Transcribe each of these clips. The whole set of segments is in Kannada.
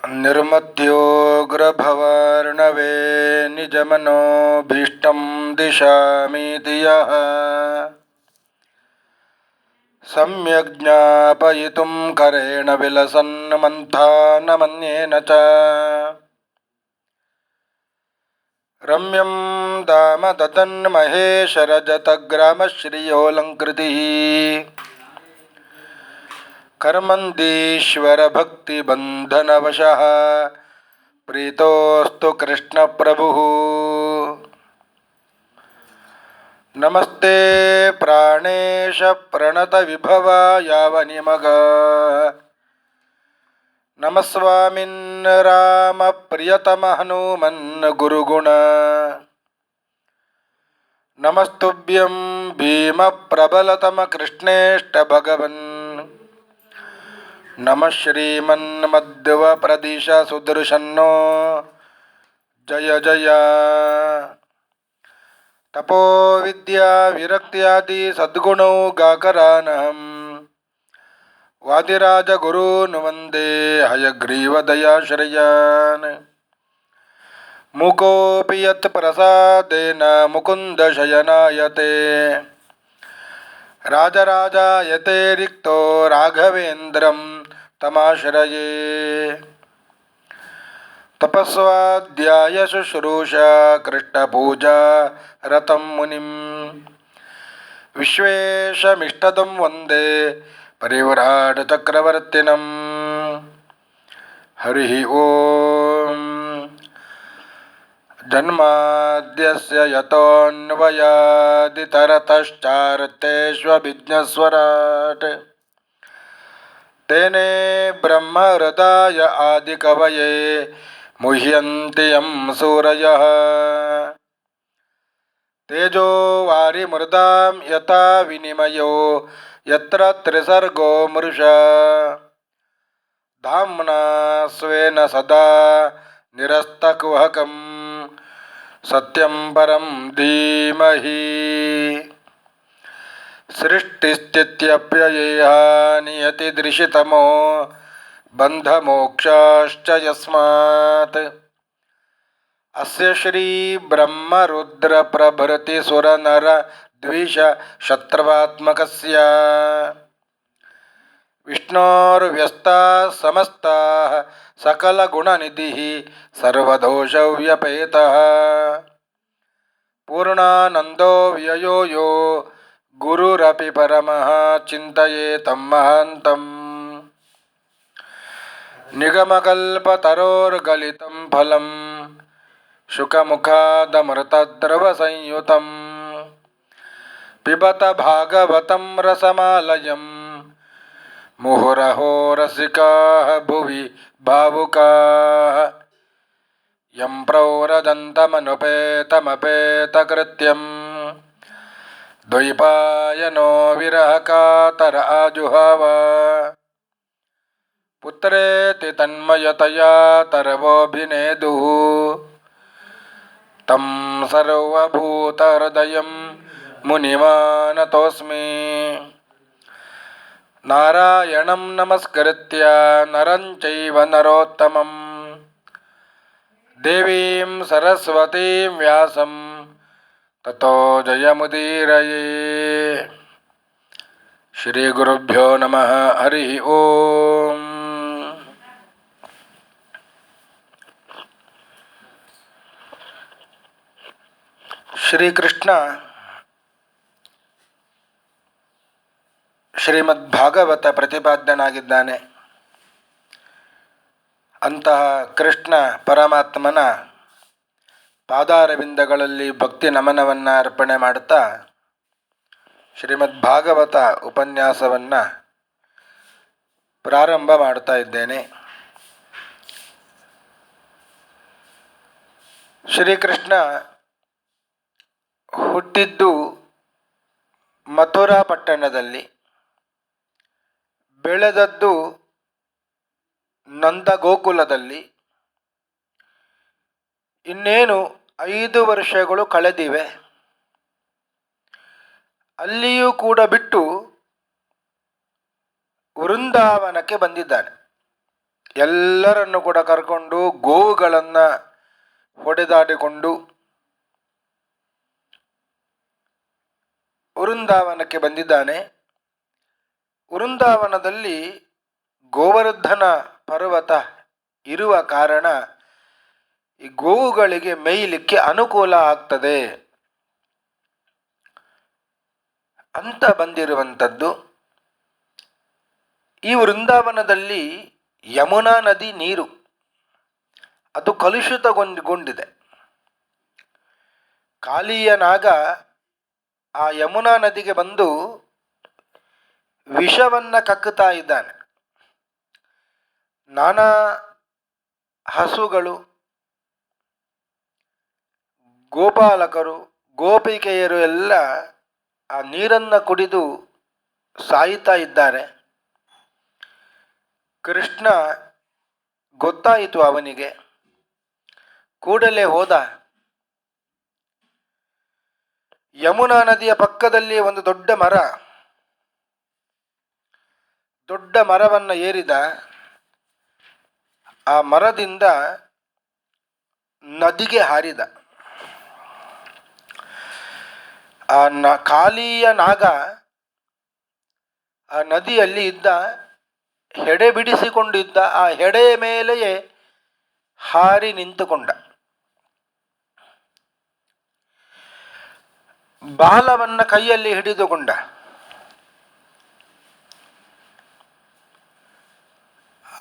निर्मत्योग्रभवर्णवे निजमनोभीष्टं दिशामीति यः सम्यक् ज्ञापयितुं करेण विलसन् मन्थानमन्येन च रम्यं दाम ददन्महेशरजतग्रामश्रियोऽलङ्कृतिः कर्मन्दीश्वरभक्तिबन्धनवशः प्रीतोऽस्तु कृष्णप्रभुः। नमस्ते प्राणेश प्रणतविभवा यावनिमग नमस्वामिन् रामप्रियतम हनुमन् गुरुगुण नमस्तुभ्यं भीमप्रबलतम कृष्णेष्टभगवन् नमः श्रीमन्मध्वप्रदिश सुदर्शनो जय जय। तपो विद्या विरक्त्यादि सद्गुणौ गाकरानहं वादिराजगुरून् वन्दे हयग्रीवदयाश्रयान् मुकोऽपि यत्प्रसादेन मुकुन्दशयनायते राजराजायते रिक्तो राघवेन्द्रं तमाश्रये। तपस्वाध्याय शुश्रूषा कृष्णपूजा रतं मुनिं विश्वेशमिष्टदं वन्दे परिव्राट चक्रवर्तिनं। हरिः ओम्। जन्माद्यस्य यतोऽन्वयादितरतश्चार्तेष्वभिज्ञस्वराट् तेने ब्रह्महृदाय आदिकवये मुह्यन्ति यं सूरयः तेजो वारिमृदां यथा विनिमयो यत्र त्रिसर्गो मृषा धाम्ना स्वेन सदा निरस्तकुहकं सत्यं परं धीमहि। सृष्टिस्थित्यप्ययेहा नियतिदृशितमो बन्धमोक्षाश्च यस्मात् अस्य श्रीब्रह्मरुद्रप्रभृतिसुरनरद्विषशत्रवात्मकस्य विष्णोर्व्यस्ताः समस्ताः सकलगुणनिधिः सर्वदोषव्यपेतः पूर्णानन्दो व्ययो यो गुरुरपि परमः चिन्तयेतं महान्तम्। निगमकल्पतरोर्गलितं फलं शुकमुखादमृतद्रवसंयुतं पिबत भागवतं रसमालयं मुहुरहो रसिकाः भुवि भावुकाः यं प्रौरजन्तमनुपेतमपेतकृत्यं द्वैपायनो विरहकातर आजुहाव पुत्रेति तन्मयतया तरवोऽभिनेदुः तं सर्वभूतहृदयं मुनिमानतोऽस्मि। नारायणं नमस्कृत्य नरं चैव नरोत्तमं देवीं सरस्वतीं व्यासं ततो जयमुदीरये। श्रीगुरुभ्यो नमः। हरिः ओम्। ಶ್ರೀಕೃಷ್ಣ ಶ್ರೀಮದ್ಭಾಗವತ ಪ್ರತಿಪಾದ್ಯನಾಗಿದ್ದಾನೆ. ಅಂತಹ ಕೃಷ್ಣ ಪರಮಾತ್ಮನ ಪಾದಾರವಿಂದಗಳಲ್ಲಿ ಭಕ್ತಿ ನಮನವನ್ನು ಅರ್ಪಣೆ ಮಾಡುತ್ತಾ ಶ್ರೀಮದ್ಭಾಗವತ ಉಪನ್ಯಾಸವನ್ನು ಪ್ರಾರಂಭ ಮಾಡ್ತಾ ಇದ್ದೇನೆ. ಶ್ರೀಕೃಷ್ಣ ಹುಟ್ಟಿದ್ದು ಮಥುರಾ ಪಟ್ಟಣದಲ್ಲಿ, ಬೆಳೆದದ್ದು ನಂದಗೋಕುಲದಲ್ಲಿ. ಇನ್ನೇನು 5 ವರ್ಷಗಳು ಕಳೆದಿವೆ. ಅಲ್ಲಿಯೂ ಕೂಡ ಬಿಟ್ಟು ವೃಂದಾವನಕ್ಕೆ ಬಂದಿದ್ದಾನೆ. ಎಲ್ಲರನ್ನು ಕೂಡ ಕರ್ಕೊಂಡು ಗೋವುಗಳನ್ನು ಹೊಡೆದಾಡಿಕೊಂಡು ವೃಂದಾವನಕ್ಕೆ ಬಂದಿದ್ದಾನೆ. ವೃಂದಾವನದಲ್ಲಿ ಗೋವರ್ಧನ ಪರ್ವತ ಇರುವ ಕಾರಣ ಈ ಗೋವುಗಳಿಗೆ ಮೇಯಲಿಕ್ಕೆ ಅನುಕೂಲ ಆಗ್ತದೆ ಅಂತ ಬಂದಿರುವಂಥದ್ದು. ಈ ವೃಂದಾವನದಲ್ಲಿ ಯಮುನಾ ನದಿ ನೀರು ಅದು ಕಲುಷಿತಗೊಂಡಿದೆ. ಕಾಳಿಯ ನಾಗ ಆ ಯಮುನಾ ನದಿಗೆ ಬಂದು ವಿಷವನ್ನು ಕಕ್ಕುತ್ತಾ ಇದ್ದಾನೆ. ನಾನಾ ಹಸುಗಳು, ಗೋಪಾಲಕರು, ಗೋಪಿಕೆಯರು ಎಲ್ಲ ಆ ನೀರನ್ನು ಕುಡಿದು ಸಾಯುತ್ತಾ ಇದ್ದಾರೆ. ಕೃಷ್ಣ ಗೊತ್ತಾಯಿತು ಅವನಿಗೆ. ಕೂಡಲೇ ಹೋದ. ಯಮುನಾ ನದಿಯ ಪಕ್ಕದಲ್ಲಿ ಒಂದು ದೊಡ್ಡ ಮರವನ್ನು ಏರಿದ. ಆ ಮರದಿಂದ ನದಿಗೆ ಹಾರಿದ. ಆ ಕಾಳಿಯ ನಾಗ ಆ ನದಿಯಲ್ಲಿ ಇದ್ದ, ಹೆಡೆ ಬಿಡಿಸಿಕೊಂಡಿದ್ದ. ಆ ಹೆಡೆಯ ಮೇಲೆಯೇ ಹಾರಿ ನಿಂತುಕೊಂಡ. ಬಾಲವನ್ನು ಕೈಯಲ್ಲಿ ಹಿಡಿದುಕೊಂಡ.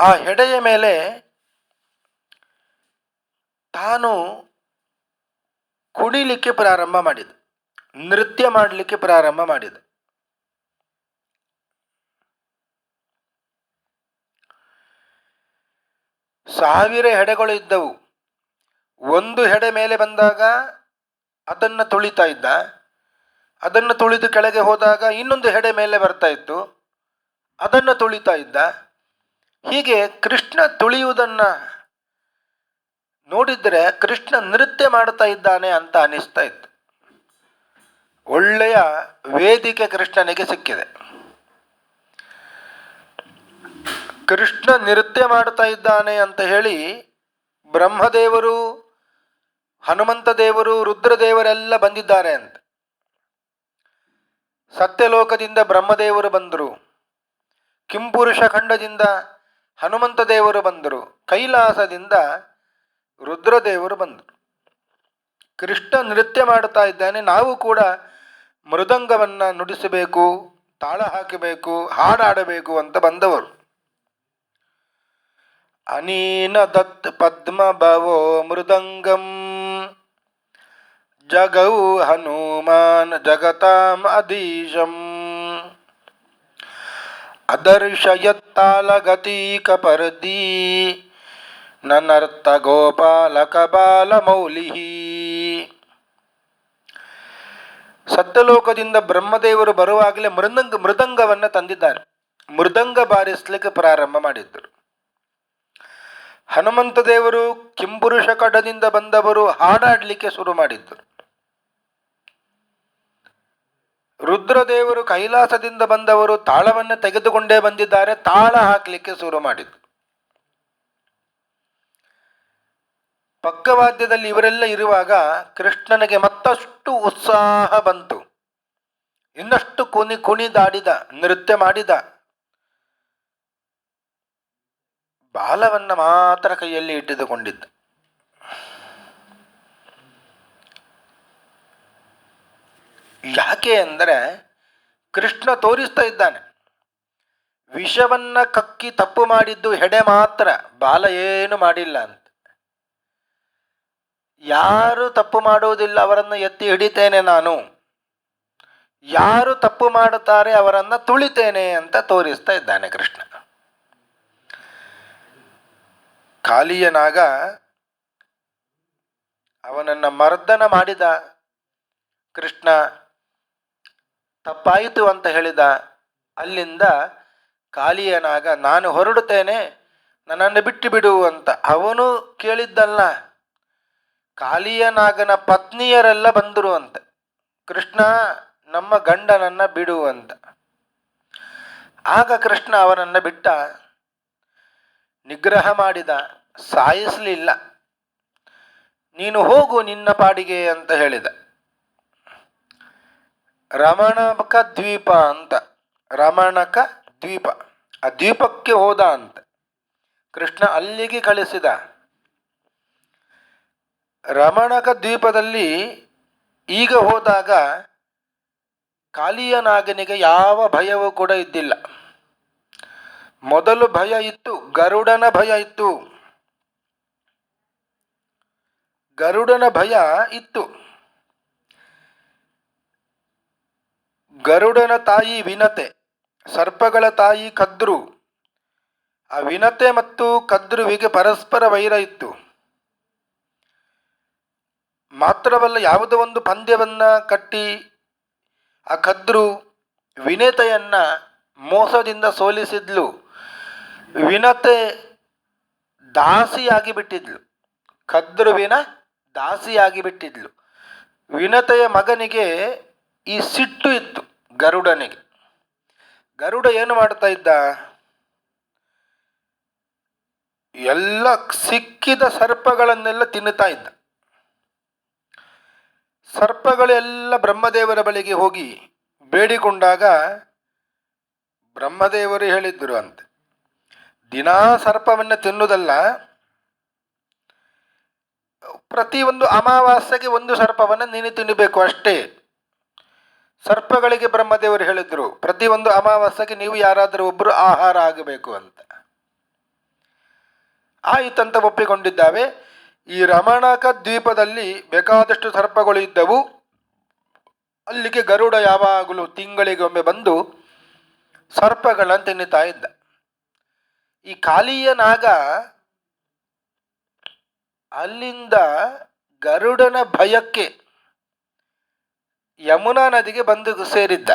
ಆ ಹೆಡೆಯ ಮೇಲೆ ತಾನು ಕುಣಿಲಿಕ್ಕೆ ಪ್ರಾರಂಭ ಮಾಡಿದ, ನೃತ್ಯ ಮಾಡಲಿಕ್ಕೆ ಪ್ರಾರಂಭ ಮಾಡಿದ. ಸಾವಿರ ಹೆಡೆಗಳು ಇದ್ದವು. ಒಂದು ಹೆಡೆ ಮೇಲೆ ಬಂದಾಗ ಅದನ್ನು ತುಳಿತಾ ಇದ್ದ. ಅದನ್ನು ತುಳಿದು ಕೆಳಗೆ ಹೋದಾಗ ಇನ್ನೊಂದು ಹೆಡೆ ಮೇಲೆ ಬರ್ತಾ ಇತ್ತು, ಅದನ್ನು ತುಳಿತಾ ಇದ್ದ. ಹೀಗೆ ಕೃಷ್ಣ ತುಳಿಯುವುದನ್ನು ನೋಡಿದರೆ ಕೃಷ್ಣ ನೃತ್ಯ ಮಾಡ್ತಾ ಇದ್ದಾನೆ ಅಂತ ಅನಿಸ್ತಾ ಇತ್ತು. ಒಳ್ಳೆಯ ವೇದಿಕೆ ಕೃಷ್ಣನಿಗೆ ಸಿಕ್ಕಿದೆ. ಕೃಷ್ಣ ನೃತ್ಯ ಮಾಡ್ತಾ ಇದ್ದಾನೆ ಅಂತ ಹೇಳಿ ಬ್ರಹ್ಮದೇವರು, ಹನುಮಂತ ದೇವರು, ರುದ್ರದೇವರೆಲ್ಲ ಬಂದಿದ್ದಾರೆ ಅಂತ. ಸತ್ಯಲೋಕದಿಂದ ಬ್ರಹ್ಮದೇವರು ಬಂದರು, ಕಿಂಪುರುಷ ಖಂಡದಿಂದ ಹನುಮಂತ ದೇವರು ಬಂದರು, ಕೈಲಾಸದಿಂದ ರುದ್ರದೇವರು ಬಂದರು. ಕೃಷ್ಣ ನೃತ್ಯ ಮಾಡ್ತಾ ಇದ್ದಾನೆ, ನಾವು ಕೂಡ ಮೃದಂಗವನ್ನು ನುಡಿಸಬೇಕು, ತಾಳ ಹಾಕಬೇಕು, ಹಾಡಾಡಬೇಕು ಅಂತ ಬಂದವರು. ಅನೀನ ದತ್ ಪದ್ಮ ಭವೋ ಮೃದಂಗಂ ಜಗೌ ಹನುಮಾನ್ ಜಗತಾಂ ಅದೀಶಂ ಅದರ್ಶಯತ್ತಾಲಗತೀಕ ಪರ್ದಿ ನನರ್ಥ ಗೋಪಾಲಕ ಬಾಲಮೌಲಿ. ಸತ್ಯಲೋಕದಿಂದ ಬ್ರಹ್ಮದೇವರು ಬರುವಾಗಲೇ ಮೃದಂಗವನ್ನು ತಂದಿದ್ದಾರೆ. ಮೃದಂಗ ಬಾರಿಸಲಿಕ್ಕೆ ಪ್ರಾರಂಭ ಮಾಡಿದ್ದರು. ಹನುಮಂತ ದೇವರು, ಕಿಂಪುರುಷ ಕಡದಿಂದ ಬಂದವರು ಹಾಡಾಡಲಿಕ್ಕೆ ಶುರು ಮಾಡಿದ್ದರು. ರುದ್ರದೇವರು ಕೈಲಾಸದಿಂದ ಬಂದವರು ತಾಳವನ್ನು ತೆಗೆದುಕೊಂಡೇ ಬಂದಿದ್ದಾರೆ, ತಾಳ ಹಾಕಲಿಕ್ಕೆ ಶುರು ಮಾಡಿದ್ರು. ಪಕ್ಕವಾದ್ಯದಲ್ಲಿ ಇವರೆಲ್ಲ ಇರುವಾಗ ಕೃಷ್ಣನಿಗೆ ಮತ್ತಷ್ಟು ಉತ್ಸಾಹ ಬಂತು. ಇನ್ನಷ್ಟು ಕುಣಿದಾಡಿದ, ನೃತ್ಯ ಮಾಡಿದ. ಬಾಲವನ್ನು ಮಾತ್ರ ಕೈಯಲ್ಲಿ ಇಟ್ಟಿದುಕೊಂಡಿದ್ದ. ಯಾಕೆ ಅಂದರೆ ಕೃಷ್ಣ ತೋರಿಸ್ತಾ ಇದ್ದಾನೆ, ವಿಷವನ್ನ ಕಕ್ಕಿ ತಪ್ಪು ಮಾಡಿದ್ದು ಹೆಡೆ ಮಾತ್ರ, ಬಾಲ ಏನು ಮಾಡಿಲ್ಲ ಅಂತ. ಯಾರು ತಪ್ಪು ಮಾಡುವುದಿಲ್ಲ ಅವರನ್ನು ಎತ್ತಿ ಹಿಡಿತೇನೆ ನಾನು, ಯಾರು ತಪ್ಪು ಮಾಡುತ್ತಾರೆ ಅವರನ್ನು ತುಳಿತೇನೆ ಅಂತ ತೋರಿಸ್ತಾ ಇದ್ದಾನೆ ಕೃಷ್ಣ. ಕಾಳಿಯ ನಾಗ ಅವನನ್ನು ಮರ್ದನ ಮಾಡಿದ. ಕೃಷ್ಣ ತಪ್ಪಾಯಿತು ಅಂತ ಹೇಳಿದ. ಅಲ್ಲಿಂದ ಕಾಳಿಯ ನಾಗ ನಾನು ಹೊರಡುತ್ತೇನೆ, ನನ್ನನ್ನು ಬಿಟ್ಟು ಬಿಡು ಅಂತ. ಅವನು ಕೇಳಿದ್ದಲ್ಲ, ಕಾಳಿಯ ನಾಗನ ಪತ್ನಿಯರೆಲ್ಲ ಬಂದರು ಅಂತ. ಕೃಷ್ಣ ನಮ್ಮ ಗಂಡನನ್ನು ಬಿಡು ಅಂತ. ಆಗ ಕೃಷ್ಣ ಅವನನ್ನು ಬಿಟ್ಟ. ನಿಗ್ರಹ ಮಾಡಿದ, ಸಾಯಿಸಲಿಲ್ಲ. ನೀನು ಹೋಗು ನಿನ್ನ ಪಾಡಿಗೆ ಅಂತ ಹೇಳಿದ. ರಮಣಕ ದ್ವೀಪ ಅಂತ, ರಮಣಕ ದ್ವೀಪ, ಆ ದ್ವೀಪಕ್ಕೆ ಹೋದ ಅಂತ ಕೃಷ್ಣ ಅಲ್ಲಿಗೆ ಕಳಿಸಿದ. ರಮಣಕ ದ್ವೀಪದಲ್ಲಿ ಈಗ ಹೋದಾಗ ಕಾಲಿಯ ನಾಗನಿಗೆ ಯಾವ ಭಯವೂ ಕೂಡ ಇದ್ದಿಲ್ಲ. ಮೊದಲು ಭಯ ಇತ್ತು, ಗರುಡನ ಭಯ ಇತ್ತು. ಗರುಡನ ಭಯ ಇತ್ತು. ಗರುಡನ ತಾಯಿ ವಿನತೆ, ಸರ್ಪಗಳ ತಾಯಿ ಕದ್ರು. ಆ ವಿನತೆ ಮತ್ತು ಕದ್ರುವಿಗೆ ಪರಸ್ಪರ ವೈರ ಇತ್ತು. ಮಾತ್ರವಲ್ಲ, ಯಾವುದೋ ಒಂದು ಪಂದ್ಯವನ್ನ ಕಟ್ಟಿ ಆ ಕದ್ರು ವಿನತೆಯನ್ನ ಮೋಸದಿಂದ ಸೋಲಿಸಿದ್ಲು. ವಿನತೆ ದಾಸಿಯಾಗಿ ಬಿಟ್ಟಿದ್ಲು, ಕದ್ರುವಿನ ದಾಸಿಯಾಗಿ ಬಿಟ್ಟಿದ್ಲು. ವಿನತೆಯ ಮಗನಿಗೆ ಈ ಸಿಟ್ಟು ಇತ್ತು ಗರುಡನಿಗೆ. ಗರುಡ ಏನು ಮಾಡ್ತಾ ಇದ್ದ? ಎಲ್ಲ ಸಿಕ್ಕಿದ ಸರ್ಪಗಳನ್ನೆಲ್ಲ ತಿನ್ನುತ್ತಾ ಇದ್ದ. ಸರ್ಪಗಳೆಲ್ಲ ಬ್ರಹ್ಮದೇವರ ಬಳಿಗೆ ಹೋಗಿ ಬೇಡಿಕೊಂಡಾಗ ಬ್ರಹ್ಮದೇವರು ಹೇಳಿದ್ರು ಅಂತೆ, ದಿನಾ ಸರ್ಪವನ್ನು ತಿನ್ನುವುದಲ್ಲ, ಪ್ರತಿಯೊಂದು ಅಮಾವಾಸ್ಯೆಗೆ ಒಂದು ಸರ್ಪವನ್ನು ನೀನು ತಿನ್ನಬೇಕು ಅಷ್ಟೇ. ಸರ್ಪಗಳಿಗೆ ಬ್ರಹ್ಮದೇವರು ಹೇಳಿದ್ರು, ಪ್ರತಿಯೊಂದು ಅಮಾವಾಸ್ಯೆಗೆ ನೀವು ಯಾರಾದರೂ ಒಬ್ಬರು ಆಹಾರ ಆಗಬೇಕು ಅಂತ. ಆಯಿತಂತ ಒಪ್ಪಿಕೊಂಡಿದ್ದಾವೆ. ಈ ರಮಣಕ ದ್ವೀಪದಲ್ಲಿ ಬೇಕಾದಷ್ಟು ಸರ್ಪಗಳು ಇದ್ದವು. ಅಲ್ಲಿಗೆ ಗರುಡ ಯಾವಾಗಲೂ ತಿಂಗಳಿಗೊಮ್ಮೆ ಬಂದು ಸರ್ಪಗಳನ್ನು ತಿನ್ನುತ್ತಾ ಇದ್ದ. ಈ ಕಾಲಿಯ ನಾಗ ಅಲ್ಲಿಂದ ಗರುಡನ ಭಯಕ್ಕೆ ಯಮುನಾ ನದಿಗೆ ಬಂದು ಸೇರಿದ್ದ.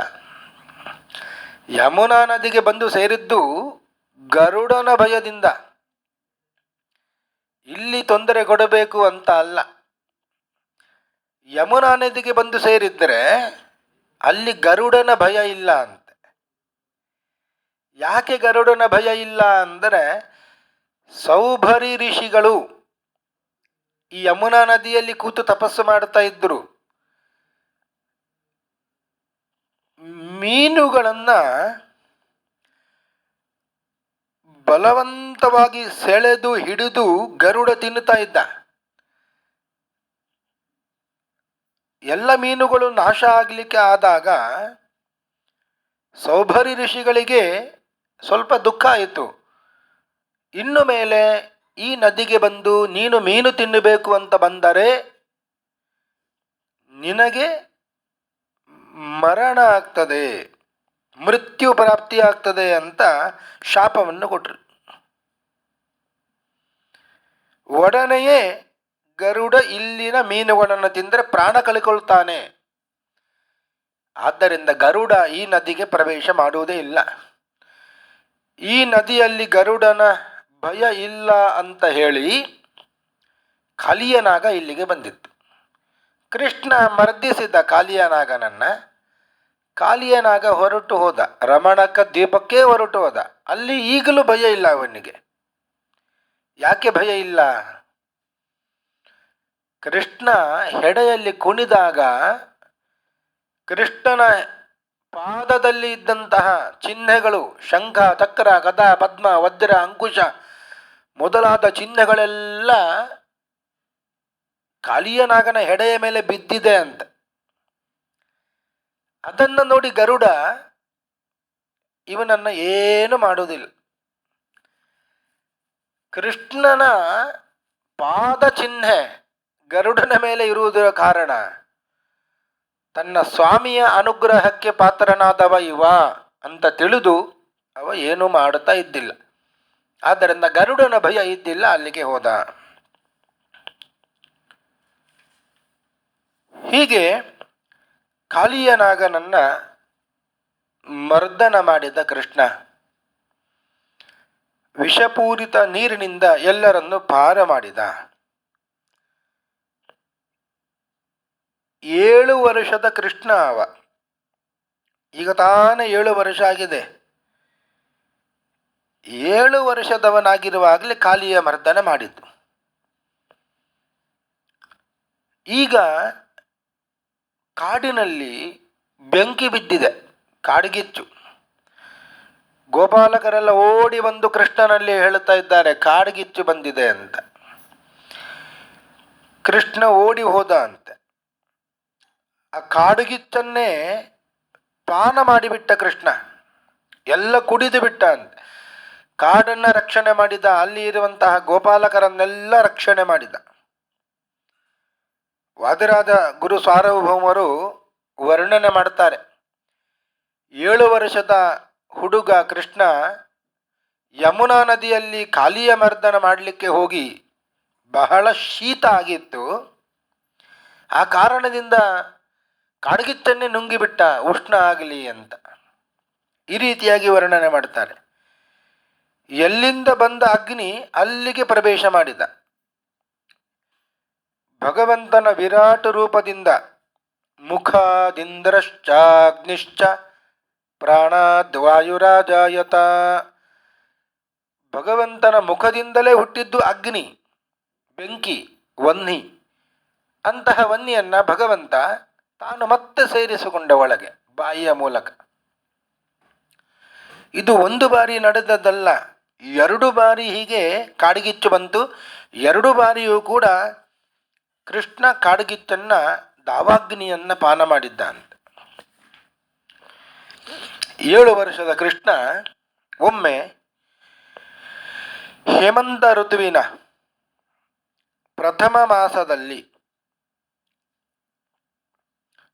ಯಮುನಾ ನದಿಗೆ ಬಂದು ಸೇರಿದ್ದು ಗರುಡನ ಭಯದಿಂದ. ಇಲ್ಲಿ ತೊಂದರೆ ಕೊಡಬೇಕು ಅಂತ ಅಲ್ಲ. ಯಮುನಾ ನದಿಗೆ ಬಂದು ಸೇರಿದ್ರೆ ಅಲ್ಲಿ ಗರುಡನ ಭಯ ಇಲ್ಲ ಅಂತೆ. ಯಾಕೆ ಗರುಡನ ಭಯ ಇಲ್ಲ ಅಂದರೆ, ಸೌಭರಿ ಋಷಿಗಳು ಈ ಯಮುನಾ ನದಿಯಲ್ಲಿ ಕೂತು ತಪಸ್ಸು ಮಾಡ್ತಾ ಇದ್ರು. ಮೀನುಗಳನ್ನ ಬಲವಂತವಾಗಿ ಸೆಳೆದು ಹಿಡಿದು ಗರುಡ ತಿನ್ನುತ್ತಾ ಇದ್ದ. ಎಲ್ಲ ಮೀನುಗಳು ನಾಶ ಆಗಲಿಕ್ಕೆ ಆದಾಗ ಸೌಭರಿ ಋಷಿಗಳಿಗೆ ಸ್ವಲ್ಪ ದುಃಖ ಆಯಿತು. ಇನ್ನು ಮೇಲೆ ಈ ನದಿಗೆ ಬಂದು ನೀನು ಮೀನು ತಿನ್ನಬೇಕು ಅಂತ ಬಂದರೆ ನಿನಗೆ ಮರಣ ಆಗ್ತದೆ, ಮೃತ್ಯು ಪ್ರಾಪ್ತಿ ಆಗ್ತದೆ ಅಂತ ಶಾಪವನ್ನು ಕೊಟ್ಟರು. ಒಡನೆಯೇ ಗರುಡ ಇಲ್ಲಿನ ಮೀನುಗಳನ್ನು ತಿಂದರೆ ಪ್ರಾಣ ಕಳ್ಕೊಳ್ತಾನೆ. ಆದ್ದರಿಂದ ಗರುಡ ಈ ನದಿಗೆ ಪ್ರವೇಶ ಮಾಡುವುದೇ ಇಲ್ಲ. ಈ ನದಿಯಲ್ಲಿ ಗರುಡನ ಭಯ ಇಲ್ಲ ಅಂತ ಹೇಳಿ ಕಾಲಿಯನಾಗ ಇಲ್ಲಿಗೆ ಬಂದಿತ್ತು. ಕೃಷ್ಣ ಮರ್ದಿಸಿದ ಕಾಲಿಯನಾಗನನ್ನ. ಕಾಲಿಯನಾಗ ಹೊರಟು ಹೋದ, ರಮಣಕ ದ್ವೀಪಕ್ಕೆ ಹೊರಟು ಹೋದ. ಅಲ್ಲಿ ಈಗಲೂ ಭಯ ಇಲ್ಲ ಅವನಿಗೆ. ಯಾಕೆ ಭಯ ಇಲ್ಲ? ಕೃಷ್ಣ ಹೆಡೆಯಲ್ಲಿ ಕುಣಿದಾಗ ಕೃಷ್ಣನ ಪಾದದಲ್ಲಿ ಇದ್ದಂತಹ ಚಿಹ್ನೆಗಳು, ಶಂಖ, ಚಕ್ರ, ಗದಾ, ಪದ್ಮ, ವಜ್ರ, ಅಂಕುಶ ಮೊದಲಾದ ಚಿಹ್ನೆಗಳೆಲ್ಲ ಕಾಲಿಯನಾಗನ ಹೆಡೆಯ ಮೇಲೆ ಬಿದ್ದಿದೆ ಅಂತ. ಅದನ್ನು ನೋಡಿ ಗರುಡ ಇವನನ್ನು ಏನು ಮಾಡುವುದಿಲ್ಲ. ಕೃಷ್ಣನ ಪಾದ ಚಿಹ್ನೆ ಗರುಡನ ಮೇಲೆ ಇರುವುದರ ಕಾರಣ ತನ್ನ ಸ್ವಾಮಿಯ ಅನುಗ್ರಹಕ್ಕೆ ಪಾತ್ರನಾದವ ಇವ ಅಂತ ತಿಳಿದು ಅವ ಏನು ಮಾಡುತ್ತಾ ಇದ್ದಿಲ್ಲ. ಆದ್ದರಿಂದ ಗರುಡನ ಭಯ ಇದ್ದಿಲ್ಲ, ಅಲ್ಲಿಗೆ ಹೋದ. ಹೀಗೆ ಕಾಲಿಯನಾಗನನ್ನ ಮರ್ದನ ಮಾಡಿದ ಕೃಷ್ಣ ವಿಷಪೂರಿತ ನೀರಿನಿಂದ ಎಲ್ಲರನ್ನು ಪಾರ ಮಾಡಿದ. 7 ವರ್ಷದ ಕೃಷ್ಣ ಅವ. ಈಗ ತಾನೇ 7 ವರ್ಷ ಆಗಿದೆ. 7 ವರ್ಷದವನಾಗಿರುವಾಗಲೇ ಕಾಲಿಯ ಮರ್ದನ ಮಾಡಿದ್ದು. ಈಗ ಕಾಡಿನಲ್ಲಿ ಬೆಂಕಿ ಬಿದ್ದಿದೆ, ಕಾಡ್ಗಿಚ್ಚು. ಗೋಪಾಲಕರೆಲ್ಲ ಓಡಿ ಬಂದು ಕೃಷ್ಣನಲ್ಲಿ ಹೇಳ್ತಾ ಇದ್ದಾರೆ, ಕಾಡ್ಗಿಚ್ಚು ಬಂದಿದೆ ಅಂತ. ಕೃಷ್ಣ ಓಡಿ ಹೋದ ಅಂತೆ. ಆ ಕಾಡುಗಿಚ್ಚನ್ನೇ ಪಾನ ಮಾಡಿಬಿಟ್ಟ ಕೃಷ್ಣ, ಎಲ್ಲ ಕುಡಿದು ಬಿಟ್ಟ ಅಂತೆ. ಕಾಡನ್ನು ರಕ್ಷಣೆ ಮಾಡಿದ, ಅಲ್ಲಿ ಇರುವಂತಹ ಗೋಪಾಲಕರನ್ನೆಲ್ಲ ರಕ್ಷಣೆ ಮಾಡಿದ. ವಾದಿರಾಜ ಗುರು ಸಾರ್ವಭೌಮರು ವರ್ಣನೆ ಮಾಡ್ತಾರೆ, 7 ವರ್ಷದ ಹುಡುಗ ಕೃಷ್ಣ ಯಮುನಾ ನದಿಯಲ್ಲಿ ಕಾಲಿಯ ಮರ್ದನ ಮಾಡಲಿಕ್ಕೆ ಹೋಗಿ ಬಹಳ ಶೀತ ಆಗಿತ್ತು. ಆ ಕಾರಣದಿಂದ ಕಾಡ್ಗಿಚ್ಚನ್ನೇ ನುಂಗಿಬಿಟ್ಟ, ಉಷ್ಣ ಆಗಲಿ ಅಂತ. ಈ ರೀತಿಯಾಗಿ ವರ್ಣನೆ ಮಾಡ್ತಾರೆ. ಎಲ್ಲಿಂದ ಬಂದ ಅಗ್ನಿ ಅಲ್ಲಿಗೆ ಪ್ರವೇಶ ಮಾಡಿದ. ಭಗವಂತನ ವಿರಾಟ ರೂಪದಿಂದ ಮುಖದಿಂದ್ರಶ್ಚಾಗ್ನಿಶ್ಚ ಪ್ರಾಣಾದ್ವಾಯುರಾಜಾಯತ. ಭಗವಂತನ ಮುಖದಿಂದಲೇ ಹುಟ್ಟಿದ್ದು ಅಗ್ನಿ, ಬೆಂಕಿ, ವನ್ನಿ. ಅಂತಹ ವನ್ನಿಯನ್ನು ಭಗವಂತ ತಾನು ಮತ್ತೆ ಸೇರಿಸಿಕೊಂಡ ಒಳಗೆ ಬಾಯಿಯ ಮೂಲಕ. ಇದು ಒಂದು ಬಾರಿ ನಡೆದದ್ದಲ್ಲ, 2 ಬಾರಿ ಹೀಗೆ ಕಾಡ್ಗಿಚ್ಚು ಬಂತು. 2 ಬಾರಿಯೂ ಕೂಡ ಕೃಷ್ಣ ಕಾಡ್ಗಿಚ್ಚನ್ನು, ದಾವಾಗ್ನಿಯನ್ನು ಪಾನ ಮಾಡಿದ್ದಾನೆ. 7 ವರ್ಷದ ಕೃಷ್ಣ ಒಮ್ಮೆ ಹೇಮಂತ ಋತುವಿನ ಪ್ರಥಮ ಮಾಸದಲ್ಲಿ,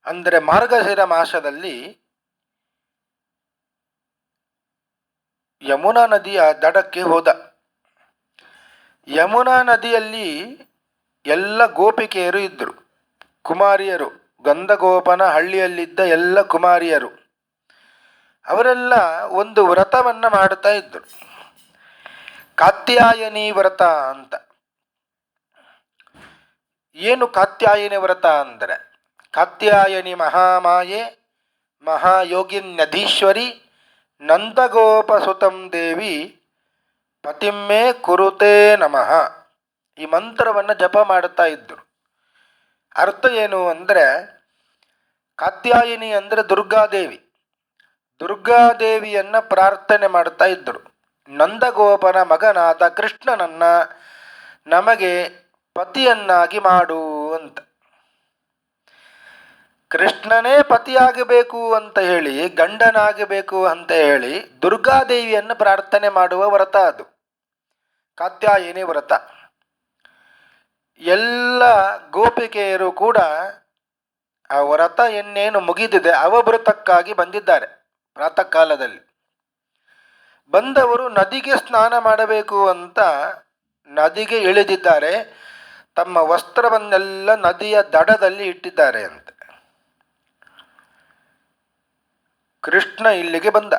ಅಂದರೆ ಮಾರ್ಗಶಿರ ಮಾಸದಲ್ಲಿ, ಯಮುನಾ ನದಿಯ ದಡಕ್ಕೆ ಹೋದ. ಯಮುನಾ ನದಿಯಲ್ಲಿ ಎಲ್ಲ ಗೋಪಿಕೆಯರು ಇದ್ದರು, ಕುಮಾರಿಯರು. ಗಂಧಗೋಪನ ಹಳ್ಳಿಯಲ್ಲಿದ್ದ ಎಲ್ಲ ಕುಮಾರಿಯರು ಅವರೆಲ್ಲ ಒಂದು ವ್ರತವನ್ನು ಮಾಡ್ತಾ ಇದ್ದರು, ಕಾತ್ಯಾಯನಿ ವ್ರತ ಅಂತ. ಏನು ಕಾತ್ಯಾಯನಿ ವ್ರತ ಅಂದರೆ, ಕಾತ್ಯಾಯನಿ ಮಹಾಮಾಯೆ ಮಹಾಯೋಗಿನ್ಯಧೀಶ್ವರಿ ನಂದಗೋಪಸುತಂ ದೇವಿ ಪತಿಮ್ಮೆ ಕುರುತೆ ನಮಃ. ಈ ಮಂತ್ರವನ್ನು ಜಪ ಮಾಡ್ತಾ ಇದ್ದರು. ಅರ್ಥ ಏನು ಅಂದರೆ, ಕಾತ್ಯಾಯಿನಿ ಅಂದರೆ ದುರ್ಗಾದೇವಿ. ದುರ್ಗಾದೇವಿಯನ್ನು ಪ್ರಾರ್ಥನೆ ಮಾಡ್ತಾ ಇದ್ದರು, ನಂದಗೋಪನ ಮಗನಾದ ಕೃಷ್ಣನನ್ನು ನಮಗೆ ಪತಿಯನ್ನಾಗಿ ಮಾಡು ಅಂತ. ಕೃಷ್ಣನೇ ಪತಿಯಾಗಬೇಕು ಅಂತ ಹೇಳಿ, ಗಂಡನಾಗಬೇಕು ಅಂತ ಹೇಳಿ ದುರ್ಗಾದೇವಿಯನ್ನು ಪ್ರಾರ್ಥನೆ ಮಾಡುವ ವ್ರತ ಅದು ಕಾತ್ಯಾಯಿನಿ ವ್ರತ. ಎಲ್ಲ ಗೋಪಿಕೆಯರು ಕೂಡ ಆ ವ್ರತ ಇನ್ನೇನು ಮುಗಿದಿದೆ ಅವಭೃತಕ್ಕಾಗಿ ಬಂದಿದ್ದಾರೆ. ಪ್ರಾತಃ ಕಾಲದಲ್ಲಿ ಬಂದವರು ನದಿಗೆ ಸ್ನಾನ ಮಾಡಬೇಕು ಅಂತ ನದಿಗೆ ಇಳಿದಿದ್ದಾರೆ. ತಮ್ಮ ವಸ್ತ್ರವನ್ನೆಲ್ಲ ನದಿಯ ದಡದಲ್ಲಿ ಇಟ್ಟಿದ್ದಾರೆ ಅಂತ. ಕೃಷ್ಣ ಇಲ್ಲಿಗೆ ಬಂದ.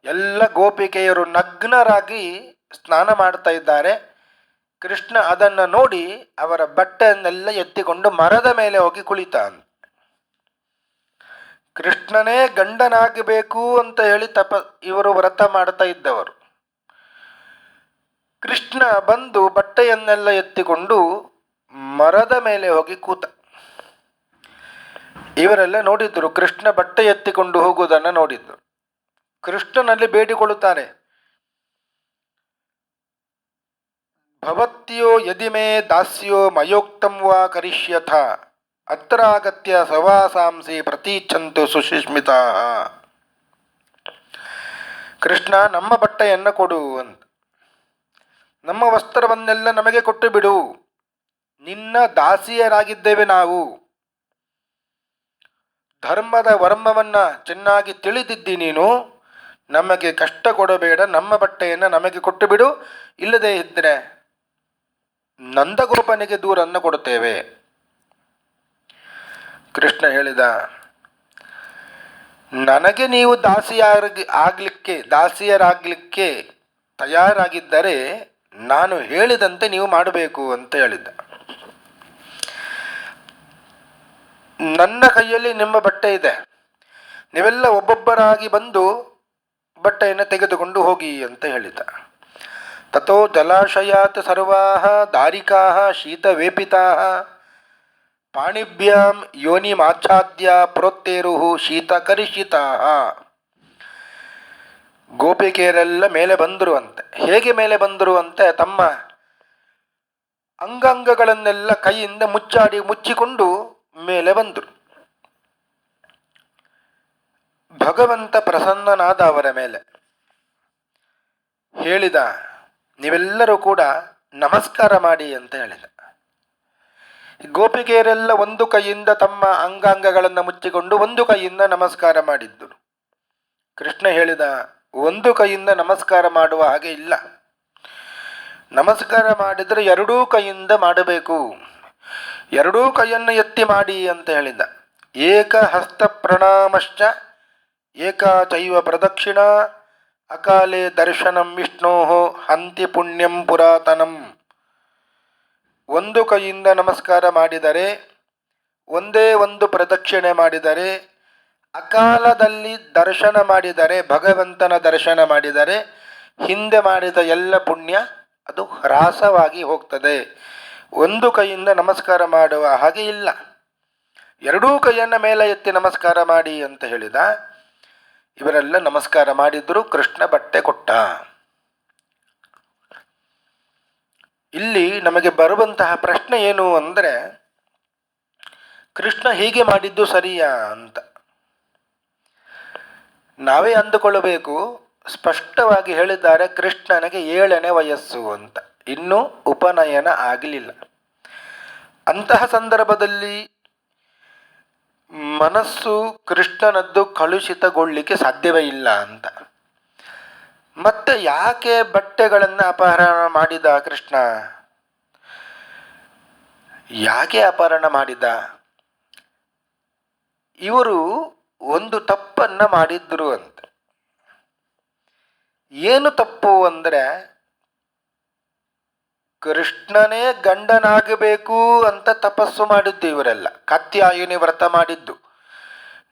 ಎಲ್ಲ ಗೋಪಿಕೆಯರು ನಗ್ನರಾಗಿ ಸ್ನಾನ ಮಾಡ್ತಾ ಇದ್ದಾರೆ. ಕೃಷ್ಣ ಅದನ್ನು ನೋಡಿ ಅವರ ಬಟ್ಟೆಯನ್ನೆಲ್ಲ ಎತ್ತಿಕೊಂಡು ಮರದ ಮೇಲೆ ಹೋಗಿ ಕುಳಿತ. ಕೃಷ್ಣನೇ ಗಂಡನಾಗಬೇಕು ಅಂತ ಹೇಳಿ ಇವರು ವ್ರತ ಮಾಡ್ತಾ ಇದ್ದವರು. ಕೃಷ್ಣ ಬಂದು ಬಟ್ಟೆಯನ್ನೆಲ್ಲ ಎತ್ತಿಕೊಂಡು ಮರದ ಮೇಲೆ ಹೋಗಿ ಕೂತ. ಇವರೆಲ್ಲ ನೋಡಿದ್ರು, ಕೃಷ್ಣ ಬಟ್ಟೆ ಎತ್ತಿಕೊಂಡು ಹೋಗುವುದನ್ನು ನೋಡಿದ್ರು. ಕೃಷ್ಣನಲ್ಲಿ ಬೇಡಿಕೊಳ್ಳುತ್ತಾರೆ, ಭವತ್ಯೋ ಯದಿಮೇ ದಾಸ್ಯೋ ಮಯೋಕ್ತಂ ವಾ ಕರಿಷ್ಯಥ ಅತ್ರಾಗತ್ಯ ಸವಾಸಾಂಸಿ ಪ್ರತೀಚ್ಛಂತು ಸುಶಿಸ್ಮಿತಾ. ಕೃಷ್ಣ, ನಮ್ಮ ಬಟ್ಟೆಯನ್ನು ಕೊಡು ಅಂತ, ನಮ್ಮ ವಸ್ತ್ರವನ್ನೆಲ್ಲ ನಮಗೆ ಕೊಟ್ಟು ಬಿಡು, ನಿನ್ನ ದಾಸಿಯರಾಗಿದ್ದೇವೆ ನಾವು, ಧರ್ಮದ ವರ್ಮವನ್ನು ಚೆನ್ನಾಗಿ ತಿಳಿದಿದ್ದಿ ನೀನು, ನಮಗೆ ಕಷ್ಟ ಕೊಡಬೇಡ, ನಮ್ಮ ಬಟ್ಟೆಯನ್ನು ನಮಗೆ ಕೊಟ್ಟು ಬಿಡು, ಇಲ್ಲದೇ ಇದ್ದರೆ ನಂದಗೋಪನಿಗೆ ದೂರನ್ನು ಕೊಡುತ್ತೇವೆ. ಕೃಷ್ಣ ಹೇಳಿದ, ನನಗೆ ನೀವು ದಾಸಿಯರಾಗಲಿಕ್ಕೆ ತಯಾರಾಗಿದ್ದರೆ ನಾನು ಹೇಳಿದಂತೆ ನೀವು ಮಾಡಬೇಕು ಅಂತ ಹೇಳಿದ್ದ. ನನ್ನ ಕೈಯಲ್ಲಿ ನಿಮ್ಮ ಬಟ್ಟೆ ಇದೆ, ನೀವೆಲ್ಲ ಒಬ್ಬೊಬ್ಬರಾಗಿ ಬಂದು ಬಟ್ಟೆಯನ್ನು ತೆಗೆದುಕೊಂಡು ಹೋಗಿ ಅಂತ ಹೇಳಿದ. ತಥೋ ಜಲಾಶಯಾತ್ ಸರ್ವಾಃ ದಾರಿಕಾಃ ಶೀತವೇಪಿತಾಃ ಪಾಣಿಭ್ಯಾಂ ಯೋನಿಮಾಚ್ಛಾದ್ಯ ಪ್ರೋತ್ತೇರುಃ ಶೀತಕರಿಷಿತಾಃ. ಗೋಪಿಕೆಯರೆಲ್ಲ ಮೇಲೆ ಬಂದರು ಅಂತೆ. ಹೇಗೆ ಮೇಲೆ ಬಂದರು ಅಂತೆ? ತಮ್ಮ ಅಂಗಾಂಗಗಳನ್ನೆಲ್ಲ ಕೈಯಿಂದ ಮುಚ್ಚಿಕೊಂಡು ಮೇಲೆ ಬಂದರು. ಭಗವಂತ ಪ್ರಸನ್ನನಾದ ಅವರ ಮೇಲೆ. ಹೇಳಿದ, ನೀವೆಲ್ಲರೂ ಕೂಡ ನಮಸ್ಕಾರ ಮಾಡಿ ಅಂತ ಹೇಳಿದ. ಗೋಪಿಕೆಯರೆಲ್ಲ ಒಂದು ಕೈಯಿಂದ ತಮ್ಮ ಅಂಗಾಂಗಗಳನ್ನು ಮುಚ್ಚಿಕೊಂಡು ಒಂದು ಕೈಯಿಂದ ನಮಸ್ಕಾರ ಮಾಡಿದ್ದರು. ಕೃಷ್ಣ ಹೇಳಿದ, ಒಂದು ಕೈಯಿಂದ ನಮಸ್ಕಾರ ಮಾಡುವ ಹಾಗೆ ಇಲ್ಲ. ನಮಸ್ಕಾರ ಮಾಡಿದರೆ ಎರಡೂ ಕೈಯಿಂದ ಮಾಡಬೇಕು. ಎರಡೂ ಕೈಯನ್ನು ಎತ್ತಿ ಮಾಡಿ ಅಂತ ಹೇಳಿದ. ಏಕ ಹಸ್ತ ಪ್ರಣಾಮಶ್ಚ ಏಕಾ ಚೈವ ಪ್ರದಕ್ಷಿಣ ಅಕಾಲೇ ದರ್ಶನಂ ವಿಷ್ಣೋ ಹಂತಿ ಪುಣ್ಯಂ ಪುರಾತನಂ. ಒಂದು ಕೈಯಿಂದ ನಮಸ್ಕಾರ ಮಾಡಿದರೆ, ಒಂದೇ ಒಂದು ಪ್ರದಕ್ಷಿಣೆ ಮಾಡಿದರೆ, ಅಕಾಲದಲ್ಲಿ ದರ್ಶನ ಮಾಡಿದರೆ, ಭಗವಂತನ ದರ್ಶನ ಮಾಡಿದರೆ ಹಿಂದೆ ಮಾಡಿದ ಎಲ್ಲ ಪುಣ್ಯ ಅದು ಹ್ರಾಸವಾಗಿ ಹೋಗ್ತದೆ. ಒಂದು ಕೈಯಿಂದ ನಮಸ್ಕಾರ ಮಾಡುವ ಹಾಗೆ ಇಲ್ಲ. ಎರಡೂ ಕೈಯನ್ನು ಮೇಲೆ ಎತ್ತಿ ನಮಸ್ಕಾರ ಮಾಡಿ ಅಂತ ಹೇಳಿದ. ಇವರೆಲ್ಲ ನಮಸ್ಕಾರ ಮಾಡಿದ್ರು. ಕೃಷ್ಣ ಬಟ್ಟೆ ಕೊಟ್ಟ. ಇಲ್ಲಿ ನಮಗೆ ಬರುವಂತಹ ಪ್ರಶ್ನೆ ಏನು ಅಂದರೆ, ಕೃಷ್ಣ ಹೀಗೆ ಮಾಡಿದ್ದು ಸರಿಯಾ ಅಂತ ನಾವೇ ಅಂದುಕೊಳ್ಳಬೇಕು. ಸ್ಪಷ್ಟವಾಗಿ ಹೇಳಿದ್ದಾರೆ, ಕೃಷ್ಣನಿಗೆ 7ನೇ ವಯಸ್ಸು ಅಂತ, ಇನ್ನೂ ಉಪನಯನ ಆಗಲಿಲ್ಲ. ಅಂತಹ ಸಂದರ್ಭದಲ್ಲಿ ಮನಸ್ಸು ಕೃಷ್ಣನದ್ದು ಕಲುಷಿತಗೊಳ್ಳಿಕ್ಕೆ ಸಾಧ್ಯವೇ ಇಲ್ಲ ಅಂತ. ಮತ್ತೆ ಯಾಕೆ ಬಟ್ಟೆಗಳನ್ನು ಅಪಹರಣ ಮಾಡಿದ ಕೃಷ್ಣ? ಯಾಕೆ ಅಪಹರಣ ಮಾಡಿದ? ಇವರು ಒಂದು ತಪ್ಪನ್ನ ಮಾಡಿದ್ರು ಅಂತ. ಏನು ತಪ್ಪು ಅಂದರೆ, ಕೃಷ್ಣನೇ ಗಂಡನಾಗಬೇಕು ಅಂತ ತಪಸ್ಸು ಮಾಡಿದ್ದು ಇವರೆಲ್ಲ. ಕಾತ್ಯಾಯಿನಿ ವ್ರತ ಮಾಡಿದ್ದು.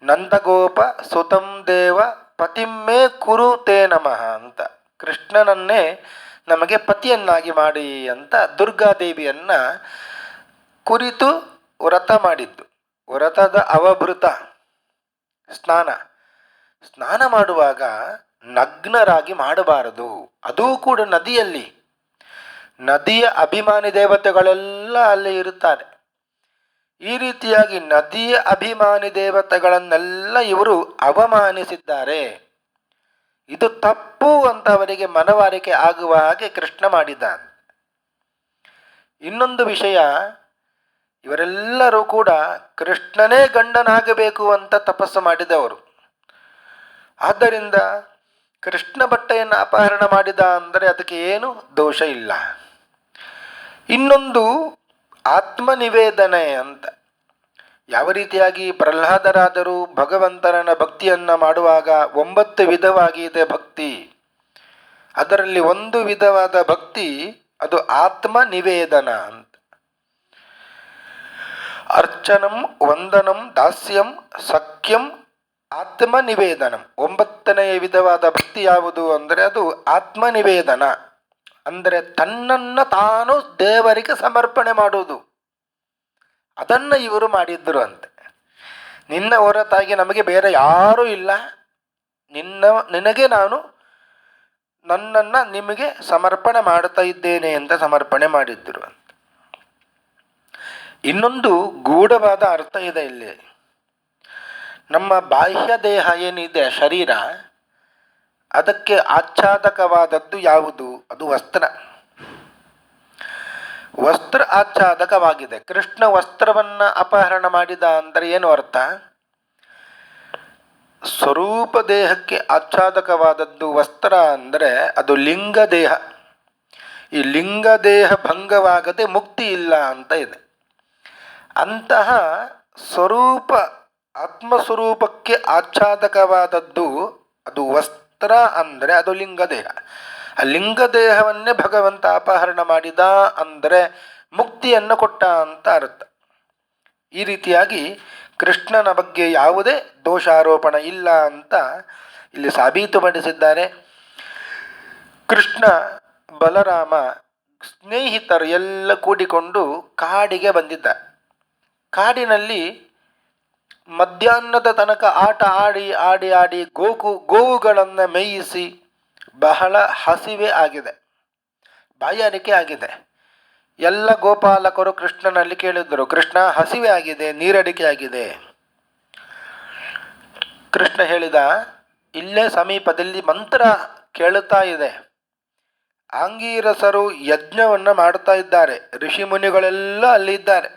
ನಂದಗೋಪ ಸುತಂ ದೇವ ಪತಿಮ್ಮೇ ಕುರು ತೇ ನಮಃ ಅಂತ, ಕೃಷ್ಣನನ್ನೇ ನಮಗೆ ಪತಿಯನ್ನಾಗಿ ಮಾಡಿ ಅಂತ ದುರ್ಗಾದೇವಿಯನ್ನ ಕುರಿತು ವ್ರತ ಮಾಡಿದ್ದು. ವ್ರತದ ಅವಭೃತ ಸ್ನಾನ ಮಾಡುವಾಗ ನಗ್ನರಾಗಿ ಮಾಡಬಾರದು. ಅದೂ ಕೂಡ ನದಿಯಲ್ಲಿ. ನದಿಯ ಅಭಿಮಾನಿ ದೇವತೆಗಳೆಲ್ಲ ಅಲ್ಲಿ ಇರುತ್ತಾರೆ. ಈ ರೀತಿಯಾಗಿ ನದಿಯ ಅಭಿಮಾನಿ ದೇವತೆಗಳನ್ನೆಲ್ಲ ಇವರು ಅವಮಾನಿಸಿದ್ದಾರೆ. ಇದು ತಪ್ಪು ಅಂತ ಅವರಿಗೆ ಮನವರಿಕೆ ಆಗುವ ಹಾಗೆ ಕೃಷ್ಣ ಮಾಡಿದ. ಇನ್ನೊಂದು ವಿಷಯ, ಇವರೆಲ್ಲರೂ ಕೂಡ ಕೃಷ್ಣನೇ ಗಂಡನಾಗಬೇಕು ಅಂತ ತಪಸ್ಸು ಮಾಡಿದವರು. ಆದ್ದರಿಂದ ಕೃಷ್ಣ ಬಟ್ಟೆಯನ್ನು ಅಪಹರಣ ಮಾಡಿದ ಅಂದರೆ ಅದಕ್ಕೆ ಏನು ದೋಷ ಇಲ್ಲ. ಇನ್ನೊಂದು ಆತ್ಮನಿವೇದನೆ ಅಂತ. ಯಾವ ರೀತಿಯಾಗಿ ಪ್ರಹ್ಲಾದರಾದರೂ ಭಗವಂತನ ಭಕ್ತಿಯನ್ನು ಮಾಡುವಾಗ 9 ವಿಧವಾಗಿ ಇದೆ ಭಕ್ತಿ. ಅದರಲ್ಲಿ ಒಂದು ವಿಧವಾದ ಭಕ್ತಿ ಅದು ಆತ್ಮನಿವೇದನ ಅಂತ. ಅರ್ಚನಂ, ವಂದನಂ, ದಾಸ್ಯಂ, ಸಖ್ಯಂ, ಆತ್ಮನಿವೇದನಂ. 9ನೇ ವಿಧವಾದ ಭಕ್ತಿ ಯಾವುದು ಅಂದರೆ ಅದು ಆತ್ಮನಿವೇದನ. ಅಂದರೆ ತನ್ನನ್ನು ತಾನು ದೇವರಿಗೆ ಸಮರ್ಪಣೆ ಮಾಡುವುದು. ಅದನ್ನು ಇವರು ಮಾಡಿದ್ರು ಅಂತೆ. ನಿನ್ನ ಹೊರತಾಗಿ ನಮಗೆ ಬೇರೆ ಯಾರೂ ಇಲ್ಲ, ನಿನಗೆ ನಾನು ನನ್ನನ್ನು ನಿಮಗೆ ಸಮರ್ಪಣೆ ಮಾಡ್ತಾ ಇದ್ದೇನೆ ಅಂತ ಸಮರ್ಪಣೆ ಮಾಡಿದ್ರು ಅಂತ. ಇನ್ನೊಂದು ಗೂಢವಾದ ಅರ್ಥ ಇದೆ ಇಲ್ಲಿ. ನಮ್ಮ ಬಾಹ್ಯ ದೇಹ ಏನಿದೆ, ಶರೀರ, ಅದಕ್ಕೆ ಆಚ್ಛಾದಕವಾದದ್ದು ಯಾವುದು? ಅದು ವಸ್ತ್ರ. ವಸ್ತ್ರ ಆಚ್ಛಾದಕವಾಗಿದೆ. ಕೃಷ್ಣ ವಸ್ತ್ರವನ್ನು ಅಪಹರಣ ಮಾಡಿದ ಅಂದರೆ ಏನು ಅರ್ಥ? ಸ್ವರೂಪ ದೇಹಕ್ಕೆ ಆಚ್ಛಾದಕವಾದದ್ದು ವಸ್ತ್ರ ಅಂದರೆ ಅದು ಲಿಂಗ ದೇಹ. ಈ ಲಿಂಗ ದೇಹ ಭಂಗವಾಗದೆ ಮುಕ್ತಿ ಇಲ್ಲ ಅಂತ ಇದೆ. ಅಂತಹ ಸ್ವರೂಪ ಆತ್ಮಸ್ವರೂಪಕ್ಕೆ ಆಚ್ಛಾದಕವಾದದ್ದು ಅದು ವಸ್ತ್ರ ಅಂದರೆ ಅದು ಲಿಂಗದೇಹ. ಆ ಲಿಂಗದೇಹವನ್ನೇ ಭಗವಂತ ಅಪಹರಣ ಮಾಡಿದ ಅಂದರೆ ಮುಕ್ತಿಯನ್ನು ಕೊಟ್ಟ ಅಂತ ಅರ್ಥ. ಈ ರೀತಿಯಾಗಿ ಕೃಷ್ಣನ ಬಗ್ಗೆ ಯಾವುದೇ ದೋಷಾರೋಪಣ ಇಲ್ಲ ಅಂತ ಇಲ್ಲಿ ಸಾಬೀತುಪಡಿಸಿದ್ದಾರೆ. ಕೃಷ್ಣ ಬಲರಾಮ ಸ್ನೇಹಿತರು ಎಲ್ಲ ಕೂಡಿಕೊಂಡು ಕಾಡಿಗೆ ಬಂದಿದ್ದ. ಕಾಡಿನಲ್ಲಿ ಮಧ್ಯಾಹ್ನದ ತನಕ ಆಟ ಆಡಿ ಆಡಿ ಆಡಿ ಗೋವುಗಳನ್ನು ಮೇಯಿಸಿ ಬಹಳ ಹಸಿವೆ ಆಗಿದೆ, ಬಾಯಾರಿಕೆ ಆಗಿದೆ. ಎಲ್ಲ ಗೋಪಾಲಕರು ಕೃಷ್ಣನಲ್ಲಿ ಕೇಳಿದ್ದರು, ಕೃಷ್ಣ ಹಸಿವೆ ಆಗಿದೆ, ನೀರಡಿಕೆ ಆಗಿದೆ. ಕೃಷ್ಣ ಹೇಳಿದ, ಇಲ್ಲೇ ಸಮೀಪದಲ್ಲಿ ಮಂತ್ರ ಕೇಳುತ್ತಾ ಇದೆ, ಆಂಗೀರಸರು ಯಜ್ಞವನ್ನು ಮಾಡ್ತಾ ಇದ್ದಾರೆ, ಋಷಿ ಮುನಿಗಳೆಲ್ಲ ಅಲ್ಲಿ ಇದ್ದಾರೆ.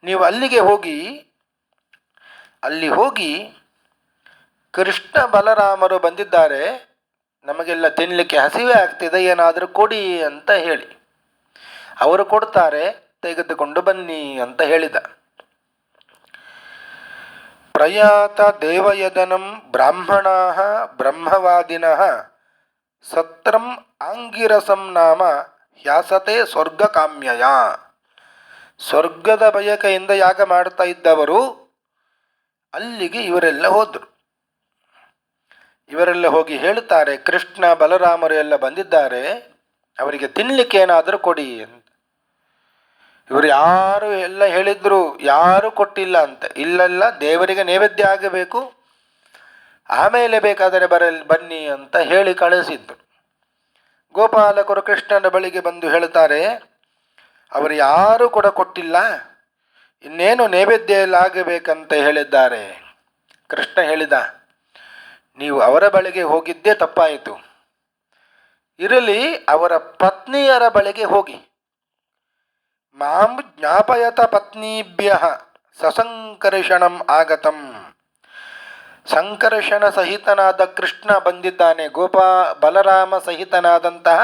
ನೀವು ಅಲ್ಲಿಗೆ ಹೋಗಿ ಕೃಷ್ಣ ಬಲರಾಮರು ಬಂದಿದ್ದಾರೆ, ನಮಗೆಲ್ಲ ತಿನ್ನಲಿಕ್ಕೆ ಹಸಿವೆ ಆಗ್ತಿದೆ, ಏನಾದರೂ ಕೊಡಿ ಅಂತ ಹೇಳಿ. ಅವರು ಕೊಡ್ತಾರೆ, ತೆಗೆದುಕೊಂಡು ಬನ್ನಿ ಅಂತ ಹೇಳಿದ. ಪ್ರಯಾತ ದೇವಯದನಂ ಬ್ರಾಹ್ಮಣಾ ಬ್ರಹ್ಮವಾದಿನಃ ಸತ್ರಂ ಆಂಗಿರಸಂ ನಾಮ ಹ್ಯಾಸತೆ ಸ್ವರ್ಗ ಕಾಮ್ಯಯ. ಸ್ವರ್ಗದ ಬಯಕೆಯಿಂದ ಯಾಗ ಮಾಡ್ತಾ ಇದ್ದವರು ಅಲ್ಲಿಗೆ ಇವರೆಲ್ಲ ಹೋದರು. ಇವರೆಲ್ಲ ಹೋಗಿ ಹೇಳುತ್ತಾರೆ, ಕೃಷ್ಣ ಬಲರಾಮರು ಎಲ್ಲ ಬಂದಿದ್ದಾರೆ, ಅವರಿಗೆ ತಿನ್ನಲಿಕ್ಕೆ ಏನಾದರೂ ಕೊಡಿ ಅಂತ. ಇವರು ಯಾರು ಎಲ್ಲ ಹೇಳಿದ್ರು, ಯಾರೂ ಕೊಟ್ಟಿಲ್ಲ ಅಂತ. ಇಲ್ಲೆಲ್ಲ ದೇವರಿಗೆ ನೈವೇದ್ಯ ಆಗಬೇಕು, ಆಮೇಲೆ ಬೇಕಾದರೆ ಬನ್ನಿ ಅಂತ ಹೇಳಿ ಕಳಿಸಿದ್ರು. ಗೋಪಾಲಕರು ಕೃಷ್ಣನ ಬಳಿಗೆ ಬಂದು ಹೇಳ್ತಾರೆ, ಅವರು ಯಾರೂ ಕೂಡ ಕೊಟ್ಟಿಲ್ಲ, ಇನ್ನೇನು ನೈವೇದ್ಯ ಎಲ್ಲ ಆಗಬೇಕಂತ ಹೇಳಿದ್ದಾರೆ. ಕೃಷ್ಣ ಹೇಳಿದ, ನೀವು ಅವರ ಬಳಿಗೆ ಹೋಗಿದ್ದೇ ತಪ್ಪಾಯಿತು, ಇರಲಿ ಅವರ ಪತ್ನಿಯರ ಬಳಿಗೆ ಹೋಗಿ. ಮಾಂ ಜ್ಞಾಪಯತ ಪತ್ನೀಭ್ಯ ಸಸಂಕರ್ಷಣಂ ಆಗತಂ. ಸಂಕರ್ಷಣ ಸಹಿತನಾದ ಕೃಷ್ಣ ಬಂದಿದ್ದಾನೆ, ಬಲರಾಮ ಸಹಿತನಾದಂತಹ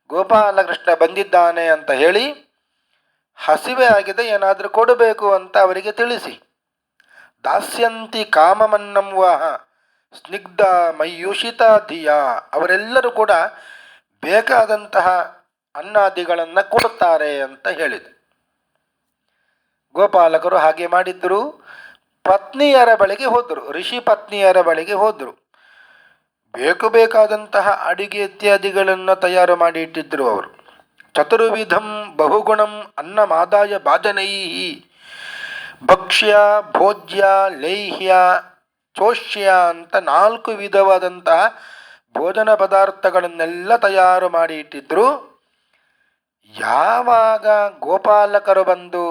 ಗೋಪಾಲಕೃಷ್ಣ ಬಂದಿದ್ದಾನೆ ಅಂತ ಹೇಳಿ, ಹಸಿವೆ ಆಗಿದೆ, ಏನಾದರೂ ಕೊಡಬೇಕು ಅಂತ ಅವರಿಗೆ ತಿಳಿಸಿ. ದಾಸ್ಯಂತಿ ಕಾಮಮನ್ನಂ ವಾಹ ಸ್ನಿಗ್ಧ ಮಯೂಷಿತ ಧಿಯ. ಅವರೆಲ್ಲರೂ ಕೂಡ ಬೇಕಾದಂತಹ ಅನ್ನಾದಿಗಳನ್ನು ಕೊಡುತ್ತಾರೆ ಅಂತ ಹೇಳಿದ. ಗೋಪಾಲಕರು ಹಾಗೆ ಮಾಡಿದ್ರು. ಪತ್ನಿಯರ ಬಳಿಗೆ ಹೋದರು, ಋಷಿ ಪತ್ನಿಯರ ಬಳಿಗೆ ಹೋದರು. ಬೇಕಾದಂತಹ ಅಡಿಗೆ ಇತ್ಯಾದಿಗಳನ್ನು ತಯಾರು ಮಾಡಿ ಇಟ್ಟಿದ್ರು ಅವರು. ಚತುರ್ವಿಧಂ ಬಹುಗುಣಂ ಅನ್ನಮಾದಾಯ ಭಾಜನೈ ಭಕ್ಷ್ಯ ಭೋಜ್ಯ ಲೇಹ್ಯ ಚೋಷ್ಯ ಅಂತ 4 ವಿಧವಾದಂತಹ ಭೋಜನ ಪದಾರ್ಥಗಳನ್ನೆಲ್ಲ ತಯಾರು ಮಾಡಿ ಇಟ್ಟಿದ್ರು. ಯಾವಾಗ ಗೋಪಾಲಕರು ಬಂದು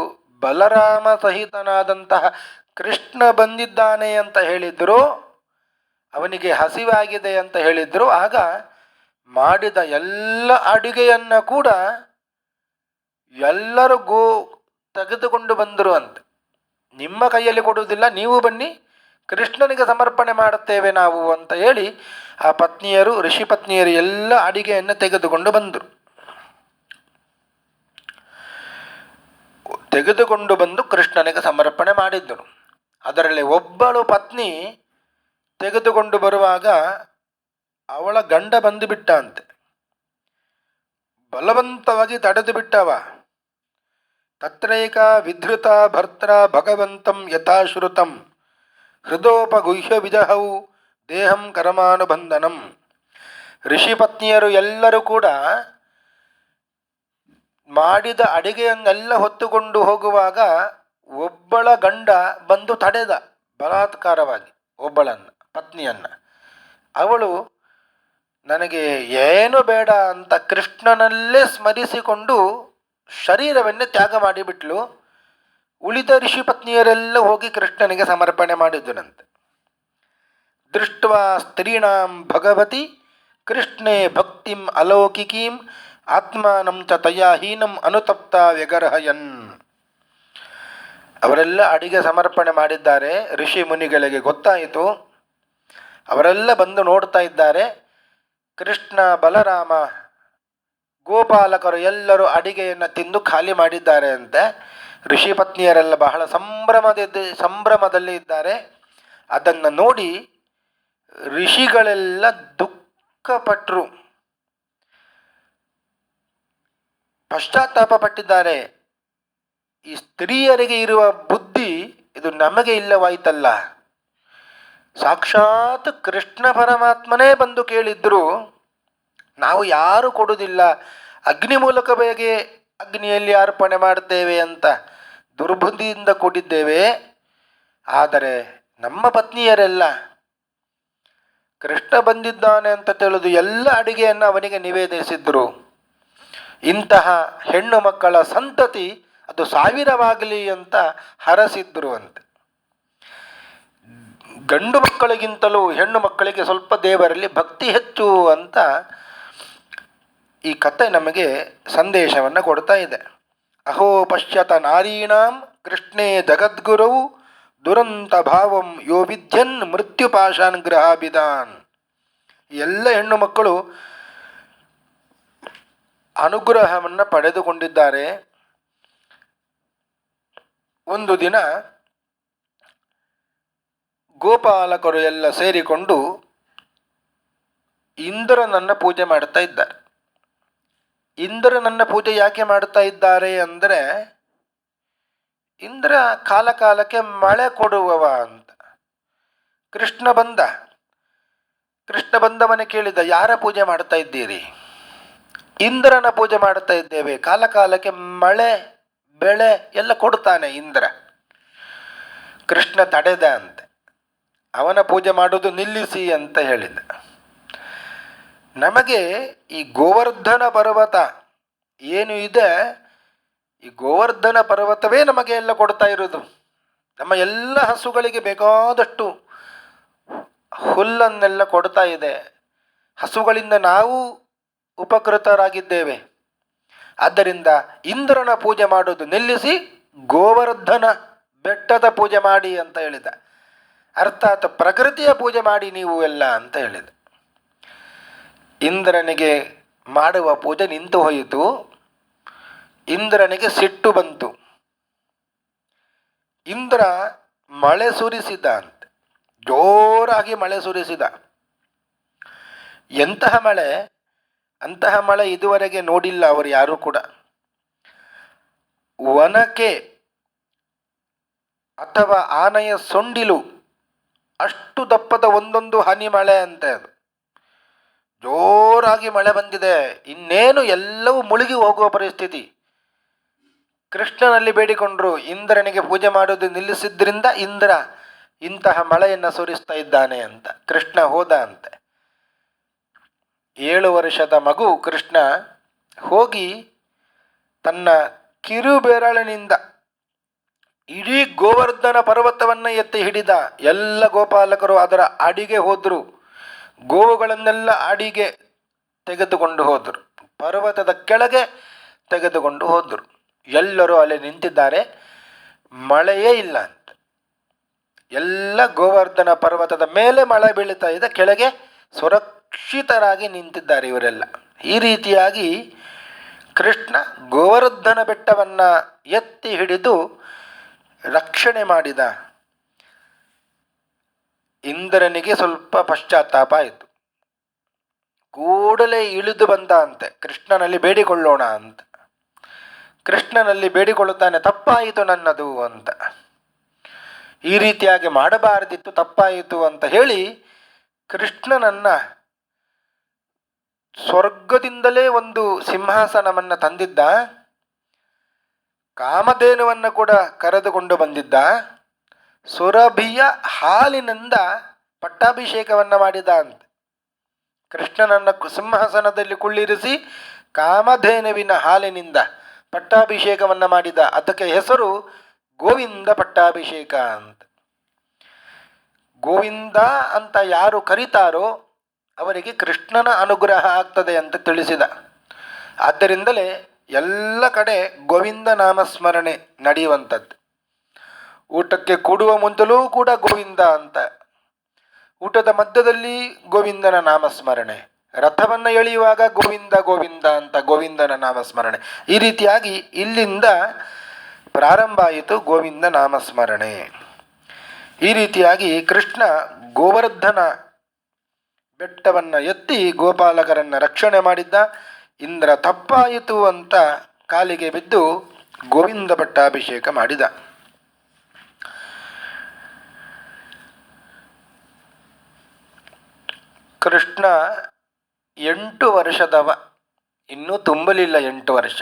ಬಲರಾಮ ಸಹಿತನಾದಂತಹ ಕೃಷ್ಣ ಬಂದಿದ್ದಾನೆ ಅಂತ ಹೇಳಿದ್ರು, ಅವನಿಗೆ ಹಸಿವಾಗಿದೆ ಅಂತ ಹೇಳಿದ್ರು, ಆಗ ಮಾಡಿದ ಎಲ್ಲ ಅಡುಗೆಯನ್ನು ಕೂಡ ಎಲ್ಲರೂ ತೆಗೆದುಕೊಂಡು ಬಂದರು ಅಂತ. ನಿಮ್ಮ ಕೈಯಲ್ಲಿ ಕೊಡುವುದಿಲ್ಲ, ನೀವು ಬನ್ನಿ, ಕೃಷ್ಣನಿಗೆ ಸಮರ್ಪಣೆ ಮಾಡುತ್ತೇವೆ ನಾವು ಅಂತ ಹೇಳಿ ಆ ಪತ್ನಿಯರು, ಋಷಿ ಪತ್ನಿಯರು ಎಲ್ಲ ಅಡಿಗೆಯನ್ನು ತೆಗೆದುಕೊಂಡು ಬಂದರು. ತೆಗೆದುಕೊಂಡು ಬಂದು ಕೃಷ್ಣನಿಗೆ ಸಮರ್ಪಣೆ ಮಾಡಿದ್ದರು. ಅದರಲ್ಲಿ ಒಬ್ಬಳು ಪತ್ನಿ ತೆಗೆದುಕೊಂಡು ಬರುವಾಗ ಅವಳ ಗಂಡ ಬಂದು ಬಿಟ್ಟ ಅಂತೆ. ಬಲವಂತವಾಗಿ ತಡೆದು ಬಿಟ್ಟವ. ತತ್ರೈಕ ವಿಧೃತ ಭರ್ತ್ರ ಭಗವಂತಂ ಯಥಾಶ್ರುತಂ ಹೃದೋಪಗುಹ್ಯ ವಿಜಹೌ ದೇಹಂ ಕರ್ಮಾನುಬಂಧನಂ. ಋಷಿ ಪತ್ನಿಯರು ಎಲ್ಲರೂ ಕೂಡ ಮಾಡಿದ ಅಡಿಗೆಯನ್ನೆಲ್ಲ ಹೊತ್ತುಕೊಂಡು ಹೋಗುವಾಗ ಒಬ್ಬಳ ಗಂಡ ಬಂದು ತಡೆದ ಬಲಾತ್ಕಾರವಾಗಿ ಒಬ್ಬಳನ್ನು, ಪತ್ನಿಯನ್ನು. ಅವಳು ನನಗೆ ಏನು ಬೇಡ ಅಂತ ಕೃಷ್ಣನಲ್ಲೇ ಸ್ಮರಿಸಿಕೊಂಡು ಶರೀರವನ್ನೇ ತ್ಯಾಗ ಮಾಡಿಬಿಟ್ಲು. ಉಳಿದ ಋಷಿ ಪತ್ನಿಯರೆಲ್ಲ ಹೋಗಿ ಕೃಷ್ಣನಿಗೆ ಸಮರ್ಪಣೆ ಮಾಡಿದ್ದನಂತೆ. ದೃಷ್ಟ್ವಾ ಸ್ತ್ರೀಣಾಂ ಭಗವತಿ ಕೃಷ್ಣೇ ಭಕ್ತಿಂ ಅಲೌಕಿಕೀಂ ಆತ್ಮಾನಂ ಚ ತಯಾ ಹೀನಂ ಅನುತಪ್ತ ವ್ಯಗರ್ಹಯನ್. ಅವರೆಲ್ಲ ಅಡಿಗೆ ಸಮರ್ಪಣೆ ಮಾಡಿದ್ದಾರೆ. ಋಷಿ ಮುನಿಗಳಿಗೆ ಗೊತ್ತಾಯಿತು. ಅವರೆಲ್ಲ ಬಂದು ನೋಡ್ತಾ ಇದ್ದಾರೆ. ಕೃಷ್ಣ ಬಲರಾಮ ಗೋಪಾಲಕರು ಎಲ್ಲರೂ ಅಡಿಗೆಯನ್ನು ತಿಂದು ಖಾಲಿ ಮಾಡಿದ್ದಾರೆ ಅಂತೆ. ಋಷಿ ಪತ್ನಿಯರೆಲ್ಲ ಬಹಳ ಸಂಭ್ರಮದಲ್ಲಿ ಇದ್ದಾರೆ. ಅದನ್ನು ನೋಡಿ ಋಷಿಗಳೆಲ್ಲ ದುಃಖಪಟ್ಟರು, ಪಶ್ಚಾತ್ತಾಪ ಪಟ್ಟಿದ್ದಾರೆ. ಈ ಸ್ತ್ರೀಯರಿಗೆ ಇರುವ ಬುದ್ಧಿ ಇದು ನಮಗೆ ಇಲ್ಲವಾಯ್ತಲ್ಲ. ಸಾಕ್ಷಾತ್ ಕೃಷ್ಣ ಪರಮಾತ್ಮನೇ ಬಂದು ಕೇಳಿದ್ರು, ನಾವು ಯಾರು ಕೊಡುವುದಿಲ್ಲ, ಅಗ್ನಿ ಮೂಲಕ ಬೇಗೆ ಅಗ್ನಿಯಲ್ಲಿ ಅರ್ಪಣೆ ಮಾಡ್ತೇವೆ ಅಂತ ದುರ್ಬುದ್ಧಿಯಿಂದ ಕೂಡಿದ್ದೇವೆ. ಆದರೆ ನಮ್ಮ ಪತ್ನಿಯರೆಲ್ಲ ಕೃಷ್ಣ ಬಂದಿದ್ದಾನೆ ಅಂತ ತಿಳಿದು ಎಲ್ಲ ಅಡಿಗೆಯನ್ನು ಅವನಿಗೆ ನಿವೇದಿಸಿದ್ರು. ಇಂತಹ ಹೆಣ್ಣು ಮಕ್ಕಳ ಸಂತತಿ ಅದು ಸಾವಿರವಾಗಲಿ ಅಂತ ಹರಸಿದ್ರು ಅಂತೆ. ಗಂಡು ಮಕ್ಕಳಿಗಿಂತಲೂ ಹೆಣ್ಣು ಮಕ್ಕಳಿಗೆ ಸ್ವಲ್ಪ ದೇವರಲ್ಲಿ ಭಕ್ತಿ ಹೆಚ್ಚು ಅಂತ ಈ ಕಥೆ ನಮಗೆ ಸಂದೇಶವನ್ನು ಕೊಡ್ತಾ ಇದೆ. ಅಹೋ ಪಶ್ಯತ ನಾರೀಣಾಂ ಕೃಷ್ಣೇ ಜಗದ್ಗುರವು ದುರಂತ ಭಾವಂ ಯೋ ವಿದ್ಯನ್ ಮೃತ್ಯುಪಾಶಾನ್ ಗೃಹಾಭಿಧಾನ್. ಎಲ್ಲ ಹೆಣ್ಣು ಮಕ್ಕಳು ಅನುಗ್ರಹವನ್ನು ಪಡೆದುಕೊಂಡಿದ್ದಾರೆ. ಒಂದು ದಿನ ಗೋಪಾಲಕರು ಎಲ್ಲ ಸೇರಿಕೊಂಡು ಇಂದ್ರನನ್ನು ಪೂಜೆ ಮಾಡ್ತಾ ಇದ್ದಾರೆ. ಇಂದ್ರನನ್ನ ಪೂಜೆ ಯಾಕೆ ಮಾಡ್ತಾ ಇದ್ದಾರೆ ಅಂದರೆ, ಇಂದ್ರ ಕಾಲ ಕಾಲಕ್ಕೆ ಮಳೆ ಕೊಡುವವ ಅಂತ. ಕೃಷ್ಣ ಬಂದವನೇ ಕೇಳಿದ, ಯಾರ ಪೂಜೆ ಮಾಡ್ತಾ ಇದ್ದೀರಿ? ಇಂದ್ರನ ಪೂಜೆ ಮಾಡ್ತಾ ಇದ್ದೇವೆ, ಕಾಲ ಕಾಲಕ್ಕೆ ಮಳೆ ಬೆಳೆ ಎಲ್ಲ ಕೊಡ್ತಾನೆ ಇಂದ್ರ. ಕೃಷ್ಣ ತಡೆದ ಅಂತೆ, ಅವನ ಪೂಜೆ ಮಾಡೋದು ನಿಲ್ಲಿಸಿ ಅಂತ ಹೇಳಿದ. ನಮಗೆ ಈ ಗೋವರ್ಧನ ಪರ್ವತ ಏನು ಇದೆ, ಈ ಗೋವರ್ಧನ ಪರ್ವತವೇ ನಮಗೆ ಎಲ್ಲ ಕೊಡ್ತಾ ಇರೋದು. ನಮ್ಮ ಎಲ್ಲ ಹಸುಗಳಿಗೆ ಬೇಕಾದಷ್ಟು ಹುಲ್ಲನ್ನೆಲ್ಲ ಕೊಡ್ತಾ ಇದೆ. ಹಸುಗಳಿಂದ ನಾವು ಉಪಕೃತರಾಗಿದ್ದೇವೆ. ಆದ್ದರಿಂದ ಇಂದ್ರನ ಪೂಜೆ ಮಾಡೋದು ನಿಲ್ಲಿಸಿ ಗೋವರ್ಧನ ಬೆಟ್ಟದ ಪೂಜೆ ಮಾಡಿ ಅಂತ ಹೇಳಿದ. ಅರ್ಥಾತ್ ಪ್ರಕೃತಿಯ ಪೂಜೆ ಮಾಡಿ ನೀವು ಎಲ್ಲ ಅಂತ ಹೇಳಿದ. ಇಂದ್ರನಿಗೆ ಮಾಡುವ ಪೂಜೆ ನಿಂತು ಹೋಯಿತು. ಇಂದ್ರನಿಗೆ ಸಿಟ್ಟು ಬಂತು. ಇಂದ್ರ ಮಳೆ ಸುರಿಸಿದ ಅಂತೆ, ಜೋರಾಗಿ ಮಳೆ ಸುರಿಸಿದ. ಎಂತಹ ಮಳೆ, ಅಂತಹ ಮಳೆ ಇದುವರೆಗೆ ನೋಡಿಲ್ಲ ಅವರು ಯಾರೂ ಕೂಡ. ಒನಕೆ ಅಥವಾ ಆನೆಯ ಸೊಂಡಿಲು ಅಷ್ಟು ದಪ್ಪದ ಒಂದೊಂದು ಹನಿ ಮಳೆ ಅಂತೆ. ಅದು ಜೋರಾಗಿ ಮಳೆ ಬಂದಿದೆ. ಇನ್ನೇನು ಎಲ್ಲವೂ ಮುಳುಗಿ ಹೋಗುವ ಪರಿಸ್ಥಿತಿ. ಕೃಷ್ಣನಲ್ಲಿ ಬೇಡಿಕೊಂಡ್ರು, ಇಂದ್ರನಿಗೆ ಪೂಜೆ ಮಾಡೋದು ನಿಲ್ಲಿಸಿದ್ರಿಂದ ಇಂದ್ರ ಇಂತಹ ಮಳೆಯನ್ನು ಸುರಿಸ್ತಾ ಇದ್ದಾನೆ ಅಂತ. ಕೃಷ್ಣ ಹೋದ ಅಂತೆ. 7 ವರ್ಷದ ಮಗು ಕೃಷ್ಣ ಹೋಗಿ ತನ್ನ ಕಿರುಬೆರಳಿನಿಂದ ಇಡೀ ಗೋವರ್ಧನ ಪರ್ವತವನ್ನು ಎತ್ತಿ ಹಿಡಿದ. ಎಲ್ಲ ಗೋಪಾಲಕರು ಅದರ ಅಡಿಗೆ ಹೋದರು. ಗೋವುಗಳನ್ನೆಲ್ಲ ಅಡಿಗೆ ತೆಗೆದುಕೊಂಡು ಹೋದರು. ಪರ್ವತದ ಕೆಳಗೆ ತೆಗೆದುಕೊಂಡು ಹೋದರು. ಎಲ್ಲರೂ ಅಲ್ಲಿ ನಿಂತಿದ್ದಾರೆ. ಮಳೆಯೇ ಇಲ್ಲ ಅಂತ. ಎಲ್ಲ ಗೋವರ್ಧನ ಪರ್ವತದ ಮೇಲೆ ಮಳೆ ಬೀಳುತ್ತಾ ಇದೆ, ಕೆಳಗೆ ಸುರಕ್ಷಿತರಾಗಿ ನಿಂತಿದ್ದಾರೆ ಇವರೆಲ್ಲ. ಈ ರೀತಿಯಾಗಿ ಕೃಷ್ಣ ಗೋವರ್ಧನ ಬೆಟ್ಟವನ್ನು ಎತ್ತಿ ಹಿಡಿದು ರಕ್ಷಣೆ ಮಾಡಿದ. ಇಂದ್ರನಿಗೆ ಸ್ವಲ್ಪ ಪಶ್ಚಾತ್ತಾಪ ಆಯಿತು. ಕೂಡಲೇ ಇಳಿದು ಬಂದ ಅಂತೆ, ಕೃಷ್ಣನಲ್ಲಿ ಬೇಡಿಕೊಳ್ಳೋಣ ಅಂತ. ಕೃಷ್ಣನಲ್ಲಿ ಬೇಡಿಕೊಳ್ಳುತ್ತಾನೆ, ತಪ್ಪಾಯಿತು ನನ್ನದು ಅಂತ. ಈ ರೀತಿಯಾಗಿ ಮಾಡಬಾರದಿತ್ತು, ತಪ್ಪಾಯಿತು ಅಂತ ಹೇಳಿ ಕೃಷ್ಣನನ್ನ ಸ್ವರ್ಗದಿಂದಲೇ ಒಂದು ಸಿಂಹಾಸನವನ್ನು ತಂದಿದ್ದ. ಕಾಮಧೇನುವನ್ನು ಕೂಡ ಕರೆದುಕೊಂಡು ಬಂದಿದ್ದ. ಸುರಭಿಯ ಹಾಲಿನಿಂದ ಪಟ್ಟಾಭಿಷೇಕವನ್ನು ಮಾಡಿದ ಅಂತ. ಕೃಷ್ಣನನ್ನು ಸಿಂಹಾಸನದಲ್ಲಿ ಕುಳ್ಳಿರಿಸಿ ಕಾಮಧೇನುವಿನ ಹಾಲಿನಿಂದ ಪಟ್ಟಾಭಿಷೇಕವನ್ನು ಮಾಡಿದ. ಅದಕ್ಕೆ ಹೆಸರು ಗೋವಿಂದ ಪಟ್ಟಾಭಿಷೇಕ ಅಂತ. ಗೋವಿಂದ ಅಂತ ಯಾರು ಕರೀತಾರೋ ಅವರಿಗೆ ಕೃಷ್ಣನ ಅನುಗ್ರಹ ಆಗ್ತದೆ ಅಂತ ತಿಳಿಸಿದ. ಆದ್ದರಿಂದಲೇ ಎಲ್ಲ ಕಡೆ ಗೋವಿಂದ ನಾಮಸ್ಮರಣೆ ನಡೆಯುವಂಥದ್ದು. ಊಟಕ್ಕೆ ಕೂಡುವ ಮೊದಲೂ ಕೂಡ ಗೋವಿಂದ ಅಂತ, ಊಟದ ಮಧ್ಯದಲ್ಲಿ ಗೋವಿಂದನ ನಾಮಸ್ಮರಣೆ, ರಥವನ್ನು ಎಳೆಯುವಾಗ ಗೋವಿಂದ ಗೋವಿಂದ ಅಂತ ಗೋವಿಂದನ ನಾಮಸ್ಮರಣೆ. ಈ ರೀತಿಯಾಗಿ ಇಲ್ಲಿಂದ ಪ್ರಾರಂಭ ಆಯಿತು ಗೋವಿಂದ ನಾಮಸ್ಮರಣೆ. ಈ ರೀತಿಯಾಗಿ ಕೃಷ್ಣ ಗೋವರ್ಧನ ಬೆಟ್ಟವನ್ನು ಎತ್ತಿ ಗೋಪಾಲಕರನ್ನು ರಕ್ಷಣೆ ಮಾಡಿದ್ದ. ಇಂದ್ರ ತಪ್ಪಾಯಿತು ಅಂತ ಕಾಲಿಗೆ ಬಿದ್ದು ಗೋವಿಂದ ಪಟ್ಟಾಭಿಷೇಕ ಮಾಡಿದ. ಕೃಷ್ಣ 8 ವರ್ಷದವ, ಇನ್ನೂ ತುಂಬಲಿಲ್ಲ 8 ವರ್ಷ.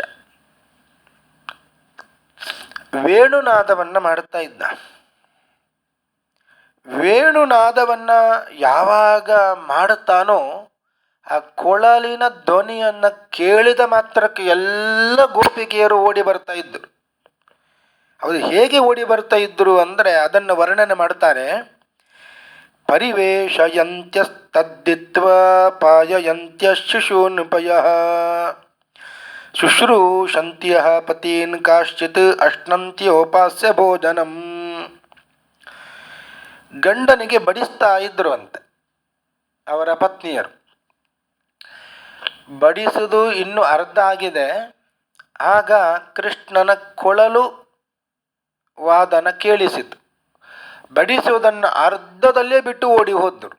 ವೇಣುನಾದವನ್ನು ಮಾಡುತ್ತಾ ಇದ್ದ. ವೇಣುನಾದವನ್ನು ಯಾವಾಗ ಮಾಡುತ್ತಾನೋ ಆ ಕೊಳಲಿನ ಧ್ವನಿಯನ್ನು ಕೇಳಿದ ಮಾತ್ರಕ್ಕೆ ಎಲ್ಲ ಗೋಪಿಕೆಯರು ಓಡಿ ಬರ್ತಾ ಇದ್ದರು. ಅವರು ಹೇಗೆ ಓಡಿ ಬರ್ತಾ ಇದ್ದರು ಅಂದರೆ ಅದನ್ನು ವರ್ಣನೆ ಮಾಡ್ತಾರೆ. ಪರಿವೇಶಯಂತ್ಯಸ್ತದ್ದಿತ್ವ ಪಾಯಯಂತ್ಯ ಶಿಶೂನ್ಪಯ ಶುಶ್ರೂಷಂತ್ಯ ಪತೀನ್ ಕಾಶ್ಚಿತ್ ಅಶ್ನಂತ್ಯೋಪಾಸ್ಯ ಭೋಜನಂ. ಗಂಡನಿಗೆ ಬಡಿಸ್ತಾ ಇದ್ರು ಅಂತೆ ಅವರ ಪತ್ನಿಯರು. ಬಡಿಸುವುದು ಇನ್ನು ಅರ್ಧ ಆಗಿದೆ. ಆಗ ಕೃಷ್ಣನ ಕೊಳಲು ವಾದನ ಕೇಳಿಸಿತು. ಬಡಿಸುವುದನ್ನು ಅರ್ಧದಲ್ಲೇ ಬಿಟ್ಟು ಓಡಿ ಹೋದರು.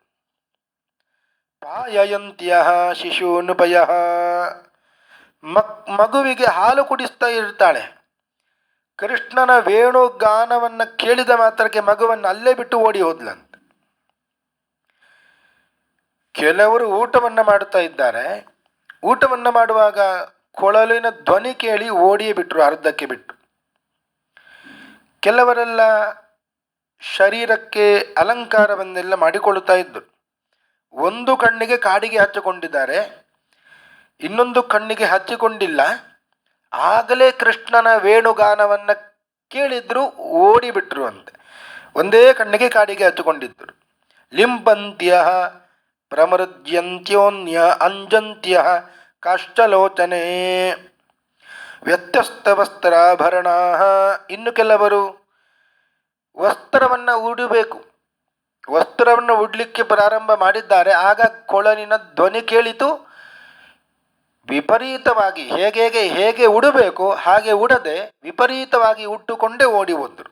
ಪಾಯಯಂತ್ಯ ಶಿಶೂನುಪಯ, ಮಗುವಿಗೆ ಹಾಲು ಕುಡಿಸ್ತಾ ಇರ್ತಾಳೆ. ಕೃಷ್ಣನ ವೇಣುಗಾನವನ್ನು ಕೇಳಿದ ಮಾತ್ರಕ್ಕೆ ಮಗುವನ್ನು ಅಲ್ಲೇ ಬಿಟ್ಟು ಓಡಿ ಹೋದ್ಲಂತೆ. ಕೆಲವರು ಊಟವನ್ನು ಮಾಡುತ್ತಾ ಇದ್ದಾರೆ. ಊಟವನ್ನು ಮಾಡುವಾಗ ಕೊಳಲಿನ ಧ್ವನಿ ಕೇಳಿ ಓಡಿಯೇ ಬಿಟ್ಟರು, ಅರ್ಧಕ್ಕೆ ಬಿಟ್ಟು. ಕೆಲವರೆಲ್ಲ ಶರೀರಕ್ಕೆ ಅಲಂಕಾರವನ್ನೆಲ್ಲ ಮಾಡಿಕೊಳ್ಳುತ್ತಾ ಇದ್ದರು. ಒಂದು ಕಣ್ಣಿಗೆ ಕಾಡಿಗೆ ಹಚ್ಚಿಕೊಂಡಿದ್ದಾರೆ, ಇನ್ನೊಂದು ಕಣ್ಣಿಗೆ ಹಚ್ಚಿಕೊಂಡಿಲ್ಲ. ಆಗಲೇ ಕೃಷ್ಣನ ವೇಣುಗಾನವನ್ನು ಕೇಳಿದ್ರು, ಓಡಿಬಿಟ್ರು ಅಂತೆ. ಒಂದೇ ಕಣ್ಣಿಗೆ ಕಾಡಿಗೆ ಹಚ್ಚಿಕೊಂಡಿದ್ದರು. ಲಿಂಬಂತ್ಯ ಪ್ರಮೃದ್ಯಂತ್ಯೋನ್ಯ ಅಂಜಂತ್ಯ ಕಾಶ್ಚಲೋಚನೆ ವ್ಯತ್ಯಸ್ತ ವಸ್ತ್ರಾಭರಣ. ಇನ್ನು ಕೆಲವರು ವಸ್ತ್ರವನ್ನು ಉಡಬೇಕು, ವಸ್ತ್ರವನ್ನು ಉಡಲಿಕ್ಕೆ ಪ್ರಾರಂಭ ಮಾಡಿದ್ದಾರೆ. ಆಗ ಕೊಳಲಿನ ಧ್ವನಿ ಕೇಳಿತು. ವಿಪರೀತವಾಗಿ ಹೇಗೆ ಉಡಬೇಕು ಹಾಗೆ ಉಡದೆ ವಿಪರೀತವಾಗಿ ಉಟ್ಟುಕೊಂಡೇ ಓಡಿ ಹೋದರು.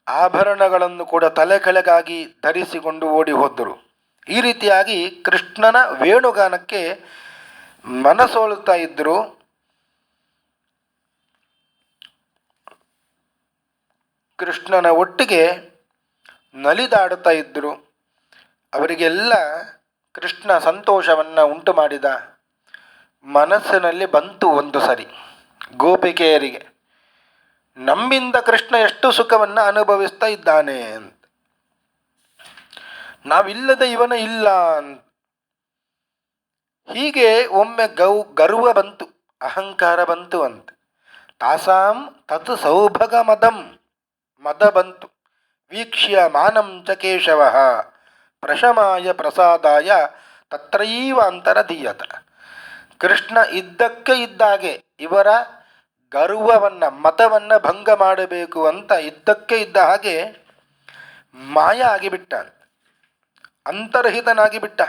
ಆಭರಣಗಳನ್ನು ಕೂಡ ತಲೆ ಕೆಳಗಾಗಿ ಧರಿಸಿಕೊಂಡು ಓಡಿ ಹೋದರು. ಈ ರೀತಿಯಾಗಿ ಕೃಷ್ಣನ ವೇಣುಗಾನಕ್ಕೆ ಮನಸೋಲುತ್ತಾ ಇದ್ದರು. ಕೃಷ್ಣನ ಒಟ್ಟಿಗೆ ನಲಿದಾಡುತ್ತಾ ಇದ್ದರು. ಅವರಿಗೆಲ್ಲ ಕೃಷ್ಣ ಸಂತೋಷವನ್ನು ಉಂಟು ಮಾಡಿದ. ಮನಸ್ಸಿನಲ್ಲಿ ಬಂತು ಒಂದು ಸರಿ ಗೋಪಿಕೆಯರಿಗೆ, ನಮ್ಮಿಂದ ಕೃಷ್ಣ ಎಷ್ಟು ಸುಖವನ್ನು ಅನುಭವಿಸ್ತಾ ಇದ್ದಾನೆ ಅಂತ. ನಾವಿಲ್ಲದೆ ಇವನ ಇಲ್ಲ ಅಂತ. ಹೀಗೆ ಒಮ್ಮೆ ಗರ್ವ ಬಂತು, ಅಹಂಕಾರ ಬಂತು ಅಂತ. ತಾಸಾಂ ತತ್ ಸೌಭಗ ಮದ ಬಂತು. ವೀಕ್ಷ್ಯ ಮಾನಂ ಚ ಕೇಶವ ಪ್ರಶಮಾಯ ಪ್ರಸಾದಾಯ ತತ್ರೈವ ಅಂತರಧೀಯತ. ಕೃಷ್ಣ ಇದ್ದಕ್ಕೆ ಇದ್ದಾಗೆ ಇವರ ಗರ್ವವನ್ನು ಮತವನ್ನು ಭಂಗ ಮಾಡಬೇಕು ಅಂತ ಇದ್ದಕ್ಕೆ ಇದ್ದ ಹಾಗೆ ಮಾಯ ಆಗಿಬಿಟ್ಟ, ಅಂತರ್ಹಿತನಾಗಿ ಬಿಟ್ಟ.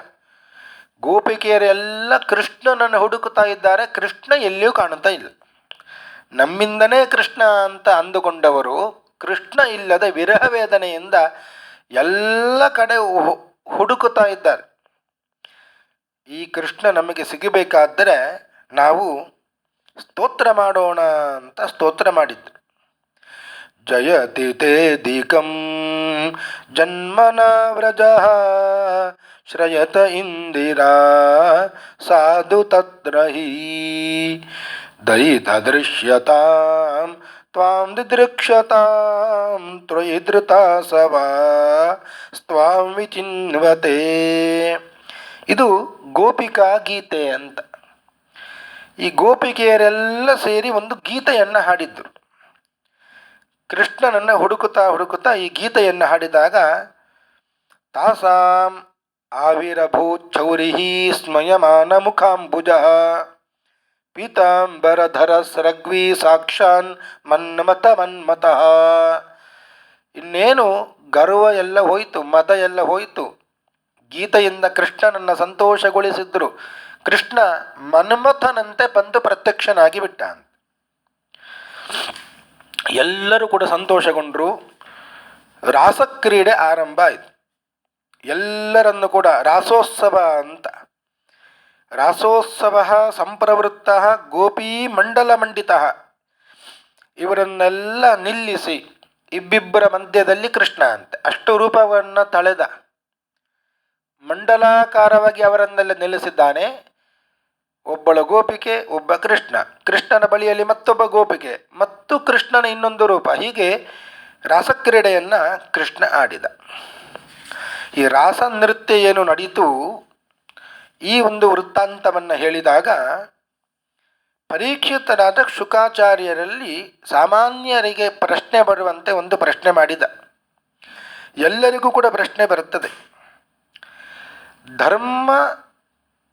ಗೋಪಿಕೆಯರೆಲ್ಲ ಕೃಷ್ಣನನ್ನು ಹುಡುಕುತ್ತಾ ಇದ್ದಾರೆ. ಕೃಷ್ಣ ಎಲ್ಲಿಯೂ ಕಾಣುತ್ತಾ ಇಲ್ಲ. ನಮ್ಮಿಂದನೇ ಕೃಷ್ಣ ಅಂತ ಅಂದುಕೊಂಡವರು ಕೃಷ್ಣ ಇಲ್ಲದ ವಿರಹ ವೇದನೆಯಿಂದ ಎಲ್ಲ ಕಡೆ ಹುಡುಕುತ್ತಾ ಇದ್ದಾರೆ. ಈ ಕೃಷ್ಣ ನಮಗೆ ಸಿಗಬೇಕಾದರೆ ನಾವು ಸ್ತೋತ್ರ ಮಾಡೋಣ ಅಂತ ಸ್ತೋತ್ರ ಮಾಡಿದ್ರು. ಜಯತಿ ತೇ ದಿಕಂ ಜನ್ಮನ ವ್ರಜ ಶ್ರಯತ ಇಂದಿರಾ ಸಾಧು ತತ್ರ ಹಿ ದಯಿತ ದೃಶ್ಯತಾಂ ತ್ವಾಂ ದಿದೃಕ್ಷತಾಂ ತ್ವಯಿಧೃತಾ ಸವಾ ಸ್ತ್ವಾಂ ವಿಚಿನ್ವತೆ. ಇದು ಗೋಪಿಕಾ ಗೀತೆ ಅಂತ. ಈ ಗೋಪಿಕೆಯರೆಲ್ಲ ಸೇರಿ ಒಂದು ಗೀತೆಯನ್ನು ಹಾಡಿದ್ದರು. ಕೃಷ್ಣನನ್ನು ಹುಡುಕುತ್ತಾ ಈ ಗೀತೆಯನ್ನು ಹಾಡಿದಾಗ ತಾಸಾಂ ಆವಿರಭೂತ್ ಚೌರಿಹಿ ಸ್ಮಯಮಾನ ಮುಖಾಂಬುಜ ಪೀತಾಂಬರಧರ ಸರಗ್ವಿ ಸಾಕ್ಷಾನ್ ಮನ್ಮತಃ. ಇನ್ನೇನು ಗರ್ವ ಎಲ್ಲ ಹೋಯಿತು, ಮದ ಎಲ್ಲ ಹೋಯಿತು. ಗೀತೆಯಿಂದ ಕೃಷ್ಣನನ್ನು ಸಂತೋಷಗೊಳಿಸಿದ್ರು. ಕೃಷ್ಣ ಮನ್ಮಥನಂತೆ ಬಂದು ಪ್ರತ್ಯಕ್ಷನಾಗಿ ಬಿಟ್ಟ. ಎಲ್ಲರೂ ಕೂಡ ಸಂತೋಷಗೊಂಡರು. ರಾಸಕ್ರೀಡೆ ಆರಂಭ ಆಯಿತು. ಎಲ್ಲರನ್ನು ಕೂಡ ರಾಸೋತ್ಸವ ಅಂತ. ರಾಸೋತ್ಸವ ಸಂಪ್ರವೃತ್ತ ಗೋಪೀ ಮಂಡಲ ಮಂಡಿತ. ಇವರನ್ನೆಲ್ಲ ನಿಲ್ಲಿಸಿ ಇಬ್ಬಿಬ್ಬರ ಮಧ್ಯದಲ್ಲಿ ಕೃಷ್ಣ ಅಂತೆ ಅಷ್ಟು ರೂಪವನ್ನು ತಳೆದ. ಮಂಡಲಾಕಾರವಾಗಿ ಅವರನ್ನೆಲ್ಲ ನೆಲೆಸಿದ್ದಾನೆ. ಒಬ್ಬಳ ಗೋಪಿಕೆ, ಒಬ್ಬ ಕೃಷ್ಣ, ಕೃಷ್ಣನ ಬಳಿಯಲ್ಲಿ ಮತ್ತೊಬ್ಬ ಗೋಪಿಕೆ ಮತ್ತು ಕೃಷ್ಣನ ಇನ್ನೊಂದು ರೂಪ. ಹೀಗೆ ರಾಸಕ್ರೀಡೆಯನ್ನು ಕೃಷ್ಣ ಆಡಿದ. ಈ ರಾಸ ನೃತ್ಯ ಏನು ನಡೀತು, ಈ ಒಂದು ವೃತ್ತಾಂತವನ್ನು ಹೇಳಿದಾಗ ಪರೀಕ್ಷಿತರಾದ ಶುಕಾಚಾರ್ಯರಲ್ಲಿ ಸಾಮಾನ್ಯರಿಗೆ ಪ್ರಶ್ನೆ ಬರುವಂತೆ ಒಂದು ಪ್ರಶ್ನೆ ಮಾಡಿದ. ಎಲ್ಲರಿಗೂ ಕೂಡ ಪ್ರಶ್ನೆ ಬರುತ್ತದೆ. ಧರ್ಮ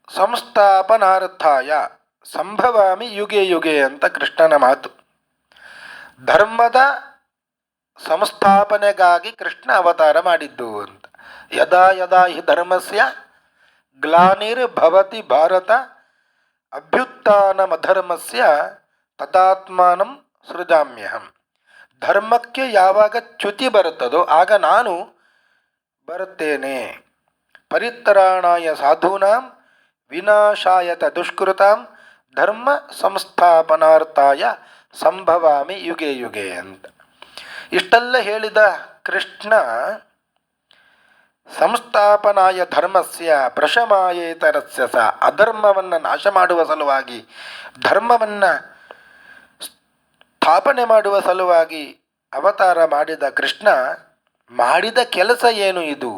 ಸಂಸ್ಥಾಪನಾರ್ಥಾಯ ಸಂಭವಾಮಿ ಯುಗೆ ಯುಗೆ ಅಂತ ಕೃಷ್ಣನ ಮಾತು. ಧರ್ಮದ ಸಂಸ್ಥಾಪನೆಗಾಗಿ ಕೃಷ್ಣ ಅವತಾರ ಮಾಡಿದ್ದು ಅಂತ. ಯದಾ ಯದಾ ಹಿ ಧರ್ಮಸ್ಯ ಗ್ಲಾನಿರ್ಭವತಿ ಭಾರತ ಅಭ್ಯುತ್ಥಾನಮಧರ್ಮಸ್ಯ ತದಾತ್ಮಾನಂ ಸೃಜಾಮ್ಯಹಂ. ಧರ್ಮಕ್ಕೆ ಯಾವಾಗ ಚ್ಯುತಿ ಬರುತ್ತದೋ ಆಗ ನಾನು ಬರುತ್ತೇನೆ. ಪರಿತ್ರಾಣಾಯ ಸಾಧೂನಾಂ ವಿನಾಶಾಯತ ದುಷ್ಕೃತಾಂ ಧರ್ಮ ಸಂಸ್ಥಾಪನಾರ್ಥಾಯ ಸಂಭವಾಮಿ ಯುಗೆ ಯುಗೆ ಅಂತ. ಇಷ್ಟೆಲ್ಲ ಹೇಳಿದ ಕೃಷ್ಣ ಸಂಸ್ಥಾಪನಾಯ ಧರ್ಮಸ್ಯ ಪ್ರಶಮಾಯೇತರಸ್ಯ ಸ, ಅಧರ್ಮವನ್ನು ನಾಶ ಮಾಡುವ ಸಲುವಾಗಿ, ಧರ್ಮವನ್ನು ಸ್ಥಾಪನೆ ಮಾಡುವ ಸಲುವಾಗಿ ಅವತಾರ ಮಾಡಿದ ಕೃಷ್ಣ ಮಾಡಿದ ಕೆಲಸ ಏನು ಇದು?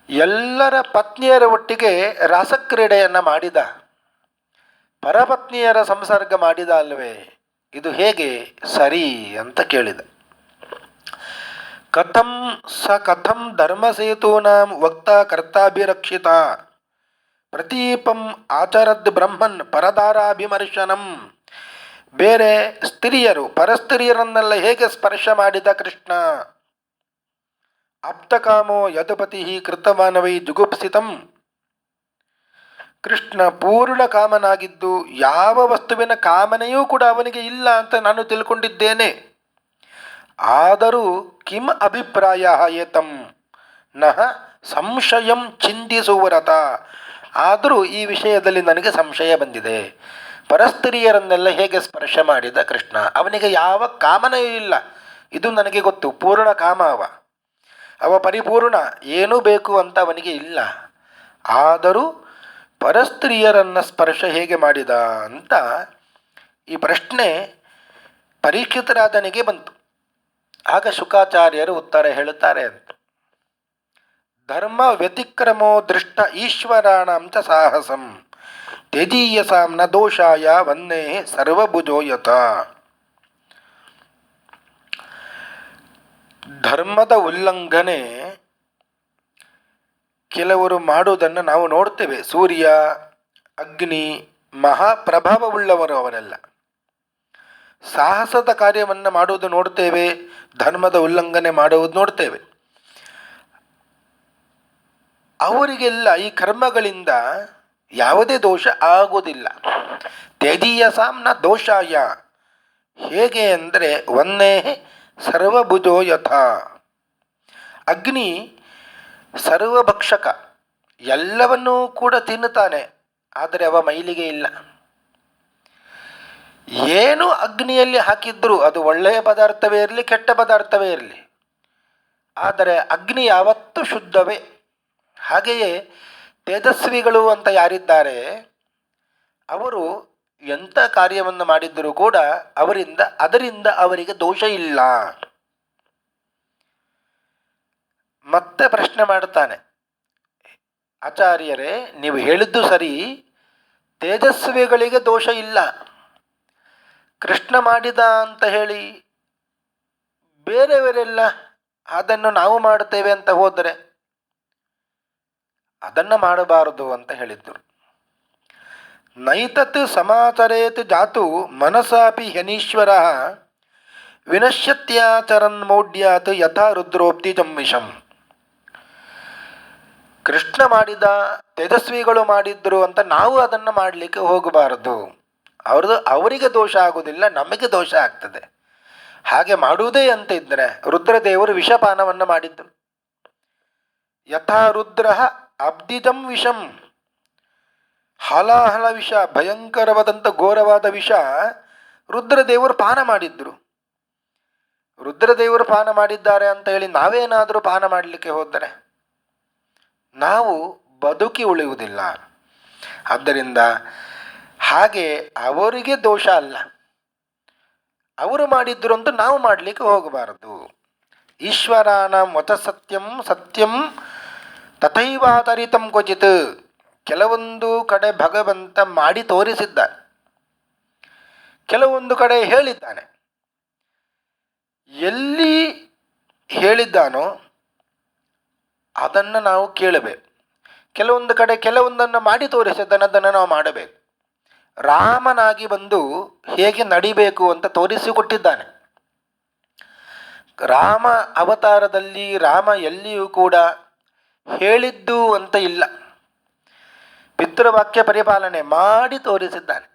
ಎಲ್ಲರ ಪತ್ನಿಯರ ಒಟ್ಟಿಗೆ ರಾಸಕ್ರೀಡೆಯನ್ನು ಮಾಡಿದ, ಪರಪತ್ನಿಯರ ಸಂಸರ್ಗ ಮಾಡಿದ ಅಲ್ವೇ? ಇದು ಹೇಗೆ ಸರಿ ಅಂತ ಕೇಳಿದ. ಕಥಂ ಧರ್ಮಸೇತೂನಾಂ ವಕ್ತಾ ಕರ್ತಾಭಿರಕ್ಷಿತ ಪ್ರತೀಪಂ ಆಚರದ್ ಬ್ರಹ್ಮನ್ ಪರದಾರಾಭಿಮರ್ಶನಂ. ಬೇರೆ ಸ್ತ್ರೀಯರು ಪರಸ್ತ್ರೀಯರನ್ನೆಲ್ಲ ಹೇಗೆ ಸ್ಪರ್ಶ ಮಾಡಿದ ಕೃಷ್ಣ? ಆಪ್ತಕಾಮೋ ಯದುಪತಿ ಕೃತಮಾನವೈ ಜುಗುಪ್ಸಿತಂ. ಕೃಷ್ಣ ಪೂರ್ಣ ಕಾಮನಾಗಿದ್ದು ಯಾವ ವಸ್ತುವಿನ ಕಾಮನೆಯೂ ಕೂಡ ಅವನಿಗೆ ಇಲ್ಲ ಅಂತ ನಾನು ತಿಳ್ಕೊಂಡಿದ್ದೇನೆ. ಆದರೂ ಕಿಂ ಅಭಿಪ್ರಾಯ ಏತಂ ನಹ ಸಂಶಯಂ ಚಿಂತಿಸುವರತ. ಆದರೂ ಈ ವಿಷಯದಲ್ಲಿ ನನಗೆ ಸಂಶಯ ಬಂದಿದೆ. ಪರಸ್ತ್ರೀಯರನ್ನೆಲ್ಲ ಹೇಗೆ ಸ್ಪರ್ಶ ಮಾಡಿದ ಕೃಷ್ಣ? ಅವನಿಗೆ ಯಾವ ಕಾಮನೆಯೂ ಇಲ್ಲ, ಇದು ನನಗೆ ಗೊತ್ತು. ಪೂರ್ಣ ಕಾಮ ಅವ ಪರಿಪೂರ್ಣ, ಏನೂ ಬೇಕು ಅಂತ ಅವನಿಗೆ ಇಲ್ಲ. ಆದರೂ ಪರಸ್ತ್ರೀಯರನ್ನು ಸ್ಪರ್ಶ ಹೇಗೆ ಮಾಡಿದ ಅಂತ ಈ ಪ್ರಶ್ನೆ ಪರೀಕ್ಷಿತರಾದನಿಗೆ ಬಂತು. ಆಗ ಶುಕಾಚಾರ್ಯರು ಉತ್ತರ ಹೇಳುತ್ತಾರೆ ಅಂತ. ಧರ್ಮ ವ್ಯತಿಕ್ರಮೋ ದೃಷ್ಟ ಈಶ್ವರಾಣಾಂ ಚ ಸಾಹಸಂ ತ್ಯಜೀಯಸಾಂ ನ ದೋಷಾಯ ವನ್ನೇ ಸರ್ವಭುಜೋಯತ. ಧರ್ಮದ ಉಲ್ಲಂಘನೆ ಕೆಲವರು ಮಾಡುವುದನ್ನು ನಾವು ನೋಡ್ತೇವೆ. ಸೂರ್ಯ, ಅಗ್ನಿ, ಮಹಾಪ್ರಭಾವವುಳ್ಳವರು ಅವರೆಲ್ಲ ಸಾಹಸದ ಕಾರ್ಯವನ್ನು ಮಾಡುವುದು ನೋಡ್ತೇವೆ, ಧರ್ಮದ ಉಲ್ಲಂಘನೆ ಮಾಡುವುದು ನೋಡ್ತೇವೆ. ಅವರಿಗೆಲ್ಲ ಈ ಕರ್ಮಗಳಿಂದ ಯಾವುದೇ ದೋಷ ಆಗುವುದಿಲ್ಲ. ತ್ಯಜೀಯಸಾಂನ ದೋಷಾಯ, ಹೇಗೆ ಅಂದರೆ ವನ್ನೇ ಸರ್ವಭುಜೋ ಯಥಾ. ಅಗ್ನಿ ಸರ್ವಭಕ್ಷಕ, ಎಲ್ಲವನ್ನೂ ಕೂಡ ತಿನ್ನುತ್ತಾನೆ, ಆದರೆ ಅವ ಮೈಲಿಗೆ ಇಲ್ಲ. ಏನು ಅಗ್ನಿಯಲ್ಲಿ ಹಾಕಿದ್ರೂ ಅದು ಒಳ್ಳೆಯ ಪದಾರ್ಥವೇ ಇರಲಿ, ಕೆಟ್ಟ ಪದಾರ್ಥವೇ ಇರಲಿ, ಆದರೆ ಅಗ್ನಿ ಯಾವತ್ತೂ ಶುದ್ಧವೇ. ಹಾಗೆಯೇ ತೇಜಸ್ವಿಗಳು ಅಂತ ಯಾರಿದ್ದಾರೆ ಅವರು ಎಂಥ ಕಾರ್ಯವನ್ನು ಮಾಡಿದ್ದರೂ ಕೂಡ ಅದರಿಂದ ಅವರಿಗೆ ದೋಷ ಇಲ್ಲ. ಮತ್ತೆ ಪ್ರಶ್ನೆ ಮಾಡುತ್ತಾನೆ, ಆಚಾರ್ಯರೇ ನೀವು ಹೇಳಿದ್ದು ಸರಿ, ತೇಜಸ್ವಿಗಳಿಗೆ ದೋಷ ಇಲ್ಲ. ಕೃಷ್ಣ ಮಾಡಿದ ಅಂತ ಹೇಳಿ ಬೇರೆಯವರೆಲ್ಲ ಅದನ್ನು ನಾವು ಮಾಡುತ್ತೇವೆ ಅಂತ ಹೋದರೆ ಅದನ್ನು ಮಾಡಬಾರದು ಅಂತ ಹೇಳಿದ್ದರು. ನೈತತ್ ಸಮಾಚರೇತ್ ಜಾತು ಮನಸಾಪಿ ಹ್ಯನೀಶ್ವರ ವಿನಶ್ಯತ್ಯಾಚರನ್ ಮೌಢ್ಯಾತ್ ಯಥಾ ರುದ್ರೋಕ್ತಿ ಜಂವಿಷಂ. ಕೃಷ್ಣ ಮಾಡಿದ, ತೇಜಸ್ವಿಗಳು ಮಾಡಿದ್ರು ಅಂತ ನಾವು ಅದನ್ನು ಮಾಡಲಿಕ್ಕೆ ಹೋಗಬಾರದು. ಅವರಿಗೆ ದೋಷ ಆಗುವುದಿಲ್ಲ, ನಮಗೆ ದೋಷ ಆಗ್ತದೆ. ಹಾಗೆ ಮಾಡುವುದೇ ಅಂತ ಇದ್ದರೆ ರುದ್ರದೇವರು ವಿಷಪಾನವನ್ನು ಮಾಡಿದ್ದರು. ಯಥಾ ರುದ್ರ ಅಬ್ದಿಜಂ ವಿಷಂ, ಹಲಾಹಲ ವಿಷ, ಭಯಂಕರವಾದಂಥ ಘೋರವಾದ ವಿಷ ರುದ್ರದೇವರು ಪಾನ ಮಾಡಿದ್ರು. ರುದ್ರದೇವರು ಪಾನ ಮಾಡಿದ್ದಾರೆ ಅಂತ ಹೇಳಿ ನಾವೇನಾದರೂ ಪಾನ ಮಾಡಲಿಕ್ಕೆ ಹೋದರೆ ನಾವು ಬದುಕಿ ಉಳಿಯುವುದಿಲ್ಲ. ಆದ್ದರಿಂದ ಹಾಗೆ ಅವರಿಗೆ ದೋಷ ಅಲ್ಲ, ಅವರು ಮಾಡಿದ್ರು ಅಂತ ನಾವು ಮಾಡಲಿಕ್ಕೆ ಹೋಗಬಾರದು. ಈಶ್ವರಾನ ಮತ ಸತ್ಯಂ ಸತ್ಯಂ ತಥೈವಾತರಿತಂ ಕ್ವಚಿತ್. ಕೆಲವೊಂದು ಕಡೆ ಭಗವಂತ ಮಾಡಿ ತೋರಿಸಿದ್ದಾನೆ, ಕೆಲವೊಂದು ಕಡೆ ಹೇಳಿದ್ದಾನೆ. ಎಲ್ಲಿ ಹೇಳಿದ್ದಾನೋ ಅದನ್ನು ನಾವು ಕೇಳಬೇಕು. ಕೆಲವೊಂದು ಕಡೆ ಕೆಲವೊಂದನ್ನು ಮಾಡಿ ತೋರಿಸಿದ್ದಾನೆ, ಅದನ್ನು ನಾವು ಮಾಡಬೇಕು. ರಾಮನಾಗಿ ಬಂದು ಹೇಗೆ ನಡಿಬೇಕು ಅಂತ ತೋರಿಸಿಕೊಟ್ಟಿದ್ದಾನೆ. ರಾಮ ಅವತಾರದಲ್ಲಿ ರಾಮ ಎಲ್ಲಿಯೂ ಕೂಡ ಹೇಳಿದ್ದು ಅಂತ ಇಲ್ಲ, ಪಿತೃವಾಕ್ಯ ಪರಿಪಾಲನೆ ಮಾಡಿ ತೋರಿಸಿದ್ದಾನೆ.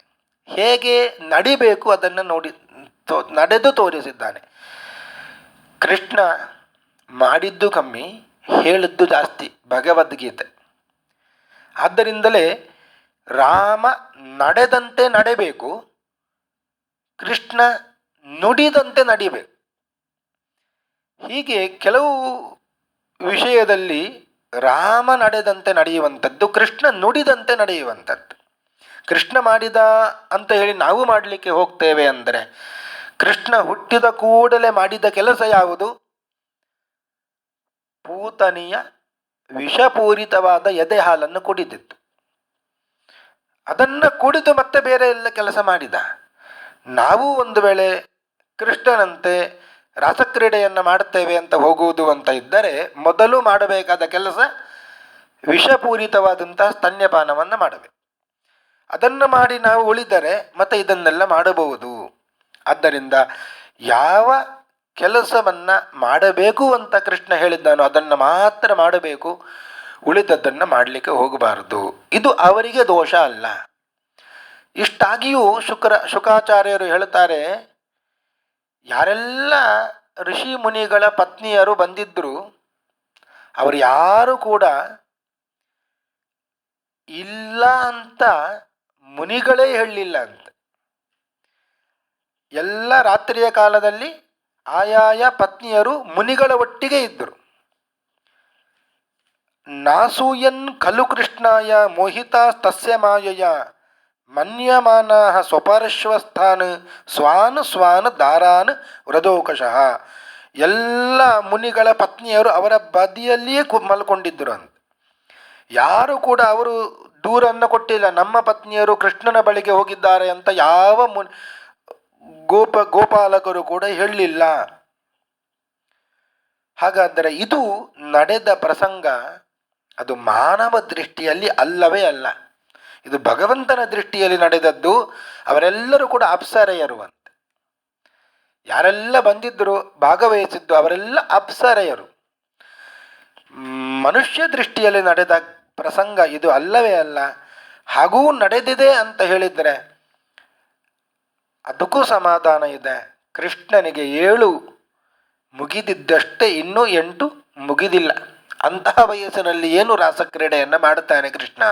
ಹೇಗೆ ನಡಿಬೇಕು ಅದನ್ನು ನಡೆದು ತೋರಿಸಿದ್ದಾನೆ. ಕೃಷ್ಣ ಮಾಡಿದ್ದು ಕಮ್ಮಿ, ಹೇಳಿದ್ದು ಜಾಸ್ತಿ, ಭಗವದ್ಗೀತೆ. ಆದ್ದರಿಂದಲೇ ರಾಮ ನಡೆದಂತೆ ನಡೆಬೇಕು, ಕೃಷ್ಣ ನುಡಿದಂತೆ ನಡಿಬೇಕು. ಹೀಗೆ ಕೆಲವು ವಿಷಯದಲ್ಲಿ ರಾಮ ನಡೆದಂತೆ ನಡೆಯುವಂಥದ್ದು, ಕೃಷ್ಣ ನುಡಿದಂತೆ ನಡೆಯುವಂಥದ್ದು. ಕೃಷ್ಣ ಮಾಡಿದ ಅಂತ ಹೇಳಿ ನಾವು ಮಾಡಲಿಕ್ಕೆ ಹೋಗ್ತೇವೆ ಅಂದರೆ, ಕೃಷ್ಣ ಹುಟ್ಟಿದ ಕೂಡಲೇ ಮಾಡಿದ ಕೆಲಸ ಯಾವುದು? ಪೂತನಿಯ ವಿಷಪೂರಿತವಾದ ಎದೆ ಹಾಲನ್ನು ಕುಡಿದಿತ್ತು. ಅದನ್ನು ಕುಡಿದು ಮತ್ತೆ ಬೇರೆ ಎಲ್ಲ ಕೆಲಸ ಮಾಡಿದ. ನಾವು ಒಂದು ವೇಳೆ ಕೃಷ್ಣನಂತೆ ರಾಸಕ್ರೀಡೆಯನ್ನು ಮಾಡುತ್ತೇವೆ ಅಂತ ಹೋಗುವುದು ಅಂತ ಇದ್ದರೆ, ಮೊದಲು ಮಾಡಬೇಕಾದ ಕೆಲಸ ವಿಷಪೂರಿತವಾದಂತಹ ಸ್ತನ್ಯಪಾನವನ್ನು ಮಾಡಬೇಕು. ಅದನ್ನು ಮಾಡಿ ನಾವು ಉಳಿದರೆ ಮತ್ತೆ ಇದನ್ನೆಲ್ಲ ಮಾಡಬಹುದು. ಆದ್ದರಿಂದ ಯಾವ ಕೆಲಸವನ್ನು ಮಾಡಬೇಕು ಅಂತ ಕೃಷ್ಣ ಹೇಳಿದ್ದಾನೋ ಅದನ್ನು ಮಾತ್ರ ಮಾಡಬೇಕು, ಉಳಿದದ್ದನ್ನು ಮಾಡಲಿಕ್ಕೆ ಹೋಗಬಾರದು. ಇದು ಅವರಿಗೆ ದೋಷ ಅಲ್ಲ. ಇಷ್ಟಾಗಿಯೂ ಶುಕಾಚಾರ್ಯರು ಹೇಳ್ತಾರೆ, ಯಾರೆಲ್ಲ ಋಷಿ ಮುನಿಗಳ ಪತ್ನಿಯರು ಬಂದಿದ್ದರು ಅವರು ಯಾರು ಕೂಡ ಇಲ್ಲ ಅಂತ ಮುನಿಗಳೇ ಹೇಳಲಿಲ್ಲ ಅಂತ. ಎಲ್ಲ ರಾತ್ರಿಯ ಕಾಲದಲ್ಲಿ ಆಯಾಯ ಪತ್ನಿಯರು ಮುನಿಗಳ ಒಟ್ಟಿಗೆ ಇದ್ದರು. ನಾಸೂಯನ್ ಖಲು ಕೃಷ್ಣಾಯ ಮೋಹಿತಾಸ್ತಸ್ಯ ಮಾಯಯ ಮನ್ಯಮಾನಾ ಸ್ವಪಾರ್ಶ್ವಸ್ಥಾನ್ ಸ್ವಾನ್ ಸ್ವಾನ್ ದಾರಾನ್ ವ್ರದೋಕಶಃ. ಎಲ್ಲ ಮುನಿಗಳ ಪತ್ನಿಯರು ಅವರ ಬದಿಯಲ್ಲಿಯೇ ಮಲ್ಕೊಂಡಿದ್ದರು ಅಂತ. ಯಾರು ಕೂಡ ಅವರು ದೂರನ್ನು ಕೊಟ್ಟಿಲ್ಲ, ನಮ್ಮ ಪತ್ನಿಯರು ಕೃಷ್ಣನ ಬಳಿಗೆ ಹೋಗಿದ್ದಾರೆ ಅಂತ ಯಾವ ಗೋಪಾಲಕರು ಕೂಡ ಹೇಳಲಿಲ್ಲ. ಹಾಗಾದರೆ ಇದು ನಡೆದ ಪ್ರಸಂಗ ಅದು ಮಾನವ ದೃಷ್ಟಿಯಲ್ಲಿ ಅಲ್ಲವೇ ಅಲ್ಲ, ಇದು ಭಗವಂತನ ದೃಷ್ಟಿಯಲ್ಲಿ ನಡೆದದ್ದು. ಅವರೆಲ್ಲರೂ ಕೂಡ ಅಪ್ಸರೆಯರು ಅಂತ. ಯಾರೆಲ್ಲ ಬಂದಿದ್ದರು ಭಾಗವಹಿಸಿದ್ದು ಅವರೆಲ್ಲ ಅಪ್ಸರೆಯರು. ಮನುಷ್ಯ ದೃಷ್ಟಿಯಲ್ಲಿ ನಡೆದ ಪ್ರಸಂಗ ಇದು ಅಲ್ಲವೇ ಅಲ್ಲ. ಹಾಗೂ ನಡೆದಿದೆ ಅಂತ ಹೇಳಿದರೆ ಅದಕ್ಕೂ ಸಮಾಧಾನ ಇದೆ. ಕೃಷ್ಣನಿಗೆ 7 ಮುಗಿದಿದ್ದಷ್ಟೇ, ಇನ್ನೂ 8 ಮುಗಿದಿಲ್ಲ. ಅಂತಹ ವಯಸ್ಸಿನಲ್ಲಿ ಏನು ರಾಸಕ್ರೀಡೆಯನ್ನು ಮಾಡುತ್ತಾನೆ ಕೃಷ್ಣ.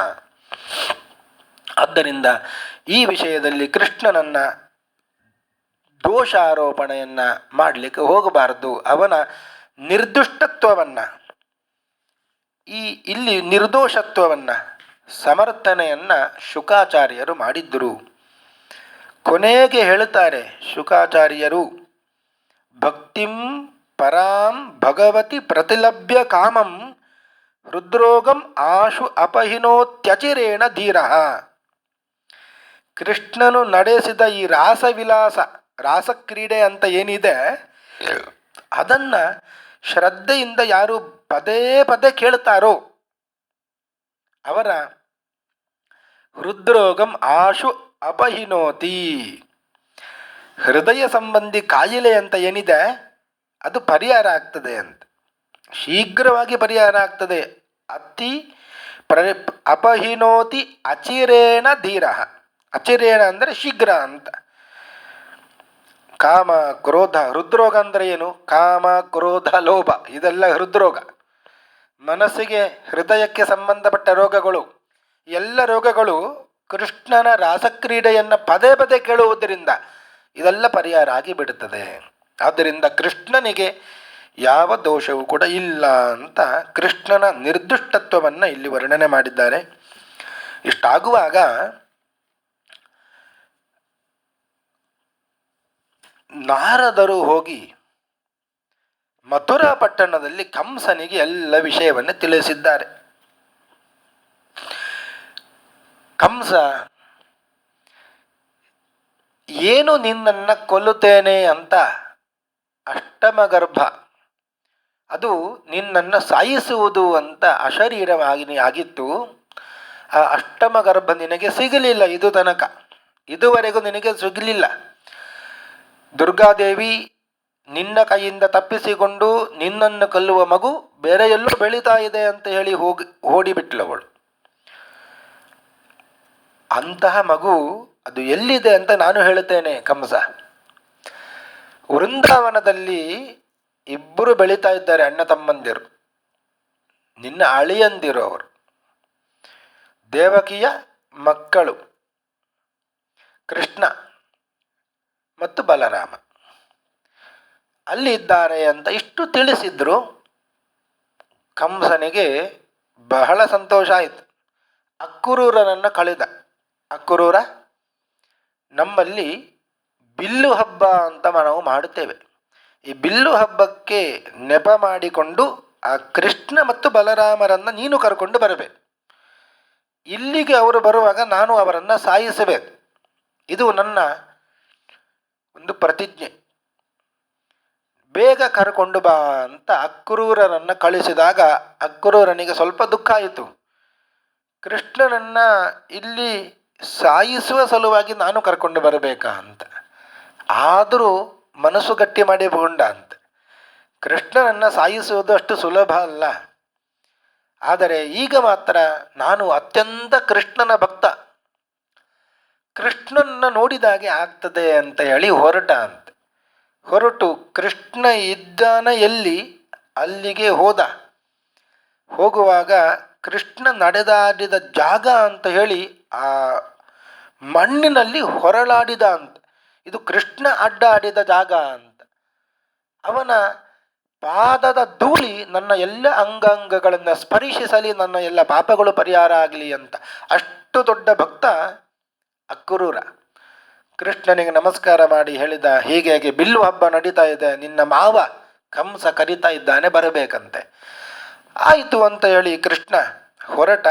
ಆದ್ದರಿಂದ ಈ ವಿಷಯದಲ್ಲಿ ಕೃಷ್ಣನನ್ನು ದೋಷಾರೋಪಣೆಯನ್ನು ಮಾಡಲಿಕ್ಕೆ ಹೋಗಬಾರದು. ಅವನ ನಿರ್ದುಷ್ಟತ್ವವನ್ನು, ಇಲ್ಲಿ ನಿರ್ದೋಷತ್ವವನ್ನು ಸಮರ್ಥನೆಯನ್ನು ಶುಕಾಚಾರ್ಯರು ಮಾಡಿದ್ದರು. ಕೊನೆಗೆ ಹೇಳುತ್ತಾರೆ ಶುಕಾಚಾರ್ಯರು, ಭಕ್ತಿಂ ಪರಾಂ ಭಗವತಿ ಪ್ರತಿಲಭ್ಯ ಕಾಮಂ ಹೃದ್ರೋಗಂ ಆಶು ಅಪಹಿನೋತ್ಯಚಿರೇಣ ಧೀರಃ. ಕೃಷ್ಣನು ನಡೆಸಿದ ಈ ರಾಸವಿಲಾಸ, ರಾಸಕ್ರೀಡೆ ಅಂತ ಏನಿದೆ ಅದನ್ನು ಶ್ರದ್ಧೆಯಿಂದ ಯಾರು ಪದೇ ಪದೇ ಕೇಳ್ತಾರೋ ಅವರ ಹೃದ್ರೋಗಂ ಆಶು ಅಪಹಿನೋತಿ, ಹೃದಯ ಸಂಬಂಧಿ ಕಾಯಿಲೆ ಅಂತ ಏನಿದೆ ಅದು ಪರಿಹಾರ ಆಗ್ತದೆ ಅಂತ, ಶೀಘ್ರವಾಗಿ ಪರಿಹಾರ ಆಗ್ತದೆ. ಅಪಹಿನೋತಿ ಅಚಿರೇಣ ಧೀರ. ಅಚಿರೇಣ ಅಂದರೆ ಶೀಘ್ರ ಅಂತ. ಕಾಮ ಕ್ರೋಧ, ಹೃದ್ರೋಗ ಅಂದರೆ ಏನು? ಕಾಮ ಕ್ರೋಧ ಲೋಭ, ಇದೆಲ್ಲ ಹೃದ್ರೋಗ. ಮನಸ್ಸಿಗೆ ಹೃದಯಕ್ಕೆ ಸಂಬಂಧಪಟ್ಟ ರೋಗಗಳು, ಎಲ್ಲ ರೋಗಗಳು ಕೃಷ್ಣನ ರಾಸಕ್ರೀಡೆಯನ್ನು ಪದೇ ಪದೇ ಕೇಳುವುದರಿಂದ ಇದೆಲ್ಲ ಪರಿಹಾರ ಆಗಿ ಬಿಡುತ್ತದೆ. ಆದ್ದರಿಂದ ಕೃಷ್ಣನಿಗೆ ಯಾವ ದೋಷವೂ ಕೂಡ ಇಲ್ಲ ಅಂತ ಕೃಷ್ಣನ ನಿರ್ದುಷ್ಟತ್ವವನ್ನು ಇಲ್ಲಿ ವರ್ಣನೆ ಮಾಡಿದ್ದಾರೆ. ಇಷ್ಟಾಗುವಾಗ ನಾರದರು ಹೋಗಿ ಮಥುರಾ ಪಟ್ಟಣದಲ್ಲಿ ಕಂಸನಿಗೆ ಎಲ್ಲ ವಿಷಯವನ್ನು ತಿಳಿಸಿದ್ದಾರೆ. ಕಂಸ ಏನು ನಿನ್ನನ್ನು ಕೊಲ್ಲುತ್ತೇನೆ ಅಂತ ಅಷ್ಟಮಗರ್ಭ, ಅದು ನಿನ್ನನ್ನು ಸಾಯಿಸುವುದು ಅಂತ ಅಶರೀರವಾಗಿ ಆಗಿತ್ತು. ಆ ಅಷ್ಟಮಗರ್ಭ ನಿನಗೆ ಸಿಗಲಿಲ್ಲ, ಇದು ತನಕ ಇದುವರೆಗೂ ನಿನಗೆ ಸಿಗಲಿಲ್ಲ. ದುರ್ಗಾದೇವಿ ನಿನ್ನ ಕೈಯಿಂದ ತಪ್ಪಿಸಿಕೊಂಡು ನಿನ್ನನ್ನು ಕೊಲ್ಲುವ ಮಗು ಬೇರೆ ಎಲ್ಲೋ ಬೆಳೀತಾ ಇದೆ ಅಂತ ಹೇಳಿ ಓಡಿಬಿಟ್ಲವಳು. ಅಂತಹ ಮಗು ಅದು ಎಲ್ಲಿದೆ ಅಂತ ನಾನು ಹೇಳುತ್ತೇನೆ ಕಂಸ. ವೃಂದಾವನದಲ್ಲಿ ಇಬ್ಬರು ಬೆಳೀತಾ ಇದ್ದಾರೆ, ಅಣ್ಣ ತಮ್ಮಂದಿರು, ನಿನ್ನ ಅಳಿಯಂದಿರು ಅವರು, ದೇವಕಿಯ ಮಕ್ಕಳು ಕೃಷ್ಣ ಮತ್ತು ಬಲರಾಮ ಅಲ್ಲಿ ಇದ್ದಾರೆ ಅಂತ ಇಷ್ಟು ತಿಳಿಸಿದ್ರು. ಕಂಸನಿಗೆ ಬಹಳ ಸಂತೋಷ ಆಯಿತು. ಅಕ್ಕುರೂರನನ್ನು ಕಳೆದ. ಅಕ್ಕುರೂರ, ನಮ್ಮಲ್ಲಿ ಬಿಲ್ಲು ಹಬ್ಬ ಅಂತ ನಾವು ಮಾಡುತ್ತೇವೆ. ಈ ಬಿಲ್ಲು ಹಬ್ಬಕ್ಕೆ ನೆಪ ಮಾಡಿಕೊಂಡು ಆ ಕೃಷ್ಣ ಮತ್ತು ಬಲರಾಮರನ್ನು ನೀನು ಕರ್ಕೊಂಡು ಬರಬೇಕು. ಇಲ್ಲಿಗೆ ಅವರು ಬರುವಾಗ ನಾನು ಅವರನ್ನು ಸಾಯಿಸಬೇಕು. ಇದು ನನ್ನ ಒಂದು ಪ್ರತಿಜ್ಞೆ. ಬೇಗ ಕರ್ಕೊಂಡು ಬಾ ಅಂತ ಅಕ್ರೂರರನ್ನು ಕಳಿಸಿದಾಗ ಅಕ್ರೂರನಿಗೆ ಸ್ವಲ್ಪ ದುಃಖ ಆಯಿತು. ಕೃಷ್ಣನನ್ನು ಇಲ್ಲಿ ಸಾಯಿಸುವ ಸಲುವಾಗಿ ನಾನು ಕರ್ಕೊಂಡು ಬರಬೇಕಾ ಅಂತ. ಆದರೂ ಮನಸ್ಸು ಗಟ್ಟಿ ಮಾಡಿಕೊಂಡ ಅಂತ. ಕೃಷ್ಣನನ್ನು ಸಾಯಿಸುವುದು ಅಷ್ಟು ಸುಲಭ ಅಲ್ಲ. ಆದರೆ ಈಗ ಮಾತ್ರ ನಾನು ಅತ್ಯಂತ ಕೃಷ್ಣನ ಭಕ್ತ, ಕೃಷ್ಣನ ನೋಡಿದಾಗೆ ಆಗ್ತದೆ ಅಂತ ಹೇಳಿ ಹೊರಟು ಕೃಷ್ಣ ಇದ್ದಾನ ಎಲ್ಲಿ ಅಲ್ಲಿಗೆ ಹೋಗುವಾಗ ಕೃಷ್ಣ ನಡೆದಾಡಿದ ಜಾಗ ಅಂತ ಹೇಳಿ ಆ ಮಣ್ಣಿನಲ್ಲಿ ಹೊರಳಾಡಿದ ಅಂತ. ಇದು ಕೃಷ್ಣ ಅಡ್ಡಾಡಿದ ಜಾಗ ಅಂತ. ಅವನ ಪಾದದ ಧೂಳಿ ನನ್ನ ಎಲ್ಲ ಅಂಗಾಂಗಗಳನ್ನು ಸ್ಪರ್ಶಿಸಲಿ, ನನ್ನ ಎಲ್ಲ ಪಾಪಗಳು ಪರಿಹಾರ ಆಗಲಿ ಅಂತ. ಅಷ್ಟು ದೊಡ್ಡ ಭಕ್ತ ಅಕ್ಕುರೂರ. ಕೃಷ್ಣನಿಗೆ ನಮಸ್ಕಾರ ಮಾಡಿ ಹೇಳಿದ, ಹೀಗೆ ಬಿಲ್ಲು ಹಬ್ಬ ನಡೀತಾ ಇದೆ, ನಿನ್ನ ಮಾವ ಕಂಸ ಕರೀತಾ ಇದ್ದಾನೆ, ಬರಬೇಕಂತೆ. ಆಯಿತು ಅಂತ ಹೇಳಿ ಕೃಷ್ಣ ಹೊರಟ.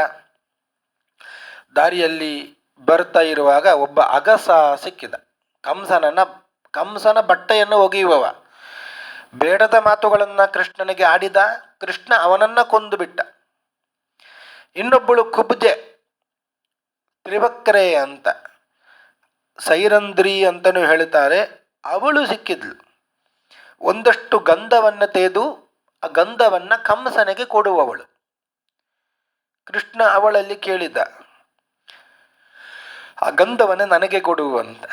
ದಾರಿಯಲ್ಲಿ ಬರ್ತಾ ಇರುವಾಗ ಒಬ್ಬ ಅಗಸ ಸಿಕ್ಕಿದ. ಕಂಸನ ಬಟ್ಟೆಯನ್ನು ಒಗೆಯುವವ. ಬೇಡದ ಮಾತುಗಳನ್ನು ಕೃಷ್ಣನಿಗೆ ಆಡಿದ. ಕೃಷ್ಣ ಅವನನ್ನು ಕೊಂದು ಬಿಟ್ಟ. ಇನ್ನೊಬ್ಬಳು ಕುಬ್ಜೆ, ತ್ರಿವಕ್ರೆ ಅಂತ, ಸೈರಂಧ್ರಿ ಅಂತಲೂ ಹೇಳ್ತಾರೆ, ಅವಳು ಸಿಕ್ಕಿದ್ಲು. ಒಂದಷ್ಟು ಗಂಧವನ್ನು ತೆಗೆದು ಆ ಗಂಧವನ್ನು ಕಂಸನಿಗೆ ಕೊಡುವವಳು. ಕೃಷ್ಣ ಅವಳಲ್ಲಿ ಕೇಳಿದ, ಆ ಗಂಧವನ್ನು ನನಗೆ ಕೊಡು ಅಂತ.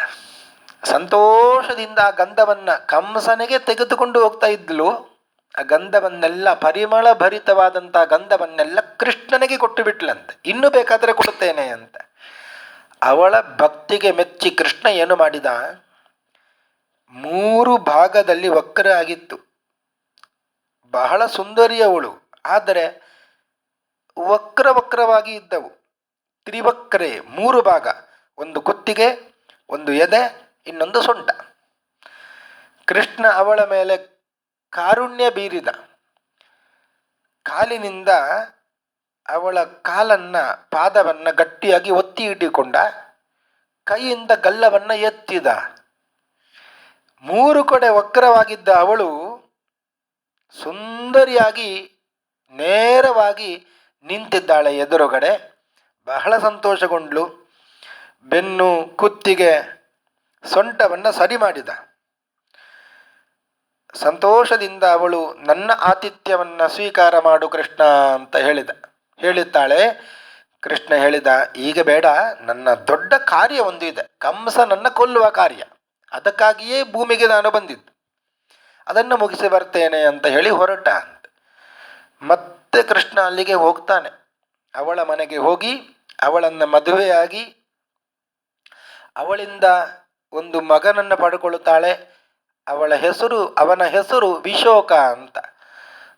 ಸಂತೋಷದಿಂದ ಆ ಗಂಧವನ್ನು ಕಂಸನಿಗೆ ತೆಗೆದುಕೊಂಡು ಹೋಗ್ತಾ ಇದ್ಲು. ಆ ಗಂಧವನ್ನೆಲ್ಲ, ಪರಿಮಳ ಭರಿತವಾದಂಥ ಗಂಧವನ್ನೆಲ್ಲ ಕೃಷ್ಣನಿಗೆ ಕೊಟ್ಟು ಬಿಟ್ಲಂತೆ. ಇನ್ನೂ ಬೇಕಾದರೆ ಕೊಡುತ್ತೇನೆ ಅಂತ. ಅವಳ ಭಕ್ತಿಗೆ ಮೆಚ್ಚಿ ಕೃಷ್ಣ ಏನು ಮಾಡಿದ, 3 ಭಾಗದಲ್ಲಿ ವಕ್ರ ಆಗಿತ್ತು. ಬಹಳ ಸುಂದರಿಯವಳು, ಆದರೆ ವಕ್ರವಾಗಿ ಇದ್ದವು. ತ್ರಿವಕ್ರೆ, 3 ಭಾಗ, ಒಂದು ಕುತ್ತಿಗೆ, ಒಂದು ಎದೆ, ಇನ್ನೊಂದು ಸೊಂಟ. ಕೃಷ್ಣ ಅವಳ ಮೇಲೆ ಕಾರುಣ್ಯ ಬೀರಿದ. ಕಾಲಿನಿಂದ ಅವಳ ಪಾದವನ್ನು ಗಟ್ಟಿಯಾಗಿ ಒತ್ತಿ ಇಟ್ಟುಕೊಂಡ. ಕೈಯಿಂದ ಗಲ್ಲವನ್ನು ಎತ್ತಿದ. 3 ಕಡೆ ವಕ್ರವಾಗಿದ್ದ ಅವಳು ಸುಂದರಿಯಾಗಿ ನೇರವಾಗಿ ನಿಂತಿದ್ದಾಳೆ ಎದುರುಗಡೆ. ಬಹಳ ಸಂತೋಷಗೊಂಡ್ಲು. ಬೆನ್ನು, ಕುತ್ತಿಗೆ, ಸೊಂಟವನ್ನು ಸರಿ ಮಾಡಿದ. ಸಂತೋಷದಿಂದ ಅವಳು, ನನ್ನ ಆತಿಥ್ಯವನ್ನು ಸ್ವೀಕಾರ ಮಾಡು ಕೃಷ್ಣ ಅಂತ ಹೇಳಿದ್ದಾಳೆ. ಕೃಷ್ಣ ಹೇಳಿದ, ಈಗ ಬೇಡ, ನನ್ನ ದೊಡ್ಡ ಕಾರ್ಯ ಒಂದು ಇದೆ, ಕಂಸನನ್ನು ಕೊಲ್ಲುವ ಕಾರ್ಯ. ಅದಕ್ಕಾಗಿಯೇ ಭೂಮಿಗೆ ನಾನು ಬಂದಿದ್ದು, ಅದನ್ನು ಮುಗಿಸಿ ಬರ್ತೇನೆ ಅಂತ ಹೇಳಿ ಹೊರಟ. ಮತ್ತೆ ಕೃಷ್ಣ ಅಲ್ಲಿಗೆ ಹೋಗ್ತಾನೆ. ಅವಳ ಮನೆಗೆ ಹೋಗಿ ಅವಳನ್ನು ಮದುವೆಯಾಗಿ ಅವಳಿಂದ ಒಂದು ಮಗನನ್ನು ಪಡ್ಕೊಳ್ಳುತ್ತಾಳೆ. ಅವನ ಹೆಸರು ವಿಶೋಕ ಅಂತ.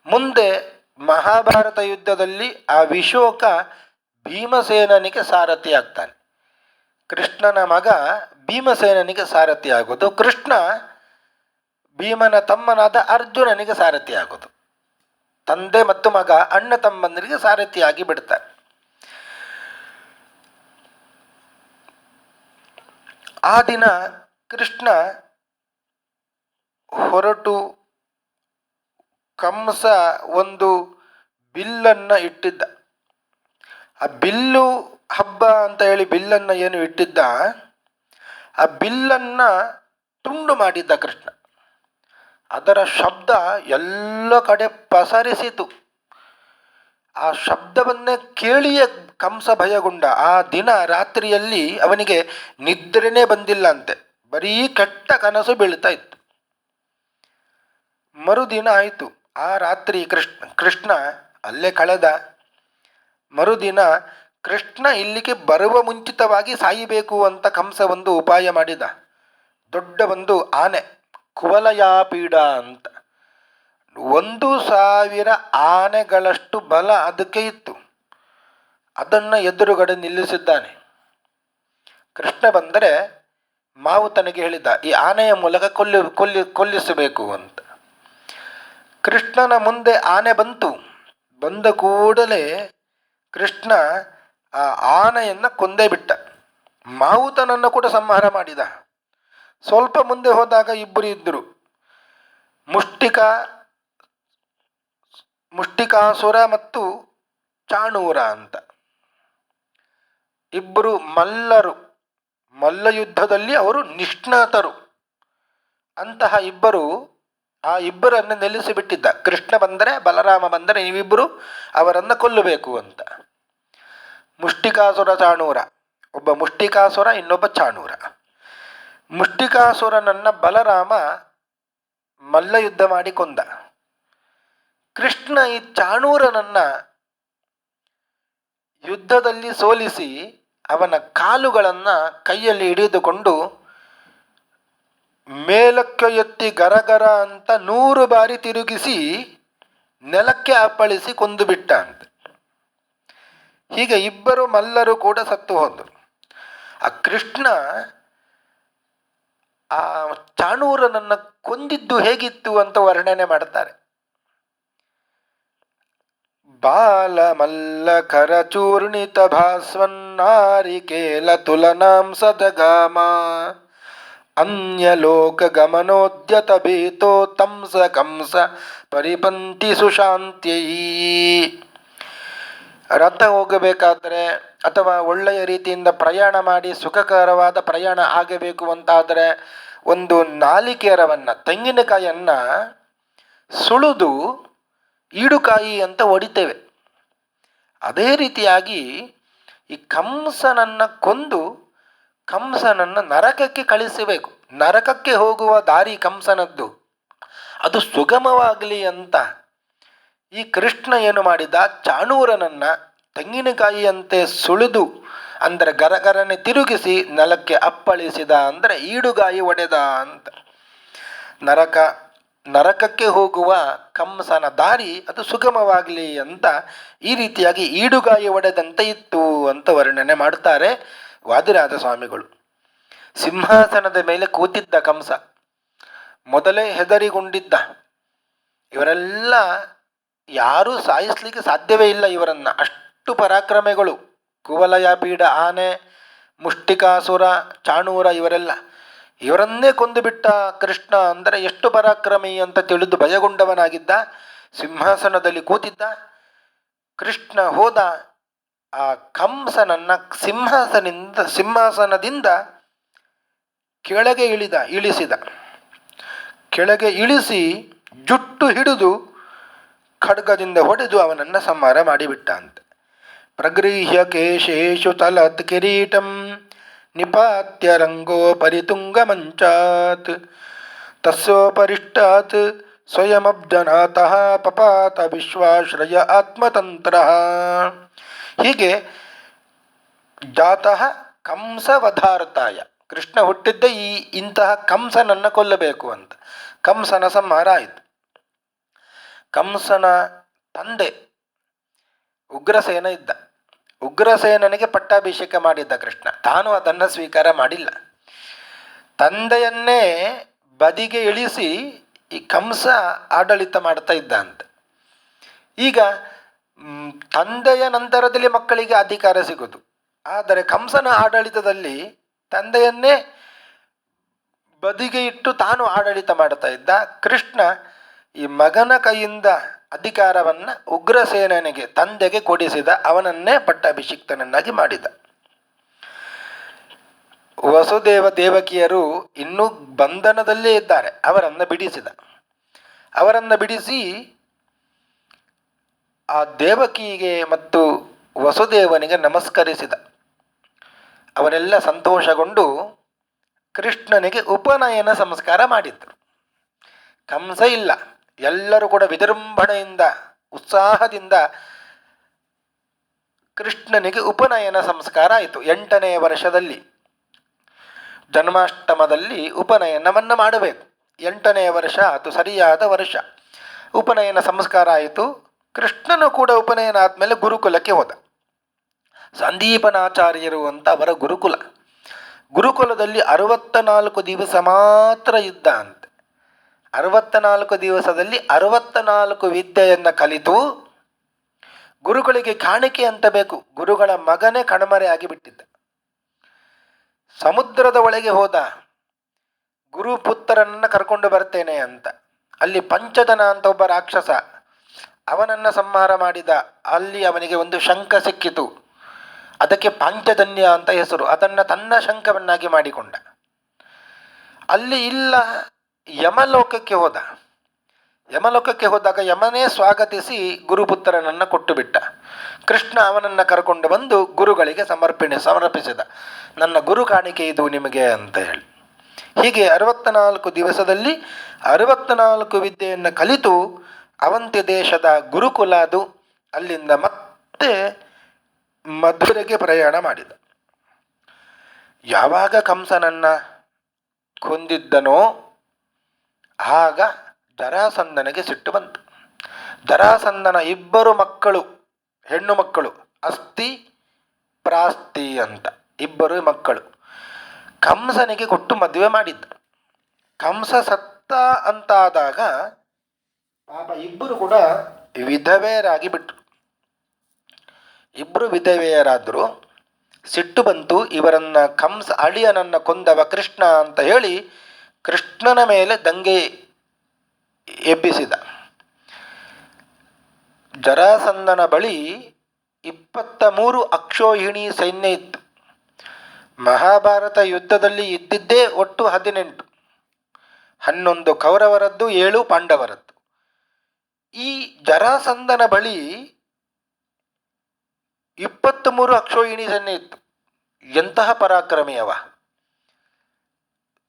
ಮುಂದೆ ಮಹಾಭಾರತ ಯುದ್ಧದಲ್ಲಿ ಆ ವಿಶೋಕ ಭೀಮಸೇನನಿಗೆ ಸಾರಥಿ ಆಗ್ತಾನೆ. ಕೃಷ್ಣನ ಮಗ ಭೀಮಸೇನನಿಗೆ ಸಾರಥಿ ಆಗೋದು, ಕೃಷ್ಣ ಭೀಮನ ತಮ್ಮನಾದ ಅರ್ಜುನನಿಗೆ ಸಾರಥಿ ಆಗೋದು. ತಂದೆ ಮತ್ತು ಮಗ ಅಣ್ಣ ತಮ್ಮಂದರಿಗೆ ಸಾರಥಿಯಾಗಿ ಬಿಡ್ತಾರೆ. ಆ ದಿನ ಕೃಷ್ಣ ಹೊರಟು ಕಂಸ ಒಂದು ಬಿಲ್ಲನ್ನು ಇಟ್ಟಿದ್ದ. ಆ ಬಿಲ್ಲು ಹಬ್ಬ ಅಂತ ಹೇಳಿ ಬಿಲ್ಲನ್ನು ಏನು ಇಟ್ಟಿದ್ದ, ಆ ಬಿಲ್ಲನ್ನು ತುಂಡು ಮಾಡಿದ್ದ ಕೃಷ್ಣ. ಅದರ ಶಬ್ದ ಎಲ್ಲ ಕಡೆ ಪಸರಿಸಿತು. ಆ ಶಬ್ದವನ್ನೇ ಕೇಳಿಯೇ ಕಂಸ ಭಯಗೊಂಡ. ಆ ದಿನ ರಾತ್ರಿಯಲ್ಲಿ ಅವನಿಗೆ ನಿದ್ರೆನೇ ಬಂದಿಲ್ಲ ಅಂತೆ, ಬರೀ ಕೆಟ್ಟ ಕನಸು ಬೀಳ್ತಾ ಇತ್ತು. ಮರುದಿನ ಆಯಿತು. ಆ ರಾತ್ರಿ ಕೃಷ್ಣ ಅಲ್ಲೇ ಕಳೆದ. ಮರುದಿನ ಕೃಷ್ಣ ಇಲ್ಲಿಗೆ ಬರುವ ಮುಂಚಿತವಾಗಿ ಸಾಯಬೇಕು ಅಂತ ಕಂಸ ಒಂದು ಉಪಾಯ ಮಾಡಿದ. ದೊಡ್ಡ ಒಂದು ಆನೆ, ಕುವಲಯಾಪೀಡ ಅಂತ, 1,000 ಆನೆಗಳಷ್ಟು ಬಲ ಅದಕ್ಕೆ ಇತ್ತು. ಅದನ್ನು ಎದುರುಗಡೆ ನಿಲ್ಲಿಸಿದ್ದಾನೆ. ಕೃಷ್ಣ ಬಂದರೆ ಮಾವುತನಿಗೆ ಹೇಳಿದ, ಈ ಆನೆಯ ಮೂಲಕ ಕೊಲ್ಲಿಸಬೇಕು ಅಂತ. ಕೃಷ್ಣನ ಮುಂದೆ ಆನೆ ಬಂದ ಕೂಡಲೇ ಕೃಷ್ಣ ಆ ಆನೆಯನ್ನು ಕೊಂದೇ ಬಿಟ್ಟ. ಮಾವುತನನ್ನು ಕೂಡ ಸಂಹಾರ ಮಾಡಿದ. ಸ್ವಲ್ಪ ಮುಂದೆ ಹೋದಾಗ ಇಬ್ಬರು ಇದ್ದರು, ಮುಷ್ಟಿಕಾಸುರ ಮತ್ತು ಚಾಣೂರ ಅಂತ. ಇಬ್ಬರು ಮಲ್ಲ ಯುದ್ಧದಲ್ಲಿ ಅವರು ನಿಷ್ಣಾತರು. ಅಂತಹ ಆ ಇಬ್ಬರನ್ನು ನಿಲ್ಲಿಸಿಬಿಟ್ಟಿದ್ದ. ಕೃಷ್ಣ ಬಂದರೆ, ಬಲರಾಮ ಬಂದರೆ ನೀವಿಬ್ಬರು ಅವರನ್ನು ಕೊಲ್ಲಬೇಕು ಅಂತ. ಮುಷ್ಟಿಕಾಸುರ ಚಾಣೂರ, ಒಬ್ಬ ಮುಷ್ಟಿಕಾಸುರ, ಇನ್ನೊಬ್ಬ ಚಾಣೂರ. ಮುಷ್ಟಿಕಾಸುರನನ್ನು ಬಲರಾಮ ಮಲ್ಲ ಯುದ್ಧ ಮಾಡಿ ಕೊಂದ. ಕೃಷ್ಣ ಈ ಚಾಣೂರನನ್ನು ಯುದ್ಧದಲ್ಲಿ ಸೋಲಿಸಿ ಅವನ ಕಾಲುಗಳನ್ನು ಕೈಯಲ್ಲಿ ಹಿಡಿದುಕೊಂಡು ಮೇಲಕ್ಕೆ ಎತ್ತಿ ಗರಗರ ಅಂತ 100 ಬಾರಿ ತಿರುಗಿಸಿ ನೆಲಕ್ಕೆ ಅಪ್ಪಳಿಸಿ ಕೊಂದು ಬಿಟ್ಟ ಅಂತ. ಹೀಗೆ ಇಬ್ಬರು ಮಲ್ಲರು ಕೂಡ ಸತ್ತು ಹೋದರು. ಆ ಕೃಷ್ಣ ಆ ಚಾಣೂರನನ್ನು ಕೊಂದಿದ್ದು ಹೇಗಿತ್ತು ಅಂತ ವರ್ಣನೆ ಮಾಡ್ತಾರೆ. ಬಾಲ ಮಲ್ಲ ಕರ ಚೂರ್ಣಿತ ಭಾಸ್ವನ್ನಾರಿಕೇಲ ತುಲನಾಂ ಸದಗಾಮ ಅನ್ಯಲೋಕ ಗಮನೋದ್ಯತ ಭೀತೋ ತಂಸ ಕಂಸ ಪರಿಪಂತಿ ಸುಶಾಂತ್ಯೈ. ರಥ ಹೋಗಬೇಕಾದ್ರೆ ಅಥವಾ ಒಳ್ಳೆಯ ರೀತಿಯಿಂದ ಪ್ರಯಾಣ ಮಾಡಿ ಸುಖಕರವಾದ ಪ್ರಯಾಣ ಆಗಬೇಕು ಅಂತಾದರೆ ಒಂದು ನಾಲಿಕೇರವನ್ನು, ತೆಂಗಿನಕಾಯಿಯನ್ನು ಸುಳಿದು ಈಡುಕಾಯಿ ಅಂತ ಹೊಡಿತೇವೆ. ಅದೇ ರೀತಿಯಾಗಿ ಈ ಕಂಸನನ್ನು ಕೊಂದು ಕಂಸನನ್ನು ನರಕಕ್ಕೆ ಕಳಿಸಬೇಕು. ನರಕಕ್ಕೆ ಹೋಗುವ ದಾರಿ ಕಂಸನದ್ದು, ಅದು ಸುಗಮವಾಗಲಿ ಅಂತ ಈ ಕೃಷ್ಣ ಏನು ಮಾಡಿದ, ಚಾಣೂರನನ್ನು ತೆಂಗಿನಕಾಯಿಯಂತೆ ಸುಳಿದು, ಅಂದರೆ ಗರಗರನೆ ತಿರುಗಿಸಿ ನೆಲಕ್ಕೆ ಅಪ್ಪಳಿಸಿದ, ಅಂದರೆ ಈಡುಗಾಯಿ ಒಡೆದ ಅಂತ. ನರಕಕ್ಕೆ ಹೋಗುವ ಕಂಸನ ದಾರಿ ಅದು ಸುಗಮವಾಗಲಿ ಅಂತ ಈ ರೀತಿಯಾಗಿ ಈಡುಗಾಯಿ ಒಡೆದಂತೆ ಇತ್ತು ಅಂತ ವರ್ಣನೆ ಮಾಡ್ತಾರೆ ವಾದಿರಾಜ ಸ್ವಾಮಿಗಳು. ಸಿಂಹಾಸನದ ಮೇಲೆ ಕೂತಿದ್ದ ಕಂಸ ಮೊದಲೇ ಹೆದರಿಗೊಂಡಿದ್ದ. ಇವರೆಲ್ಲ ಯಾರೂ ಸಾಯಿಸಲಿಕ್ಕೆ ಸಾಧ್ಯವೇ ಇಲ್ಲ ಇವರನ್ನು, ಅಷ್ಟು ಪರಾಕ್ರಮಿಗಳು. ಕುವಲಯಾಪೀಡ ಆನೆ, ಮುಷ್ಟಿಕಾಸುರ, ಚಾಣೂರ, ಇವರನ್ನೇ ಕೊಂದು ಬಿಟ್ಟ ಕೃಷ್ಣ ಅಂದರೆ ಎಷ್ಟು ಪರಾಕ್ರಮಿ ಅಂತ ತಿಳಿದು ಭಯಗೊಂಡವನಾಗಿದ್ದ. ಸಿಂಹಾಸನದಲ್ಲಿ ಕೂತಿದ್ದ. ಕೃಷ್ಣ ಹೋದ, ಆ ಕಂಸನನ್ನು ಸಿಂಹಾಸನದಿಂದ ಕೆಳಗೆ ಇಳಿಸಿದ. ಕೆಳಗೆ ಇಳಿಸಿ ಜುಟ್ಟು ಹಿಡಿದು ಖಡ್ಗದಿಂದ ಹೊಡೆದು ಅವನನ್ನು ಸಂಹಾರ ಮಾಡಿಬಿಟ್ಟ ಅಂತ. ಪ್ರಗೃಹ್ಯ ಕೇಶೇಶು ತಲತ್ ಕಿರೀಟಂ ನಿಪಾತ್ಯ ರಂಗೋಪರಿ ತುಂಗಮಂಚಾತ್ ತಸ್ಯೋಪರಿಷ್ಟಾತ್ ಸ್ವಯಮಬ್ಜನಾತಃ ಪಪಾತ ವಿಶ್ವಾಶ್ರಯ ಆತ್ಮತಂತ್ರ. ಹೀಗೆ ಜಾತಃ ಕಂಸವಧಾರ್ತಾಯ, ಕೃಷ್ಣ ಹುಟ್ಟಿದ್ದೇ ಇಂತಹ ಕಂಸನನ್ನು ಕೊಲ್ಲಬೇಕು ಅಂತ. ಕಂಸನ ಸಂಹಾರ ಆಯಿತು. ಕಂಸನ ತಂದೆ ಉಗ್ರಸೇನ ಇದ್ದ. ಉಗ್ರಸೇನನಿಗೆ ಪಟ್ಟಾಭಿಷೇಕ ಮಾಡಿದ್ದ ಕೃಷ್ಣ. ತಾನು ಅದನ್ನು ಸ್ವೀಕಾರ ಮಾಡಿಲ್ಲ. ತಂದೆಯನ್ನೇ ಬದಿಗೆ ಇಳಿಸಿ ಈ ಕಂಸ ಆಡಳಿತ ಮಾಡ್ತಾ ಇದ್ದ ಅಂತ. ಈಗ ತಂದೆಯ ನಂತರದಲ್ಲಿ ಮಕ್ಕಳಿಗೆ ಅಧಿಕಾರ ಸಿಗೋದು. ಆದರೆ ಕಂಸನ ಆಡಳಿತದಲ್ಲಿ ತಂದೆಯನ್ನೇ ಬದಿಗೆ ಇಟ್ಟು ತಾನು ಆಡಳಿತ ಮಾಡ್ತಾ ಇದ್ದ. ಕೃಷ್ಣ ಈ ಮಗನ ಕೈಯಿಂದ ಅಧಿಕಾರವನ್ನು ಉಗ್ರಸೇನನಿಗೆ ತಂದೆಗೆ ಕೊಡಿಸಿದ. ಅವನನ್ನೇ ಪಟ್ಟಾಭಿಷಿಕ್ತನನ್ನಾಗಿ ಮಾಡಿದ. ವಸುದೇವ ದೇವಕಿಯರು ಇನ್ನೂ ಬಂಧನದಲ್ಲೇ ಇದ್ದಾರೆ. ಅವರನ್ನು ಬಿಡಿಸಿದ. ಅವರನ್ನು ಬಿಡಿಸಿ ಆ ದೇವಕಿಗೆ ಮತ್ತು ವಸುದೇವನಿಗೆ ನಮಸ್ಕರಿಸಿದ. ಅವರೆಲ್ಲ ಸಂತೋಷಗೊಂಡು ಕೃಷ್ಣನಿಗೆ ಉಪನಯನ ಸಂಸ್ಕಾರ ಮಾಡಿದ್ದರು. ಕಂಸ ಇಲ್ಲ. ಎಲ್ಲರೂ ಕೂಡ ವಿಜೃಂಭಣೆಯಿಂದ ಉತ್ಸಾಹದಿಂದ ಕೃಷ್ಣನಿಗೆ ಉಪನಯನ ಸಂಸ್ಕಾರ ಆಯಿತು. 8ನೇ ವರ್ಷದಲ್ಲಿ ಜನ್ಮಾಷ್ಟಮದಲ್ಲಿ ಉಪನಯನವನ್ನು ಮಾಡಬೇಕು. 8ನೇ ವರ್ಷ ಅದು ಸರಿಯಾದ ವರ್ಷ. ಉಪನಯನ ಸಂಸ್ಕಾರ ಆಯಿತು. ಕೃಷ್ಣನು ಕೂಡ ಉಪನಯನ ಆದಮೇಲೆ ಗುರುಕುಲಕ್ಕೆ ಹೋದ. ಸಂದೀಪನಾಚಾರ್ಯರು ಅಂತ ಅವರ ಗುರುಕುಲ. ಗುರುಕುಲದಲ್ಲಿ 64 ದಿವಸ ಮಾತ್ರ ಇದ್ದ ಅಂತೆ. 64 ದಿವಸದಲ್ಲಿ 64 ವಿದ್ಯೆಯನ್ನು ಕಲಿತು ಗುರುಗಳಿಗೆ ಕಾಣಿಕೆ ಅಂತ ಬೇಕು. ಗುರುಗಳ ಮಗನೇ ಕಣ್ಮರೆ ಆಗಿಬಿಟ್ಟಿದ್ದ. ಸಮುದ್ರದ ಒಳಗೆ ಹೋದ. ಗುರುಪುತ್ರನನ್ನು ಕರ್ಕೊಂಡು ಬರ್ತೇನೆ ಅಂತ. ಅಲ್ಲಿ ಪಂಚದನ ಅಂತ ಒಬ್ಬ ರಾಕ್ಷಸ, ಅವನನ್ನು ಸಂಹಾರ ಮಾಡಿದ. ಅಲ್ಲಿ ಅವನಿಗೆ ಒಂದು ಶಂಖ ಸಿಕ್ಕಿತು. ಅದಕ್ಕೆ ಪಾಂಚಜನ್ಯ ಅಂತ ಹೆಸರು. ಅದನ್ನು ತನ್ನ ಶಂಖವನ್ನಾಗಿ ಮಾಡಿಕೊಂಡ. ಅಲ್ಲಿ ಇಲ್ಲ, ಯಮಲೋಕಕ್ಕೆ ಹೋದ. ಯಮಲೋಕಕ್ಕೆ ಹೋದಾಗ ಯಮನೇ ಸ್ವಾಗತಿಸಿ ಗುರುಪುತ್ರನನ್ನು ಕೊಟ್ಟು ಬಿಟ್ಟ. ಕೃಷ್ಣ ಅವನನ್ನು ಕರ್ಕೊಂಡು ಬಂದು ಗುರುಗಳಿಗೆ ಸಮರ್ಪಿಸಿದ. ನನ್ನ ಗುರು ಕಾಣಿಕೆ ಇದು ನಿಮಗೆ ಅಂತ ಹೇಳಿ. ಹೀಗೆ 64 ದಿವಸದಲ್ಲಿ 64 ವಿದ್ಯೆಯನ್ನು ಕಲಿತು ಅವಂತಿ ದೇಶದ ಗುರುಕುಲ ಅದು. ಅಲ್ಲಿಂದ ಮತ್ತೆ ಮಧುರೆಗೆ ಪ್ರಯಾಣ ಮಾಡಿದ. ಯಾವಾಗ ಕಂಸನನ್ನು ಕೊಂದಿದ್ದನೋ ಆಗ ಜರಾಸಂಧನಿಗೆ ಸಿಟ್ಟು ಬಂತು. ಜರಾಸಂಧನ 2 ಮಕ್ಕಳು, ಹೆಣ್ಣು ಮಕ್ಕಳು, ಅಸ್ತಿ ಪ್ರಾಸ್ತಿ ಅಂತ 2 ಮಕ್ಕಳು ಕಂಸನಿಗೆ ಕೊಟ್ಟು ಮದುವೆ ಮಾಡಿದ್ದ. ಕಂಸ ಸತ್ತ ಅಂತಾದಾಗ ಪಾಪ 2 ಕೂಡ ವಿಧವೆಯರಾಗಿ ಬಿಟ್ಟರು. 2 ವಿಧವೆಯರಾದರು. ಸಿಟ್ಟು ಬಂತು. ಇವರನ್ನು ಕಂಸ ಅಳಿಯನನ್ನು ಕೊಂದವ ಕೃಷ್ಣ ಅಂತ ಹೇಳಿ ಕೃಷ್ಣನ ಮೇಲೆ ದಂಗೆ ಎಬ್ಬಿಸಿದ. ಜರಾಸಂಧನ ಬಳಿ 23 ಅಕ್ಷೋಹಿಣಿ ಸೈನ್ಯ ಇತ್ತು. ಮಹಾಭಾರತ ಯುದ್ಧದಲ್ಲಿ ಇದ್ದಿದ್ದೇ ಒಟ್ಟು 18. 11 ಕೌರವರದ್ದು, 7 ಪಾಂಡವರದ್ದು. ಈ ಜರಾಸಂಧನ ಬಳಿ 23 ಅಕ್ಷೋಹಿಣಿ ಸೈನ್ಯ ಇತ್ತು. ಎಂತಹ ಪರಾಕ್ರಮಿಯವ!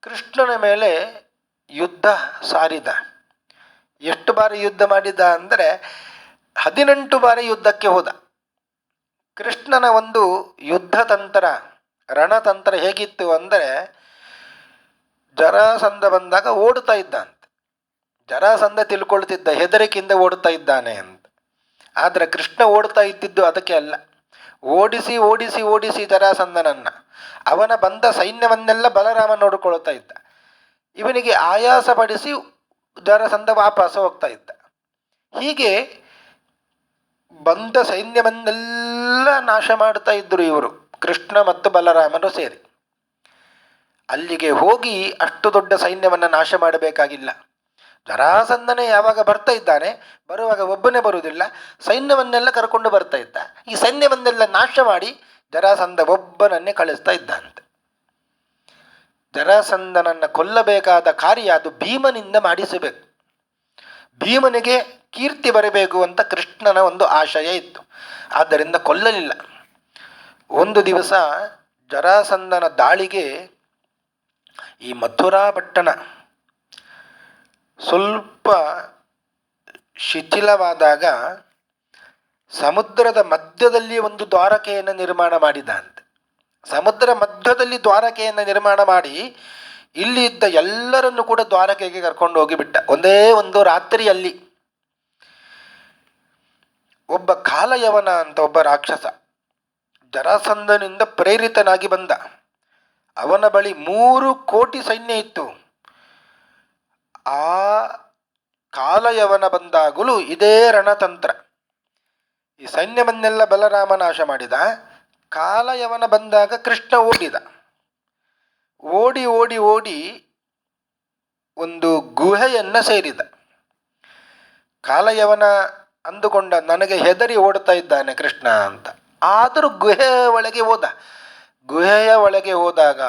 ಕೃಷ್ಣನ ಮೇಲೆ ಯುದ್ಧ ಸಾರಿದ. ಎಷ್ಟು ಬಾರಿ ಯುದ್ಧ ಮಾಡಿದ ಅಂದರೆ 18 ಬಾರಿ ಯುದ್ಧಕ್ಕೆ ಹೋದ. ಕೃಷ್ಣನ ಒಂದು ಯುದ್ಧ ತಂತ್ರ, ರಣತಂತ್ರ ಹೇಗಿತ್ತು ಅಂದರೆ, ಜರಾಸಂಧ ಬಂದಾಗ ಓಡುತ್ತಾ ಇದ್ದಂತೆ. ಜರಾಸಂಧ ತಿಳ್ಕೊಳ್ತಿದ್ದ ಹೆದರಿಕೆಯಿಂದ ಓಡುತ್ತಾ ಇದ್ದಾನೆ ಅಂತ. ಆದರೆ ಕೃಷ್ಣ ಓಡುತ್ತಾ ಇದ್ದಿದ್ದು ಅದಕ್ಕೆ ಅಲ್ಲ. ಓಡಿಸಿ ಓಡಿಸಿ ಓಡಿಸಿ ಜರಾಸಂಧನನ್ನು, ಅವನ ಬಂದ ಸೈನ್ಯವನ್ನೆಲ್ಲ ಬಲರಾಮ ನೋಡಿಕೊಳ್ತಾ ಇದ್ದ. ಇವನಿಗೆ ಆಯಾಸ ಪಡಿಸಿ ಜರಾಸಂಧ ವಾಪಸ್ ಹೋಗ್ತಾ ಇದ್ದ. ಹೀಗೆ ಬಂದ ಸೈನ್ಯವನ್ನೆಲ್ಲ ನಾಶ ಮಾಡ್ತಾ ಇದ್ದರು ಇವರು, ಕೃಷ್ಣ ಮತ್ತು ಬಲರಾಮನು ಸೇರಿ. ಅಲ್ಲಿಗೆ ಹೋಗಿ ಅಷ್ಟು ದೊಡ್ಡ ಸೈನ್ಯವನ್ನು ನಾಶ ಮಾಡಬೇಕಾಗಿಲ್ಲ. ಜರಾಸಂಧನೇ ಯಾವಾಗ ಬರ್ತಾ ಇದ್ದಾನೆ, ಬರುವಾಗ ಒಬ್ಬನೇ ಬರುವುದಿಲ್ಲ, ಸೈನ್ಯವನ್ನೆಲ್ಲ ಕರ್ಕೊಂಡು ಬರ್ತಾ ಇದ್ದ. ಈ ಸೈನ್ಯವನ್ನೆಲ್ಲ ನಾಶ ಮಾಡಿ ಜರಾಸಂಧ ಒಬ್ಬನನ್ನೇ ಕಳಿಸ್ತಾ ಇದ್ದಂತೆ. ಜರಾಸಂಧನನ್ನು ಕೊಲ್ಲಬೇಕಾದ ಕಾರ್ಯ ಅದು ಭೀಮನಿಂದ ಮಾಡಿಸಬೇಕು. ಭೀಮನಿಗೆ ಕೀರ್ತಿ ಬರಬೇಕು ಅಂತ ಕೃಷ್ಣನ ಒಂದು ಆಶಯ ಇತ್ತು. ಆದ್ದರಿಂದ ಕೊಲ್ಲಲಿಲ್ಲ. ಒಂದು ದಿವಸ ಜರಾಸಂಧನ ದಾಳಿಗೆ ಈ ಮಥುರಾ ಪಟ್ಟಣ ಸ್ವಲ್ಪ ಶಿಥಿಲವಾದಾಗ ಸಮುದ್ರದ ಮಧ್ಯದಲ್ಲಿ ಒಂದು ದ್ವಾರಕೆಯನ್ನು ನಿರ್ಮಾಣ ಮಾಡಿದ ಅಂತೆ. ಸಮುದ್ರ ಮಧ್ಯದಲ್ಲಿ ದ್ವಾರಕೆಯನ್ನು ನಿರ್ಮಾಣ ಮಾಡಿ ಇಲ್ಲಿ ಇದ್ದ ಎಲ್ಲರನ್ನು ಕೂಡ ದ್ವಾರಕೆಗೆ ಕರ್ಕೊಂಡು ಹೋಗಿಬಿಟ್ಟ. ಒಂದೇ ಒಂದು ರಾತ್ರಿಯಲ್ಲಿ ಒಬ್ಬ ಕಾಲಯವನ ಅಂತ ಒಬ್ಬ ರಾಕ್ಷಸ ಜರಾಸಂಧನಿಂದ ಪ್ರೇರಿತನಾಗಿ ಬಂದ. ಅವನ ಬಳಿ 3,000,000 ಸೈನ್ಯ ಇತ್ತು. ಆ ಕಾಲಯವನ ಬಂದಾಗಲೂ ಇದೇ ರಣತಂತ್ರ. ಈ ಸೈನ್ಯವನ್ನೆಲ್ಲ ಬಲರಾಮ ನಾಶ ಮಾಡಿದ. ಕಾಲಯವನ ಬಂದಾಗ ಕೃಷ್ಣ ಓಡಿದ. ಓಡಿ ಓಡಿ ಓಡಿ ಒಂದು ಗುಹೆಯನ್ನು ಸೇರಿದ. ಕಾಲಯವನ ಅಂದುಕೊಂಡ ನನಗೆ ಹೆದರಿ ಓಡ್ತಾ ಇದ್ದಾನೆ ಕೃಷ್ಣ ಅಂತ. ಆದರೂ ಗುಹೆಯ ಒಳಗೆ ಹೋದ. ಗುಹೆಯ ಒಳಗೆ ಹೋದಾಗ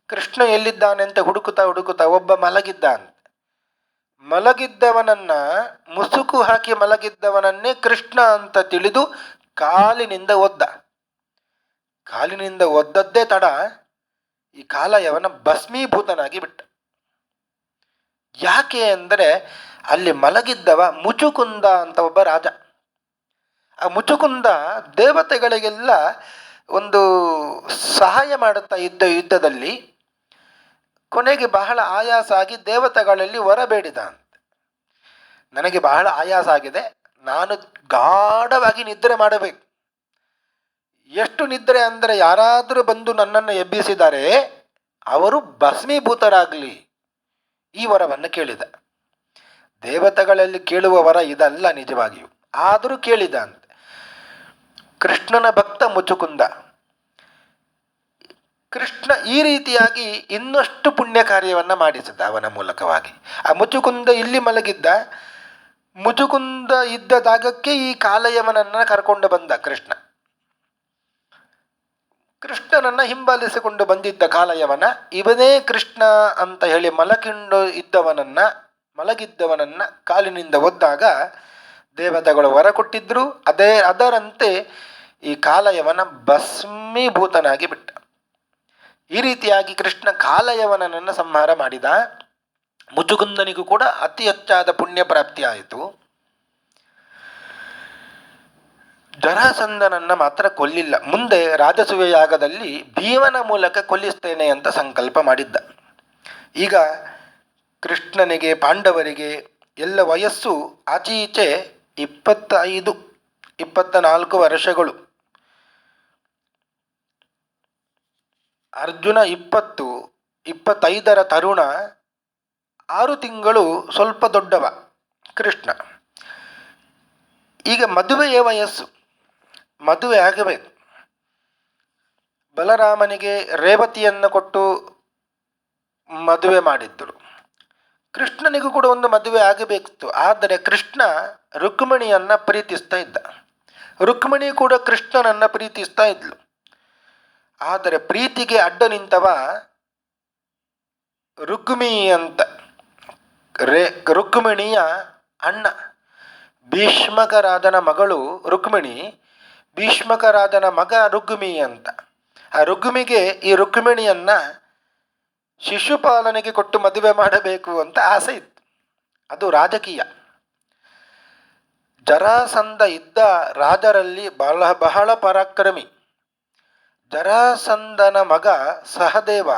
ಕೃಷ್ಣ ಎಲ್ಲಿದ್ದಾನೆ ಅಂತ ಹುಡುಕುತ್ತಾ ಹುಡುಕುತ್ತಾ ಒಬ್ಬ ಮಲಗಿದ್ದಾನೆ. ಮಲಗಿದ್ದವನನ್ನ ಮುಸುಕು ಹಾಕಿ ಮಲಗಿದ್ದವನನ್ನೇ ಕೃಷ್ಣ ಅಂತ ತಿಳಿದು ಕಾಲಿನಿಂದ ಒದ್ದ. ಕಾಲಿನಿಂದ ಒದ್ದದ್ದೇ ತಡ ಈ ಕಾಲಯವನ ಭಸ್ಮೀಭೂತನಾಗಿ ಬಿಟ್ಟ. ಯಾಕೆ ಅಂದರೆ ಅಲ್ಲಿ ಮಲಗಿದ್ದವ ಮುಚುಕುಂದ ಅಂತ ಒಬ್ಬ ರಾಜ. ಆ ಮುಚುಕುಂದ ದೇವತೆಗಳಿಗೆಲ್ಲ ಒಂದು ಸಹಾಯ ಮಾಡುತ್ತಾ ಇದ್ದ ಯುದ್ಧದಲ್ಲಿ ಕೊನೆಗೆ ಬಹಳ ಆಯಾಸ ಆಗಿ ದೇವತೆಗಳಲ್ಲಿ ವರ ಬೇಡಿದ ಅಂತ. ನನಗೆ ಬಹಳ ಆಯಾಸ ಆಗಿದೆ, ನಾನು ಗಾಢವಾಗಿ ನಿದ್ರೆ ಮಾಡಬೇಕು. ಎಷ್ಟು ನಿದ್ರೆ ಅಂದರೆ ಯಾರಾದರೂ ಬಂದು ನನ್ನನ್ನು ಎಬ್ಬಿಸಿದರೆ ಅವರು ಭಸ್ಮೀಭೂತರಾಗಲಿ, ಈ ವರವನ್ನು ಕೇಳಿದ. ದೇವತೆಗಳಲ್ಲಿ ಕೇಳುವ ವರ ಇದಲ್ಲ ನಿಜವಾಗಿಯೂ, ಆದರೂ ಕೇಳಿದ ಅಂತ. ಕೃಷ್ಣನ ಭಕ್ತ ಮುಚುಕುಂದ. ಕೃಷ್ಣ ಈ ರೀತಿಯಾಗಿ ಇನ್ನಷ್ಟು ಪುಣ್ಯ ಕಾರ್ಯವನ್ನು ಮಾಡಿಸಿದ ಅವನ ಮೂಲಕವಾಗಿ. ಆ ಮುಚುಕುಂದ ಇಲ್ಲಿ ಮಲಗಿದ್ದ. ಮುಚುಕುಂದ ಇದ್ದ ಜಾಗಕ್ಕೆ ಈ ಕಾಲಯವನನ್ನು ಕರ್ಕೊಂಡು ಬಂದ ಕೃಷ್ಣ. ಕೃಷ್ಣನನ್ನು ಹಿಂಬಾಲಿಸಿಕೊಂಡು ಬಂದಿದ್ದ ಕಾಲಯವನ ಇವನೇ ಕೃಷ್ಣ ಅಂತ ಹೇಳಿ ಮಲಗಿದ್ದವನನ್ನ ಕಾಲಿನಿಂದ ಒದ್ದಾಗ ದೇವತೆಗಳು ವರ ಕೊಟ್ಟಿದ್ರು. ಅದರಂತೆ ಈ ಕಾಲಯವನ ಭಸ್ಮೀಭೂತನಾಗಿ ಬಿಟ್ಟ. ಈ ರೀತಿಯಾಗಿ ಕೃಷ್ಣ ಕಾಲಯವನನ್ನು ಸಂಹಾರ ಮಾಡಿದ. ಮುಚುಕುಂದನಿಗೂ ಕೂಡ ಅತಿ ಹೆಚ್ಚಾದ ಪುಣ್ಯ ಪ್ರಾಪ್ತಿ ಆಯಿತು. ಜರಾಸಂಧನನ್ನ ಮಾತ್ರ ಕೊಲ್ಲಿಲ್ಲ. ಮುಂದೆ ರಾಜಸೂಯ ಯಾಗದಲ್ಲಿ ಭೀಮನ ಮೂಲಕ ಕೊಲ್ಲಿಸ್ತೇನೆ ಅಂತ ಸಂಕಲ್ಪ ಮಾಡಿದ್ದ. ಈಗ ಕೃಷ್ಣನಿಗೆ ಪಾಂಡವರಿಗೆ ಎಲ್ಲ ವಯಸ್ಸು ಆಚೀಚೆ 25-24 ವರ್ಷಗಳು. ಅರ್ಜುನ 20-25ರ ತರುಣ, 6 ತಿಂಗಳು ಸ್ವಲ್ಪ ದೊಡ್ಡವ ಕೃಷ್ಣ. ಈಗ ಮದುವೆಯ ವಯಸ್ಸು, ಮದುವೆ ಆಗಬೇಕು. ಬಲರಾಮನಿಗೆ ರೇವತಿಯನ್ನು ಕೊಟ್ಟು ಮದುವೆ ಮಾಡಿದ್ದರು. ಕೃಷ್ಣನಿಗೂ ಕೂಡ ಒಂದು ಮದುವೆ ಆಗಬೇಕಿತ್ತು. ಆದರೆ ಕೃಷ್ಣ ರುಕ್ಮಿಣಿಯನ್ನು ಪ್ರೀತಿಸ್ತಾ ಇದ್ದ. ರುಕ್ಮಿಣಿ ಕೂಡ ಕೃಷ್ಣನನ್ನು ಪ್ರೀತಿಸ್ತಾ ಇದ್ಲು. ಆದರೆ ಪ್ರೀತಿಗೆ ಅಡ್ಡ ನಿಂತವ ರುಕ್ಮಿ ಅಂತ, ರುಕ್ಮಿಣಿಯ ಅಣ್ಣ. ಭೀಷ್ಮಕರಾಜನ ಮಗಳು ರುಕ್ಮಿಣಿ, ಭೀಷ್ಮಕರಾಜನ ಮಗ ರುಗ್ಮಿ ಅಂತ. ಆ ರುಗ್ಮಿಗೆ ಈ ರುಕ್ಮಿಣಿಯನ್ನು ಶಿಶುಪಾಲನೆಗೆ ಕೊಟ್ಟು ಮದುವೆ ಮಾಡಬೇಕು ಅಂತ ಆಸೆ ಇತ್ತು. ಅದು ರಾಜಕೀಯ. ಜರಾಸಂಧ ಇದ್ದ ರಾಜರಲ್ಲಿ ಬಹಳ ಪರಾಕ್ರಮಿ. ಜರಾಸಂಧನ ಮಗ ಸಹದೇವ,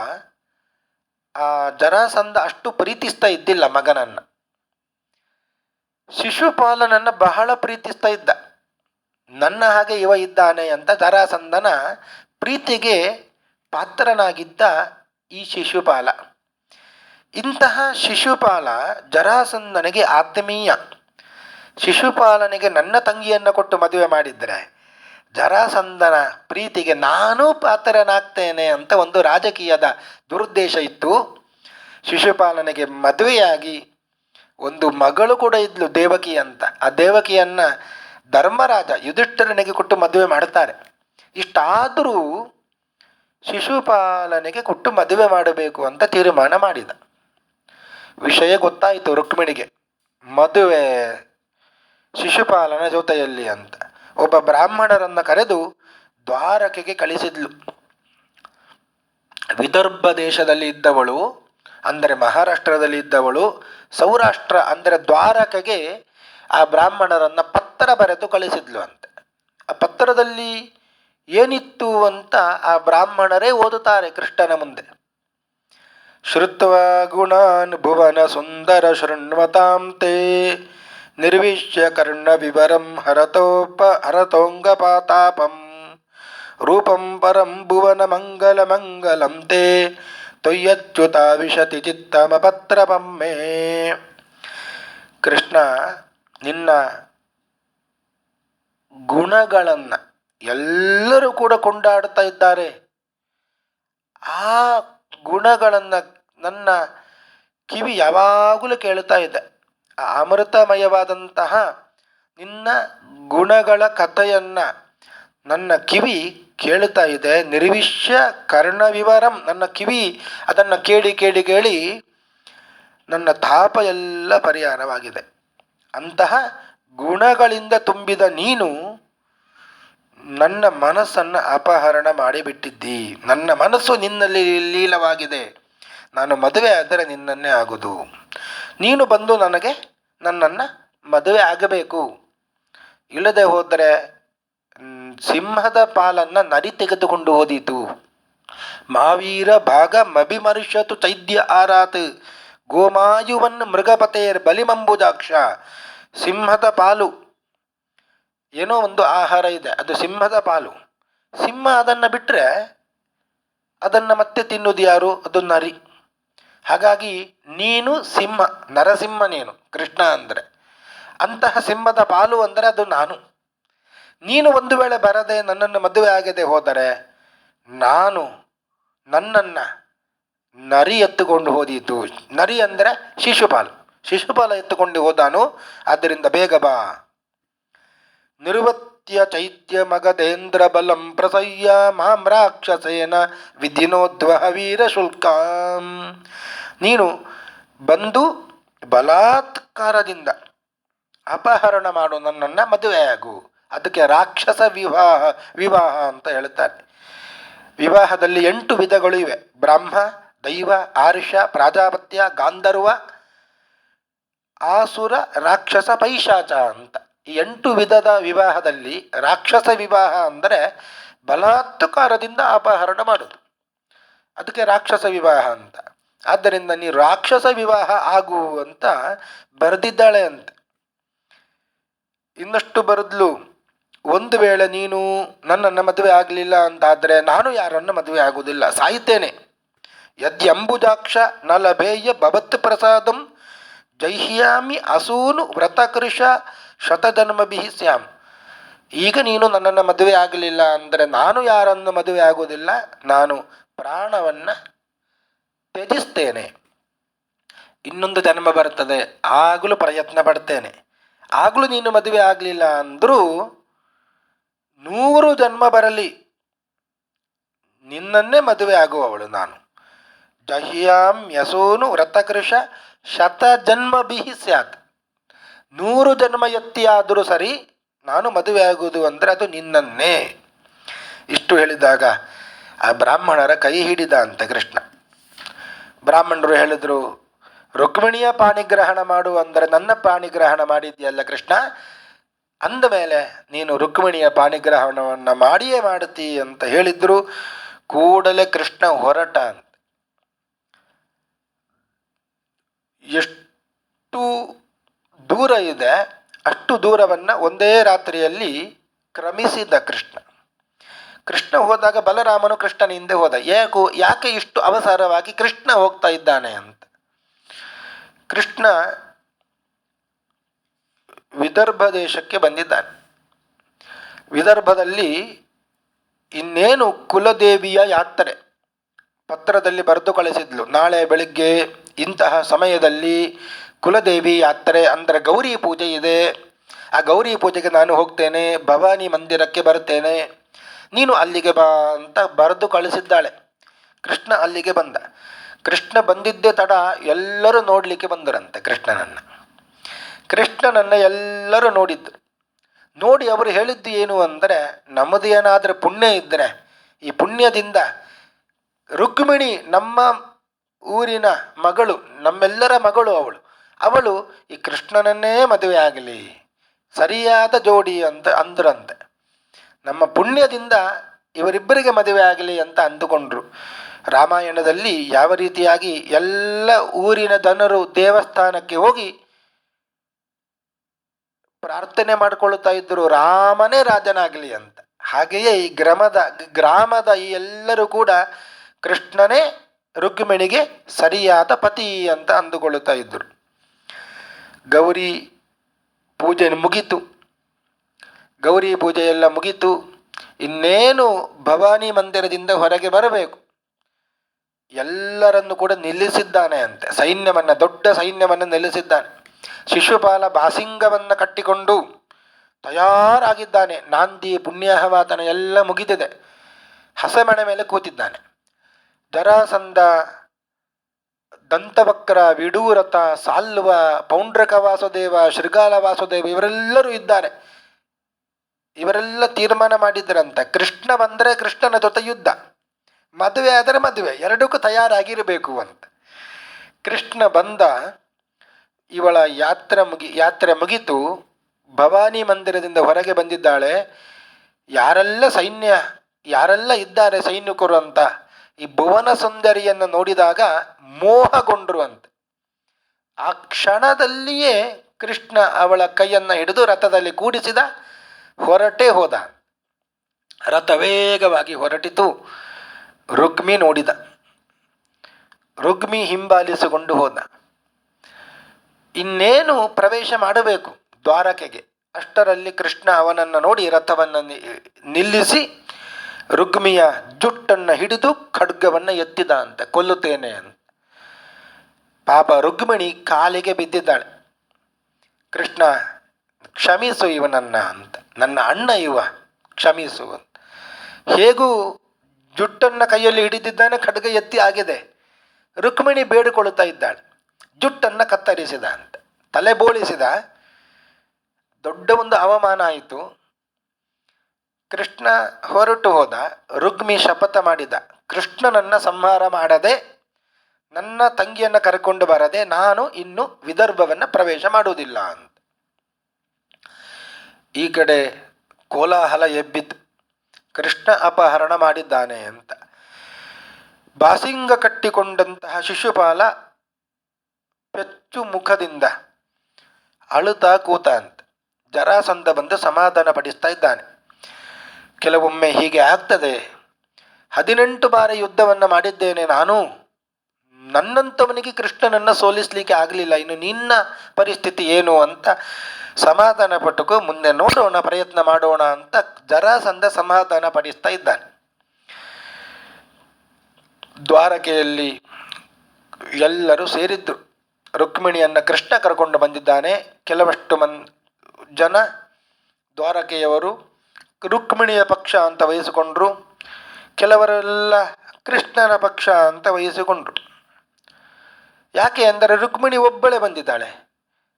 ಆ ಜರಾಸಂಧ ಅಷ್ಟು ಪ್ರೀತಿಸ್ತಾ ಇದ್ದಿಲ್ಲ ಮಗನನ್ನು. ಶಿಶುಪಾಲನನ್ನು ಬಹಳ ಪ್ರೀತಿಸ್ತಾ ಇದ್ದ. ನನ್ನ ಹಾಗೆ ಇವ ಇದ್ದಾನೆ ಅಂತ ಜರಾಸಂಧನ ಪ್ರೀತಿಗೆ ಪಾತ್ರನಾಗಿದ್ದ ಈ ಶಿಶುಪಾಲ. ಇಂತಹ ಶಿಶುಪಾಲ ಜರಾಸಂಧನಿಗೆ ಆತ್ಮೀಯ. ಶಿಶುಪಾಲನಿಗೆ ನನ್ನ ತಂಗಿಯನ್ನು ಕೊಟ್ಟು ಮದುವೆ ಮಾಡಿದರೆ ಜರಾಸಂಧನ ಪ್ರೀತಿಗೆ ನಾನೂ ಪಾತ್ರನಾಗ್ತೇನೆ ಅಂತ ಒಂದು ರಾಜಕೀಯದ ದುರುದ್ದೇಶ ಇತ್ತು. ಶಿಶುಪಾಲನಿಗೆ ಮದುವೆಯಾಗಿ ಒಂದು ಮಗಳು ಕೂಡ ಇದ್ಲು, ದೇವಕಿ ಅಂತ. ಆ ದೇವಕಿಯನ್ನು ಧರ್ಮರಾಜ ಯುಧಿಷ್ಠಿರನಿಗೆ ಕೊಟ್ಟು ಮದುವೆ ಮಾಡ್ತಾರೆ. ಇಷ್ಟಾದರೂ ಶಿಶುಪಾಲನಿಗೆ ಕೊಟ್ಟು ಮದುವೆ ಮಾಡಬೇಕು ಅಂತ ತೀರ್ಮಾನ ಮಾಡಿದ. ವಿಷಯ ಗೊತ್ತಾಯಿತು ರುಕ್ಮಿಣಿಗೆ, ಮದುವೆ ಶಿಶುಪಾಲನ ಜೊತೆಯಲ್ಲಿ ಅಂತ. ಒಬ್ಬ ಬ್ರಾಹ್ಮಣರನ್ನು ಕರೆದು ದ್ವಾರಕೆಗೆ ಕಳಿಸಿದ್ಲು. ವಿದರ್ಭ ದೇಶದಲ್ಲಿ ಇದ್ದವಳು, ಅಂದರೆ ಮಹಾರಾಷ್ಟ್ರದಲ್ಲಿ ಇದ್ದವಳು, ಸೌರಾಷ್ಟ್ರ ಅಂದರೆ ದ್ವಾರಕೆಗೆ ಆ ಬ್ರಾಹ್ಮಣರನ್ನು ಪತ್ರ ಬರೆದು ಕಳಿಸಿದ್ಲು ಅಂತೆ. ಆ ಪತ್ರದಲ್ಲಿ ಏನಿತ್ತು ಅಂತ ಆ ಬ್ರಾಹ್ಮಣರೇ ಓದುತ್ತಾರೆ ಕೃಷ್ಣನ ಮುಂದೆ. ಶ್ರುತ್ವಾ ಗುಣಾನ್ ಭುವನ ಸುಂದರ ಶೃಣ್ವತಾಂ ತೇ ನಿರ್ವಿಶ್ಯ ಕರ್ಣ ವಿವರಂ ಹರತೋಂಗಪಾತಾಪಂ ರೂಪಂ ಪರಂ ಭುವನ ಮಂಗಲ ಮಂಗಲಂ ತೇ ತೊಯ್ಯಚ್ಯುತ ವಿಶತಿ ಚಿತ್ತಮಪತ್ರಪಮ್ಮೆ. ಕೃಷ್ಣ, ನಿನ್ನ ಗುಣಗಳನ್ನು ಎಲ್ಲರೂ ಕೂಡ ಕೊಂಡಾಡ್ತಾ ಇದ್ದಾರೆ. ಆ ಗುಣಗಳನ್ನು ನನ್ನ ಕಿವಿ ಯಾವಾಗಲೂ ಕೇಳ್ತಾ ಇದೆ. ಆ ಅಮೃತಮಯವಾದಂತಹ ನಿನ್ನ ಗುಣಗಳ ಕಥೆಯನ್ನು ನನ್ನ ಕಿವಿ ಕೇಳ್ತಾ ಇದೆ. ನಿರ್ವಿಶ್ಯ ಕರ್ಣವಿವರಂ, ನನ್ನ ಕಿವಿ ಅದನ್ನು ಕೇಳಿ ಕೇಳಿ ಕೇಳಿ ನನ್ನ ತಾಪ ಎಲ್ಲ ಪರಿಹಾರವಾಗಿದೆ. ಅಂತಹ ಗುಣಗಳಿಂದ ತುಂಬಿದ ನೀನು ನನ್ನ ಮನಸ್ಸನ್ನು ಅಪಹರಣ ಮಾಡಿಬಿಟ್ಟಿದ್ದಿ. ನನ್ನ ಮನಸ್ಸು ನಿನ್ನಲ್ಲಿ ಲೀಲವಾಗಿದೆ. ನಾನು ಮದುವೆ ಆದರೆ ನಿನ್ನನ್ನೇ ಆಗೋದು. ನೀನು ಬಂದು ನನ್ನನ್ನು ಮದುವೆ ಆಗಬೇಕು. ಇಲ್ಲದೆ ಹೋದರೆ ಸಿಂಹದ ಪಾಲನ್ನು ನರಿ ತೆಗೆದುಕೊಂಡು ಹೋದೀತು. ಮಾವೀರ ಭಾಗ ಮಭಿಮರ್ಷತು ಚೈದ್ಯ ಆರಾತ್ ಗೋಮಾಯುವನ್ ಮೃಗಪತೇರ್ ಬಲಿಮಂಬುಜಾಕ್ಷ. ಸಿಂಹದ ಪಾಲು ಏನೋ ಒಂದು ಆಹಾರ ಇದೆ, ಅದು ಸಿಂಹದ ಪಾಲು. ಸಿಂಹ ಅದನ್ನು ಬಿಟ್ಟರೆ ಅದನ್ನು ಮತ್ತೆ ತಿನ್ನುವುದು ಯಾರು? ಅದು ನರಿ. ಹಾಗಾಗಿ ನೀನು ಸಿಂಹ, ನರಸಿಂಹ ನೀನು, ಕೃಷ್ಣ ಅಂದರೆ. ಅಂತಹ ಸಿಂಹದ ಪಾಲು ಅಂದರೆ ಅದು ನಾನು. ನೀನು ಒಂದು ವೇಳೆ ಬರದೆ ನನ್ನನ್ನು ಮದುವೆ ಆಗದೆ ಹೋದರೆ ನನ್ನನ್ನು ನರಿ ಎತ್ತುಕೊಂಡು ಹೋದೀತು. ನರಿ ಅಂದರೆ ಶಿಶುಪಾಲ ಎತ್ತುಕೊಂಡು ಹೋದಾನು. ಆದ್ದರಿಂದ ಬೇಗ ಬಾ. ನಿರ್ವತ್ಯ ಚೈತ್ಯ ಮಗಧೇಂದ್ರ ಬಲಂ ಪ್ರಸಯ್ಯ ಮಾಂ ರಾಕ್ಷಸೇನ ವಿಧಿನೋದ್ವಹ ವೀರ ಶುಲ್ಕಾಂ. ನೀನು ಬಂದು ಬಲಾತ್ಕಾರದಿಂದ ಅಪಹರಣ ಮಾಡು, ನನ್ನನ್ನು ಮದುವೆಯಾಗು. ಅದಕ್ಕೆ ರಾಕ್ಷಸ ವಿವಾಹ ಅಂತ ಹೇಳ್ತಾರೆ. ವಿವಾಹದಲ್ಲಿ 8 ವಿಧಗಳು ಇವೆ: ಬ್ರಹ್ಮ, ದೈವ, ಆರ್ಷ, ಪ್ರಾಜಾಪತ್ಯ, ಗಾಂಧರ್ವ, ಆಸುರ, ರಾಕ್ಷಸ, ಪೈಶಾಚ ಅಂತ. ಈ 8 ವಿಧದ ವಿವಾಹದಲ್ಲಿ ರಾಕ್ಷಸ ವಿವಾಹ ಅಂದರೆ ಬಲಾತ್ಕಾರದಿಂದ ಅಪಹರಣ ಮಾಡೋದು. ಅದಕ್ಕೆ ರಾಕ್ಷಸ ವಿವಾಹ ಅಂತ. ಆದ್ದರಿಂದ ನೀ ರಾಕ್ಷಸ ವಿವಾಹ ಆಗು ಅಂತ ಬರೆದಿದ್ದಾಳೆ ಅಂತ. ಇನ್ನಷ್ಟು ಬರೆದ್ಲು, ಒಂದು ವೇಳೆ ನೀನು ನನ್ನನ್ನು ಮದುವೆ ಆಗಲಿಲ್ಲ ಅಂತಾದರೆ ನಾನು ಯಾರನ್ನು ಮದುವೆ ಆಗುವುದಿಲ್ಲ, ಸಾಯ್ತೇನೆ. ಯದ್ಯಂಬುಜಾಕ್ಷ ನ ಲಭೇಯ ಭವತ್ ಪ್ರಸಾದಂ ಜೈಹ್ಯಾಮಿ ಅಸೂನು ವ್ರತಕೃಷ ಶತಜನ್ಮಭಿ ಸ್ಯಾಂ. ಈಗ ನೀನು ನನ್ನನ್ನು ಮದುವೆ ಆಗಲಿಲ್ಲ ಅಂದರೆ ನಾನು ಯಾರನ್ನು ಮದುವೆ ಆಗುವುದಿಲ್ಲ, ನಾನು ಪ್ರಾಣವನ್ನು ತ್ಯಜಿಸ್ತೇನೆ. ಇನ್ನೊಂದು ಜನ್ಮ ಬರ್ತದೆ, ಆಗಲೂ ಪ್ರಯತ್ನ ಪಡ್ತೇನೆ. ಆಗಲೂ ನೀನು ಮದುವೆ ಆಗಲಿಲ್ಲ ಅಂದರೂ 100 ಜನ್ಮ ಬರಲಿ ನಿನ್ನನ್ನೇ ಮದುವೆ ಆಗುವವಳು ನಾನು. ಜಹ್ಯಾಂ ಯಸೂನು ವ್ರತಕೃಷ ಶತಜನ್ಮಭಿ ಸ್ಯಾತ್. 100 ಜನ್ಮ ಎತ್ತಿಯಾದರೂ ಸರಿ ನಾನು ಮದುವೆ ಆಗುವುದು ಅಂದರೆ ಅದು ನಿನ್ನನ್ನೇ. ಇಷ್ಟು ಹೇಳಿದಾಗ ಆ ಬ್ರಾಹ್ಮಣರ ಕೈ ಹಿಡಿದ ಅಂತ ಕೃಷ್ಣ. ಬ್ರಾಹ್ಮಣರು ಹೇಳಿದರು, ರುಕ್ಮಿಣಿಯ ಪಾಣಿಗ್ರಹಣ ಮಾಡು ಅಂದರೆ ನನ್ನ ಪಾಣಿಗ್ರಹಣ ಮಾಡಿದ್ಯಲ್ಲ ಕೃಷ್ಣ, ಅಂದ ಮೇಲೆ ನೀನು ರುಕ್ಮಿಣಿಯ ಪಾಣಿಗ್ರಹಣವನ್ನು ಮಾಡಿಯೇ ಮಾಡುತ್ತೀ ಅಂತ ಹೇಳಿದ್ರು. ಕೂಡಲೇ ಕೃಷ್ಣ ಹೊರಟ ಅಂತ. ಎಷ್ಟು ದೂರ ಇದೆ ಅಷ್ಟು ದೂರವನ್ನು ಒಂದೇ ರಾತ್ರಿಯಲ್ಲಿ ಕ್ರಮಿಸಿದ ಕೃಷ್ಣ ಹೋದಾಗ ಬಲರಾಮನು ಕೃಷ್ಣನ ಹಿಂದೆ ಹೋದ. ಯಾಕೆ ಇಷ್ಟು ಅವಸರವಾಗಿ ಕೃಷ್ಣ ಹೋಗ್ತಾ ಇದ್ದಾನೆ ಅಂತ. ಕೃಷ್ಣ ವಿದರ್ಭ ದೇಶಕ್ಕೆ ಬಂದಿದ್ದಾನೆ. ವಿದರ್ಭದಲ್ಲಿ ಇನ್ನೇನು ಕುಲದೇವಿಯ ಯಾತ್ರೆ ಪತ್ರದಲ್ಲಿ ಬರೆದು ಕಳಿಸಿದ್ಲು. ನಾಳೆ ಬೆಳಿಗ್ಗೆ ಇಂತಹ ಸಮಯದಲ್ಲಿ ಕುಲದೇವಿ ಯಾತ್ರೆ ಅಂದರೆ ಗೌರಿ ಪೂಜೆ ಇದೆ. ಆ ಗೌರಿ ಪೂಜೆಗೆ ನಾನು ಹೋಗ್ತೇನೆ, ಭವಾನಿ ಮಂದಿರಕ್ಕೆ ಬರ್ತೇನೆ, ನೀನು ಅಲ್ಲಿಗೆ ಬಾ ಅಂತ ಬರೆದು ಕಳಿಸಿದ್ದಾಳೆ. ಕೃಷ್ಣ ಅಲ್ಲಿಗೆ ಬಂದ. ಕೃಷ್ಣ ಬಂದಿದ್ದೇ ತಡ ಎಲ್ಲರೂ ನೋಡಲಿಕ್ಕೆ ಬಂದರಂತೆ ಕೃಷ್ಣನನ್ನು ಎಲ್ಲರೂ ನೋಡಿದ್ರು. ನೋಡಿ ಅವರು ಹೇಳಿದ್ದು ಏನು ಅಂದರೆ, ನಮ್ಮದು ಏನಾದರೂ ಪುಣ್ಯ ಇದ್ದರೆ ಈ ಪುಣ್ಯದಿಂದ ರುಕ್ಮಿಣಿ ನಮ್ಮ ಊರಿನ ಮಗಳು, ನಮ್ಮೆಲ್ಲರ ಮಗಳು ಅವಳು ಈ ಕೃಷ್ಣನನ್ನೇ ಮದುವೆ ಆಗಲಿ, ಸರಿಯಾದ ಜೋಡಿ ಅಂತ ಅಂದ್ರಂತೆ. ನಮ್ಮ ಪುಣ್ಯದಿಂದ ಇವರಿಬ್ಬರಿಗೆ ಮದುವೆ ಆಗಲಿ ಅಂತ ಅಂದುಕೊಂಡ್ರು. ರಾಮಾಯಣದಲ್ಲಿ ಯಾವ ರೀತಿಯಾಗಿ ಎಲ್ಲ ಊರಿನ ಜನರು ದೇವಸ್ಥಾನಕ್ಕೆ ಹೋಗಿ ಪ್ರಾರ್ಥನೆ ಮಾಡಿಕೊಳ್ಳುತ್ತಾ ಇದ್ದರು, ರಾಮನೇ ರಾಜನಾಗಲಿ ಅಂತ. ಹಾಗೆಯೇ ಈ ಗ್ರಾಮದ ಈ ಎಲ್ಲರೂ ಕೂಡ ಕೃಷ್ಣನೇ ರುಕ್ಮಿಣಿಗೆ ಸರಿಯಾದ ಪತಿ ಅಂತ ಅಂದುಕೊಳ್ಳುತ್ತಾ ಇದ್ದರು. ಗೌರಿ ಪೂಜೆ ಮುಗೀತು. ಗೌರಿ ಪೂಜೆ ಎಲ್ಲ ಮುಗೀತು. ಇನ್ನೇನು ಭವಾನಿ ಮಂದಿರದಿಂದ ಹೊರಗೆ ಬರಬೇಕು. ಎಲ್ಲರನ್ನು ಕೂಡ ನಿಲ್ಲಿಸಿದ್ದಾನೆ ಅಂತೆ. ದೊಡ್ಡ ಸೈನ್ಯವನ್ನು ನಿಲ್ಲಿಸಿದ್ದಾನೆ. ಶಿಶುಪಾಲ ಬಾಸಿಂಗವನ್ನು ಕಟ್ಟಿಕೊಂಡು ತಯಾರಾಗಿದ್ದಾನೆ. ನಾಂದಿ ಪುಣ್ಯಾಹವಾತನ ಎಲ್ಲ ಮುಗಿದಿದೆ. ಹಸೆಮಣೆ ಮೇಲೆ ಕೂತಿದ್ದಾನೆ. ಜರಾಸಂಧ, ದಂತವಕ್ರ, ವಿಡೂರಥ, ಸಾಲ್ವ, ಪೌಂಡ್ರಕ ವಾಸುದೇವ, ಶೃಗಾಲ ವಾಸುದೇವ ಇವರೆಲ್ಲರೂ ಇದ್ದಾರೆ. ಇವರೆಲ್ಲ ತೀರ್ಮಾನ ಮಾಡಿದ್ರಂತೆ, ಕೃಷ್ಣ ಬಂದರೆ ಕೃಷ್ಣನ ಜೊತೆ ಯುದ್ಧ, ಮದುವೆ ಆದರೆ ಮದುವೆ, ಎರಡಕ್ಕೂ ತಯಾರಾಗಿರಬೇಕು ಅಂತ. ಕೃಷ್ಣ ಬಂದ. ಇವಳ ಯಾತ್ರೆ ಮುಗಿತು. ಭವಾನಿ ಮಂದಿರದಿಂದ ಹೊರಗೆ ಬಂದಿದ್ದಾಳೆ. ಯಾರೆಲ್ಲ ಇದ್ದಾರೆ ಸೈನಿಕರು ಅಂತ ಈ ಭುವನ ಸುಂದರಿಯನ್ನು ನೋಡಿದಾಗ ಮೋಹಗೊಂಡ್ರು ಅಂತ. ಆ ಕ್ಷಣದಲ್ಲಿಯೇ ಕೃಷ್ಣ ಅವಳ ಕೈಯನ್ನು ಹಿಡಿದು ರಥದಲ್ಲಿ ಕೂಡಿಸಿದ. ಹೊರಟೇ ಹೋದ. ರಥ ವೇಗವಾಗಿ ಹೊರಟಿತು. ರುಕ್ಮಿ ನೋಡಿದ. ರುಕ್ಮಿ ಹಿಂಬಾಲಿಸಿಕೊಂಡು ಹೋದ. ಇನ್ನೇನು ಪ್ರವೇಶ ಮಾಡಬೇಕು ದ್ವಾರಕೆಗೆ. ಅಷ್ಟರಲ್ಲಿ ಕೃಷ್ಣ ಅವನನ್ನು ನೋಡಿ ರಥವನ್ನು ನಿಲ್ಲಿಸಿ ರುಕ್ಮಿಯ ಜುಟ್ಟನ್ನು ಹಿಡಿದು ಖಡ್ಗವನ್ನು ಎತ್ತಿದ ಅಂತ, ಕೊಲ್ಲುತ್ತೇನೆ ಅಂತ. ಪಾಪ ರುಕ್ಮಿಣಿ ಕಾಲಿಗೆ ಬಿದ್ದಿದ್ದಾಳೆ. ಕೃಷ್ಣ, ಕ್ಷಮಿಸು ಇವನನ್ನ ಅಂತ, ನನ್ನ ಅಣ್ಣ ಇವ, ಕ್ಷಮಿಸು ಅಂತ. ಹೇಗೂ ಜುಟ್ಟನ್ನು ಕೈಯಲ್ಲಿ ಹಿಡಿದಿದ್ದಾನೆ, ಖಡ್ಗ ಎತ್ತಿ ಆಗಿದೆ. ರುಕ್ಮಿಣಿ ಬೇಡಿಕೊಳ್ಳುತ್ತಾ ಇದ್ದಾಳೆ. ಜುಟ್ಟನ್ನು ಕತ್ತರಿಸಿದ ಅಂತ, ತಲೆ ಬೋಳಿಸಿದ. ದೊಡ್ಡ ಒಂದು ಅವಮಾನ ಆಯಿತು. ಕೃಷ್ಣ ಹೊರಟು ಹೋದ. ರುಕ್ಮಿ ಶಪಥ ಮಾಡಿದ, ಕೃಷ್ಣನನ್ನು ಸಂಹಾರ ಮಾಡದೆ, ನನ್ನ ತಂಗಿಯನ್ನು ಕರೆಕೊಂಡು ಬರದೆ ನಾನು ಇನ್ನು ವಿದರ್ಭವನ್ನು ಪ್ರವೇಶ ಮಾಡುವುದಿಲ್ಲ ಅಂತ. ಈ ಕಡೆ ಕೋಲಾಹಲ ಎಬ್ಬಿತು, ಕೃಷ್ಣ ಅಪಹರಣ ಮಾಡಿದ್ದಾನೆ ಅಂತ. ಬಾಸಿಂಗ ಕಟ್ಟಿಕೊಂಡಂತಹ ಶಿಶುಪಾಲ ಪೆಚ್ಚು ಮುಖದಿಂದ ಅಳುತ್ತಾ ಕೂತ ಅಂತ. ಜರಾಸಂಧ ಬಂದು ಸಮಾಧಾನ ಪಡಿಸ್ತಾ ಇದ್ದಾನೆ. ಕೆಲವೊಮ್ಮೆ ಹೀಗೆ ಆಗ್ತದೆ, 18 ಬಾರಿ ಯುದ್ಧವನ್ನು ಮಾಡಿದ್ದೇನೆ ನಾನು, ನನ್ನಂಥವನಿಗೆ ಕೃಷ್ಣನನ್ನು ಸೋಲಿಸಲಿಕ್ಕೆ ಆಗಲಿಲ್ಲ, ಇನ್ನು ನಿನ್ನ ಪರಿಸ್ಥಿತಿ ಏನು ಅಂತ ಸಮಾಧಾನ ಪಟ್ಟುಕೋ, ಮುಂದೆ ನೋಡೋಣ, ಪ್ರಯತ್ನ ಮಾಡೋಣ ಅಂತ ಜರಾಸಂಧ ಸಮಾಧಾನ ಪಡಿಸ್ತಾ ಇದ್ದಾನೆ. ದ್ವಾರಕೆಯಲ್ಲಿ ಎಲ್ಲರೂ ಸೇರಿದ್ರು. ರುಕ್ಮಿಣಿಯನ್ನು ಕೃಷ್ಣ ಕರ್ಕೊಂಡು ಬಂದಿದ್ದಾನೆ. ಕೆಲವಷ್ಟು ಜನ ದ್ವಾರಕೆಯವರು ರುಕ್ಮಿಣಿಯ ಪಕ್ಷ ಅಂತ ವಹಿಸಿಕೊಂಡ್ರು. ಕೆಲವರೆಲ್ಲ ಕೃಷ್ಣನ ಪಕ್ಷ ಅಂತ ವಹಿಸಿಕೊಂಡ್ರು. ಯಾಕೆ ಅಂದರೆ ರುಕ್ಮಿಣಿ ಒಬ್ಬಳೇ ಬಂದಿದ್ದಾಳೆ,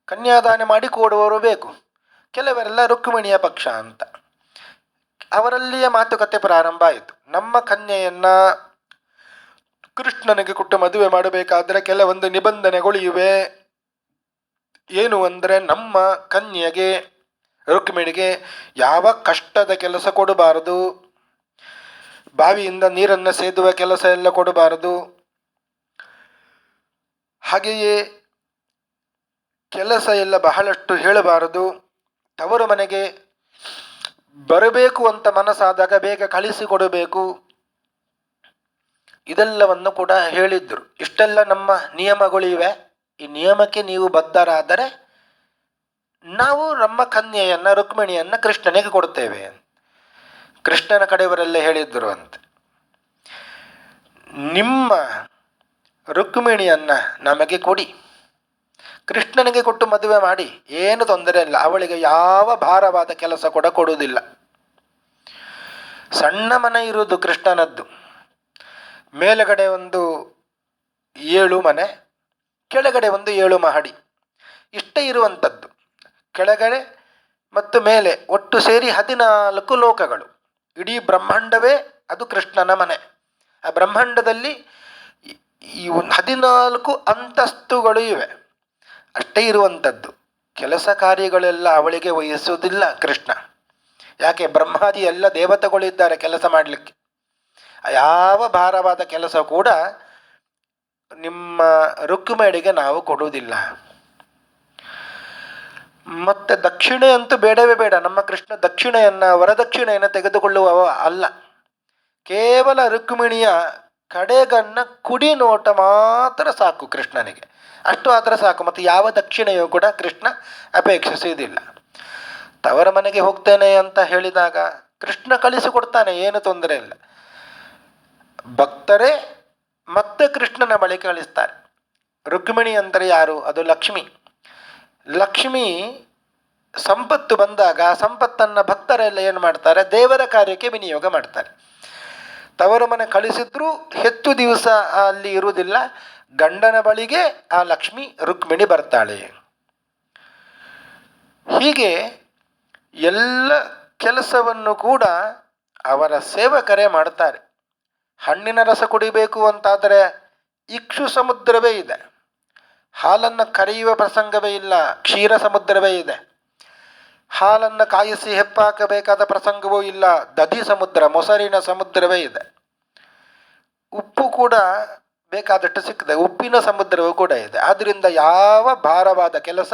ಕನ್ಯಾದಾನ ಮಾಡಿ ಕೊಡುವವರು ಬೇಕು. ಕೆಲವರೆಲ್ಲ ರುಕ್ಮಿಣಿಯ ಪಕ್ಷ ಅಂತ. ಅವರಲ್ಲಿಯೇ ಮಾತುಕತೆ ಪ್ರಾರಂಭ ಆಯಿತು. ನಮ್ಮ ಕನ್ಯೆಯನ್ನು ಕೃಷ್ಣನಿಗೆ ಕೊಟ್ಟು ಮದುವೆ ಮಾಡಬೇಕಾದರೆ ಕೆಲವೊಂದು ನಿಬಂಧನೆಗಳು ಇವೆ. ಏನು ಅಂದರೆ, ನಮ್ಮ ಕನ್ಯೆಗೆ ರುಕ್ಮಿಣಿಗೆ ಯಾವ ಕಷ್ಟದ ಕೆಲಸ ಕೊಡಬಾರದು, ಬಾವಿಯಿಂದ ನೀರನ್ನು ಸೇದುವ ಕೆಲಸ ಎಲ್ಲ ಕೊಡಬಾರದು. ಹಾಗೆಯೇ ಕೆಲಸ ಎಲ್ಲ ಬಹಳಷ್ಟು ಹೇಳಬಾರದು. ತವರು ಮನೆಗೆ ಬರಬೇಕು ಅಂತ ಮನಸ್ಸಾದಾಗ ಬೇಗ ಕಳಿಸಿಕೊಡಬೇಕು. ಇದೆಲ್ಲವನ್ನು ಕೂಡ ಹೇಳಿದ್ರು. ಇಷ್ಟೆಲ್ಲ ನಮ್ಮ ನಿಯಮಗಳಿವೆ. ಈ ನಿಯಮಕ್ಕೆ ನೀವು ಬದ್ಧರಾದರೆ ನಾವು ನಮ್ಮ ಕನ್ಯೆಯನ್ನು ರುಕ್ಮಿಣಿಯನ್ನು ಕೃಷ್ಣನಿಗೆ ಕೊಡ್ತೇವೆ. ಕೃಷ್ಣನ ಕಡೆಯವರೆಲ್ಲ ಹೇಳಿದ್ರು ಅಂತ, ನಿಮ್ಮ ರುಕ್ಮಿಣಿಯನ್ನು ನಮಗೆ ಕೊಡಿ, ಕೃಷ್ಣನಿಗೆ ಕೊಟ್ಟು ಮದುವೆ ಮಾಡಿ, ಏನು ತೊಂದರೆ ಇಲ್ಲ, ಅವಳಿಗೆ ಯಾವ ಭಾರವಾದ ಕೆಲಸ ಕೂಡ ಕೊಡುವುದಿಲ್ಲ. ಸಣ್ಣ ಮನೆ ಇರುವುದು ಕೃಷ್ಣನದ್ದು. ಮೇಲುಗಡೆ ಒಂದು 7 ಮನೆ, ಕೆಳಗಡೆ ಒಂದು 7 ಮಹಡಿ, ಇಷ್ಟೇ ಇರುವಂಥದ್ದು. ಕೆಳಗಡೆ ಮತ್ತು ಮೇಲೆ ಒಟ್ಟು ಸೇರಿ 14 ಲೋಕಗಳು. ಇಡೀ ಬ್ರಹ್ಮಾಂಡವೇ ಅದು ಕೃಷ್ಣನ ಮನೆ. ಆ ಬ್ರಹ್ಮಾಂಡದಲ್ಲಿ ಈ 14 ಅಂತಸ್ತುಗಳು ಇವೆ, ಅಷ್ಟೇ ಇರುವಂಥದ್ದು. ಕೆಲಸ ಕಾರ್ಯಗಳೆಲ್ಲ ಅವಳಿಗೆ ವಹಿಸುವುದಿಲ್ಲ ಕೃಷ್ಣ. ಯಾಕೆ ಬ್ರಹ್ಮಾದಿ ಎಲ್ಲ ದೇವತೆಗಳಿದ್ದಾರೆ ಕೆಲಸ ಮಾಡಲಿಕ್ಕೆ. ಯಾವ ಭಾರವಾದ ಕೆಲಸ ಕೂಡ ನಿಮ್ಮ ರುಕ್ಮಿಣಿಗೆ ನಾವು ಕೊಡುವುದಿಲ್ಲ. ಮತ್ತೆ ದಕ್ಷಿಣೆ ಅಂತೂ ಬೇಡವೇ ಬೇಡ. ನಮ್ಮ ಕೃಷ್ಣ ದಕ್ಷಿಣೆಯನ್ನು ವರದಕ್ಷಿಣೆಯನ್ನು ತೆಗೆದುಕೊಳ್ಳುವವ ಅಲ್ಲ. ಕೇವಲ ರುಕ್ಮಿಣಿಯ ಕಡೆಗಣ್ಣ ಕುಡಿ ನೋಟ ಮಾತ್ರ ಸಾಕು ಕೃಷ್ಣನಿಗೆ. ಅಷ್ಟು ಆದರೆ ಸಾಕು. ಮತ್ತು ಯಾವ ದಕ್ಷಿಣೆಯೂ ಕೂಡ ಕೃಷ್ಣ ಅಪೇಕ್ಷಿಸುವುದಿಲ್ಲ. ತವರ ಮನೆಗೆ ಹೋಗ್ತೇನೆ ಅಂತ ಹೇಳಿದಾಗ ಕೃಷ್ಣ ಕಳಿಸಿಕೊಡ್ತಾನೆ, ಏನು ತೊಂದರೆ ಇಲ್ಲ. ಭಕ್ತರೇ ಮತ್ತೆ ಕೃಷ್ಣನ ಬಳಿ ಕಳಿಸ್ತಾರೆ. ರುಕ್ಮಿಣಿ ಅಂದರೆ ಯಾರು? ಅದು ಲಕ್ಷ್ಮಿ. ಲಕ್ಷ್ಮಿ ಸಂಪತ್ತು ಬಂದಾಗ ಸಂಪತ್ತನ್ನು ಭಕ್ತರೆಲ್ಲ ಏನು ಮಾಡ್ತಾರೆ? ದೇವರ ಕಾರ್ಯಕ್ಕೆ ವಿನಿಯೋಗ ಮಾಡ್ತಾರೆ. ತವರು ಮನೆ ಕಳಿಸಿದ್ರೂ ಹೆಚ್ಚು ದಿವಸ ಅಲ್ಲಿ ಇರುವುದಿಲ್ಲ. ಗಂಡನ ಬಳಿಗೆ ಆ ಲಕ್ಷ್ಮಿ ರುಕ್ಮಿಣಿ ಬರ್ತಾಳೆ. ಹೀಗೆ ಎಲ್ಲ ಕೆಲಸವನ್ನು ಕೂಡ ಅವರ ಸೇವಕರೇ ಮಾಡ್ತಾರೆ. ಹಣ್ಣಿನ ರಸ ಕುಡಿಬೇಕು ಅಂತಾದರೆ ಇಕ್ಷು ಸಮುದ್ರವೇ ಇದೆ. ಹಾಲನ್ನು ಕರೆಯುವ ಪ್ರಸಂಗವೇ ಇಲ್ಲ, ಕ್ಷೀರ ಸಮುದ್ರವೇ ಇದೆ. ಹಾಲನ್ನು ಕಾಯಿಸಿ ಹೆಪ್ಪಾಕಬೇಕಾದ ಪ್ರಸಂಗವೂ ಇಲ್ಲ, ದಧಿ ಸಮುದ್ರ, ಮೊಸರಿನ ಸಮುದ್ರವೇ ಇದೆ. ಉಪ್ಪು ಕೂಡ ಬೇಕಾದಷ್ಟು ಸಿಗ್ತದೆ, ಉಪ್ಪಿನ ಸಮುದ್ರವೂ ಕೂಡ ಇದೆ. ಆದ್ದರಿಂದ ಯಾವ ಭಾರವಾದ ಕೆಲಸ,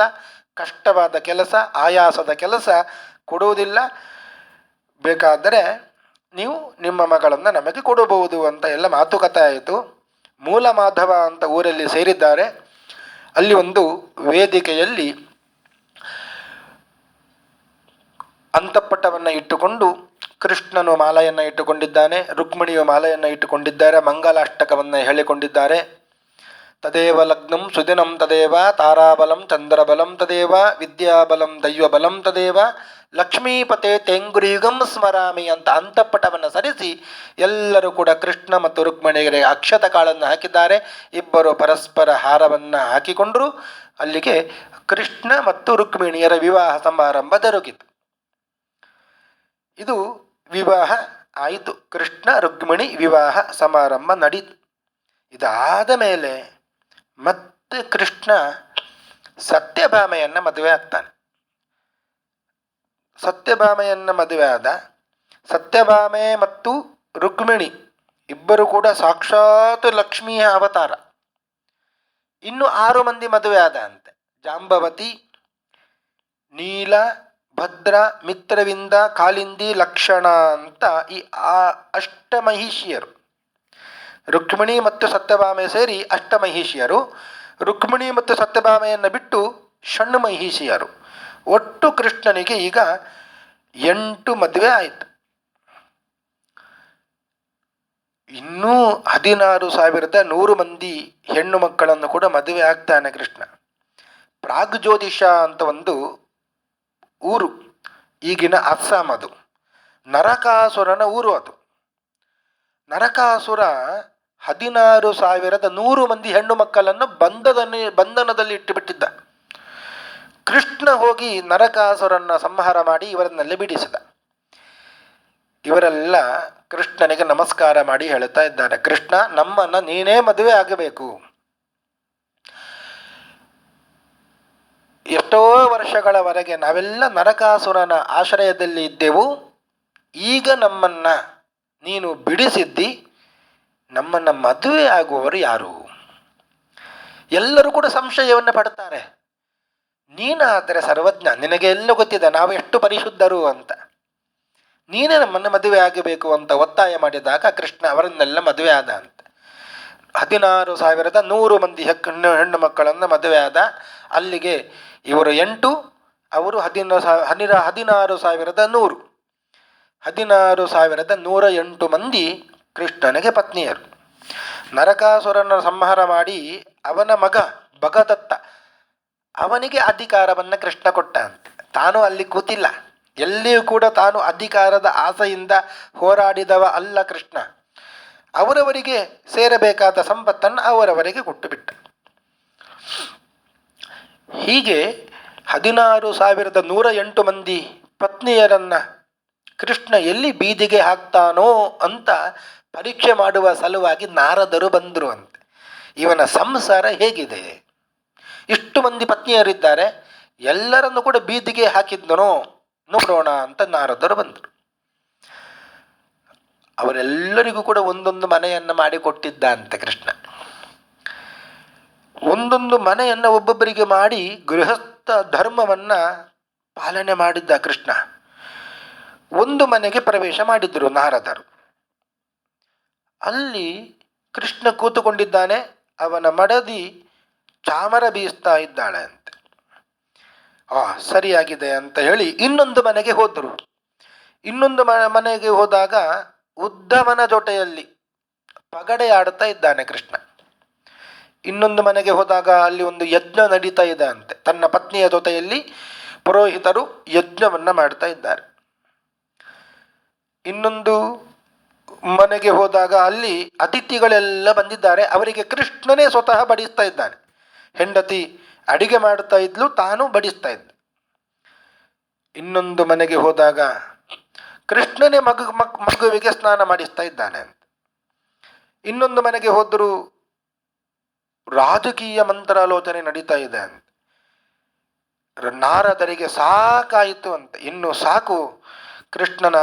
ಕಷ್ಟವಾದ ಕೆಲಸ, ಆಯಾಸದ ಕೆಲಸ ಕೊಡುವುದಿಲ್ಲ. ಬೇಕಾದರೆ ನೀವು ನಿಮ್ಮ ಮಗಳನ್ನು ನಮಗೆ ಕೊಡಬಹುದು ಅಂತ ಎಲ್ಲ ಮಾತುಕತೆ ಆಯಿತು. ಮೂಲ ಮಾಧವ ಅಂತ ಊರಲ್ಲಿ ಸೇರಿದ್ದಾರೆ. ಅಲ್ಲಿ ಒಂದು ವೇದಿಕೆಯಲ್ಲಿ ಅಂತಃಪಟವನ್ನು ಇಟ್ಟುಕೊಂಡು ಕೃಷ್ಣನು ಮಾಲೆಯನ್ನು ಇಟ್ಟುಕೊಂಡಿದ್ದಾನೆ, ರುಕ್ಮಿಣಿಯು ಮಾಲೆಯನ್ನು ಇಟ್ಟುಕೊಂಡಿದ್ದಾರೆ, ಮಂಗಲಾಷ್ಟಕವನ್ನು ಹೇಳಿಕೊಂಡಿದ್ದಾರೆ. ತದೇವ ಲಗ್ನಂ ಸುದಿನಂ ತದೇವ ತಾರಾಬಲಂ ಚಂದ್ರಬಲಂ ತದೇವ ವಿದ್ಯಾಬಲಂ ದೈವಬಲಂ ತದೇವ ಲಕ್ಷ್ಮೀಪತೆ ತೆಂಗುರಿಯುಗಂ ಸ್ಮರಾಮಿ ಅಂತ ಅಂತಃಪಟವನ್ನು ಸರಿಸಿ ಎಲ್ಲರೂ ಕೂಡ ಕೃಷ್ಣ ಮತ್ತು ರುಕ್ಮಿಣಿಗೆ ಅಕ್ಷತ ಕಾಳನ್ನು ಹಾಕಿದ್ದಾರೆ. ಇಬ್ಬರು ಪರಸ್ಪರ ಹಾರವನ್ನು ಹಾಕಿಕೊಂಡರು. ಅಲ್ಲಿಗೆ ಕೃಷ್ಣ ಮತ್ತು ರುಕ್ಮಿಣಿಯರ ವಿವಾಹ ಸಮಾರಂಭ ಜರುಗಿತು. ಇದು ವಿವಾಹ ಆಯಿತು. ಕೃಷ್ಣ ರುಕ್ಮಿಣಿ ವಿವಾಹ ಸಮಾರಂಭ ನಡೀತು. ಇದಾದ ಮೇಲೆ ಮತ್ತೆ ಕೃಷ್ಣ ಸತ್ಯಭಾಮೆಯನ್ನು ಮದುವೆ ಆಗ್ತಾನೆ. ಸತ್ಯಭಾಮೆಯನ್ನು ಮದುವೆ ಆದ. ಸತ್ಯಭಾಮೆ ಮತ್ತು ರುಕ್ಮಿಣಿ ಇಬ್ಬರು ಕೂಡ ಸಾಕ್ಷಾತ್ ಲಕ್ಷ್ಮಿಯ ಅವತಾರ. ಇನ್ನು 6 ಮಂದಿ ಮದುವೆ ಆದ ಅಂತೆ. ಜಾಂಬವತಿ, ನೀಲ, ಭದ್ರ, ಮಿತ್ರವಿಂದ, ಕಾಲಿಂದಿ, ಲಕ್ಷಣ ಅಂತ ಈ ಅಷ್ಟಮಹಿಷಿಯರು. ರುಕ್ಮಿಣಿ ಮತ್ತು ಸತ್ಯಭಾಮೆ ಸೇರಿ ಅಷ್ಟಮಹಿಷಿಯರು. ರುಕ್ಮಿಣಿ ಮತ್ತು ಸತ್ಯಭಾಮೆಯನ್ನು ಬಿಟ್ಟು ಷಣ್ಮಹಿಷಿಯರು. ಒಟ್ಟು ಕೃಷ್ಣನಿಗೆ ಈಗ 8 ಮದುವೆ ಆಯಿತು. ಇನ್ನೂ 16,100 ಮಂದಿ ಹೆಣ್ಣು ಮಕ್ಕಳನ್ನು ಕೂಡ ಮದುವೆ ಆಗ್ತಾನೆ ಕೃಷ್ಣ. ಪ್ರಾಗ್ಜ್ಯೋತಿಷ ಅಂತ ಒಂದು ಊರು, ಈಗಿನ ಅಸ್ಸಾಂ. ಅದು ನರಕಾಸುರನ ಊರು. ಅದು ನರಕಾಸುರ 16,100 ಮಂದಿ ಹೆಣ್ಣು ಮಕ್ಕಳನ್ನು ಬಂಧನದಲ್ಲಿ ಇಟ್ಟುಬಿಟ್ಟಿದ್ದ. ಕೃಷ್ಣ ಹೋಗಿ ನರಕಾಸುರನ್ನ ಸಂಹಾರ ಮಾಡಿ ಇವರನ್ನೆಲ್ಲ ಬಿಡಿಸಿದ. ಇವರೆಲ್ಲ ಕೃಷ್ಣನಿಗೆ ನಮಸ್ಕಾರ ಮಾಡಿ ಹೇಳ್ತಾ ಇದ್ದಾರೆ, ಕೃಷ್ಣ ನಮ್ಮನ್ನು ನೀನೇ ಮದುವೆ ಆಗಬೇಕು. ಎಷ್ಟೋ ವರ್ಷಗಳವರೆಗೆ ನಾವೆಲ್ಲ ನರಕಾಸುರನ ಆಶ್ರಯದಲ್ಲಿ ಇದ್ದೆವು. ಈಗ ನಮ್ಮನ್ನು ನೀನು ಬಿಡಿಸಿದ್ದಿ, ನಮ್ಮನ್ನು ಮದುವೆ ಆಗುವವರು ಯಾರು? ಎಲ್ಲರೂ ಕೂಡ ಸಂಶಯವನ್ನು ಪಡ್ತಾರೆ. ನೀನಾದರೆ ಸರ್ವಜ್ಞ, ನಿನಗೆ ಎಲ್ಲ ಗೊತ್ತಿದೆ ನಾವು ಎಷ್ಟು ಪರಿಶುದ್ಧರು ಅಂತ. ನೀನೇ ನಮ್ಮನ್ನು ಮದುವೆ ಆಗಬೇಕು ಅಂತ ಒತ್ತಾಯ ಮಾಡಿದಾಗ ಕೃಷ್ಣ ಅವರನ್ನೆಲ್ಲ ಮದುವೆ ಆದ ಅಂತ. 16,100 ಮಂದಿ ಹೆಣ್ಣು ಮಕ್ಕಳನ್ನು ಮದುವೆ ಆದ. ಅಲ್ಲಿಗೆ ಇವರು 8, ಅವರು 16,100. 16,108 ಮಂದಿ ಕೃಷ್ಣನಿಗೆ ಪತ್ನಿಯರು. ನರಕಾಸುರನ ಸಂಹಾರ ಮಾಡಿ ಅವನ ಮಗ ಭಗದತ್ತ, ಅವನಿಗೆ ಅಧಿಕಾರವನ್ನು ಕೃಷ್ಣ ಕೊಟ್ಟ ಅಂತ. ತಾನು ಅಲ್ಲಿ ಕೂತಿಲ್ಲ, ಎಲ್ಲಿಯೂ ಕೂಡ ತಾನು ಅಧಿಕಾರದ ಆಸೆಯಿಂದ ಹೋರಾಡಿದವ ಅಲ್ಲ ಕೃಷ್ಣ. ಅವರವರಿಗೆ ಸೇರಬೇಕಾದ ಸಂಪತ್ತನ್ನು ಅವರವರಿಗೆ ಕೊಟ್ಟು ಬಿಟ್ಟ. ಹೀಗೆ 16,108 ಮಂದಿ ಪತ್ನಿಯರನ್ನು ಕೃಷ್ಣ ಎಲ್ಲಿ ಬೀದಿಗೆ ಹಾಕ್ತಾನೋ ಅಂತ ಪರೀಕ್ಷೆ ಮಾಡುವ ಸಲುವಾಗಿ ನಾರದರು ಬಂದರು ಅಂತೆ. ಇವನ ಸಂಸಾರ ಹೇಗಿದೆ? ಇಷ್ಟು ಮಂದಿ ಪತ್ನಿಯರಿದ್ದಾರೆ, ಎಲ್ಲರನ್ನು ಕೂಡ ಬೀದಿಗೆ ಹಾಕಿದ್ದನೋ ನೋಡೋಣ ಅಂತ ನಾರದರು ಬಂದರು. ಅವರೆಲ್ಲರಿಗೂ ಕೂಡ ಒಂದೊಂದು ಮನೆಯನ್ನು ಮಾಡಿಕೊಟ್ಟಿದ್ದ ಅಂತೆ ಕೃಷ್ಣ. ಒಂದೊಂದು ಮನೆಯನ್ನು ಒಬ್ಬೊಬ್ಬರಿಗೆ ಮಾಡಿ ಗೃಹಸ್ಥ ಧರ್ಮವನ್ನು ಪಾಲನೆ ಮಾಡಿದ್ದ ಕೃಷ್ಣ. ಒಂದು ಮನೆಗೆ ಪ್ರವೇಶ ಮಾಡಿದ್ದರು ನಾರದರು. ಅಲ್ಲಿ ಕೃಷ್ಣ ಕೂತುಕೊಂಡಿದ್ದಾನೆ. ಅವನ ಮಡದಿ ಚಾಮರ ಬೀಸ್ತಾ ಇದ್ದಾಳೆ ಅಂತೆ. ಸರಿಯಾಗಿದೆ ಅಂತ ಹೇಳಿ ಇನ್ನೊಂದು ಮನೆಗೆ ಹೋದರು. ಇನ್ನೊಂದು ಮನೆಗೆ ಹೋದಾಗ ಉದ್ಧವನ ಜೊತೆಯಲ್ಲಿ ಪಗಡೆ ಆಡುತ್ತಾ ಇದ್ದಾನೆ ಕೃಷ್ಣ. ಇನ್ನೊಂದು ಮನೆಗೆ ಹೋದಾಗ ಅಲ್ಲಿ ಒಂದು ಯಜ್ಞ ನಡೀತಾ ಇದೆ ಅಂತೆ. ತನ್ನ ಪತ್ನಿಯ ಜೊತೆಯಲ್ಲಿ ಪುರೋಹಿತರು ಯಜ್ಞವನ್ನು ಮಾಡ್ತಾ ಇದ್ದಾರೆ. ಇನ್ನೊಂದು ಮನೆಗೆ ಹೋದಾಗ ಅಲ್ಲಿ ಅತಿಥಿಗಳೆಲ್ಲ ಬಂದಿದ್ದಾರೆ. ಅವರಿಗೆ ಕೃಷ್ಣನೇ ಸ್ವತಃ ಬಡಿಸ್ತಾ ಇದ್ದಾನೆ. ಹೆಂಡತಿ ಅಡಿಗೆ ಮಾಡ್ತಾ ಇದ್ಲು, ತಾನು ಬಡಿಸ್ತಾ ಇದ್ದ. ಇನ್ನೊಂದು ಮನೆಗೆ ಹೋದಾಗ ಕೃಷ್ಣನೇ ಮಗುವಿಗೆ ಸ್ನಾನ ಮಾಡಿಸ್ತಾ ಇದ್ದಾನೆ ಅಂತ. ಇನ್ನೊಂದು ಮನೆಗೆ ಹೋದರೂ ರಾಜಕೀಯ ಮಂತ್ರಾಲೋಚನೆ ನಡೀತಾ ಇದೆ ಅಂತ. ನಾರದರಿಗೆ ಸಾಕಾಯಿತು ಅಂತ. ಇನ್ನು ಸಾಕು, ಕೃಷ್ಣನ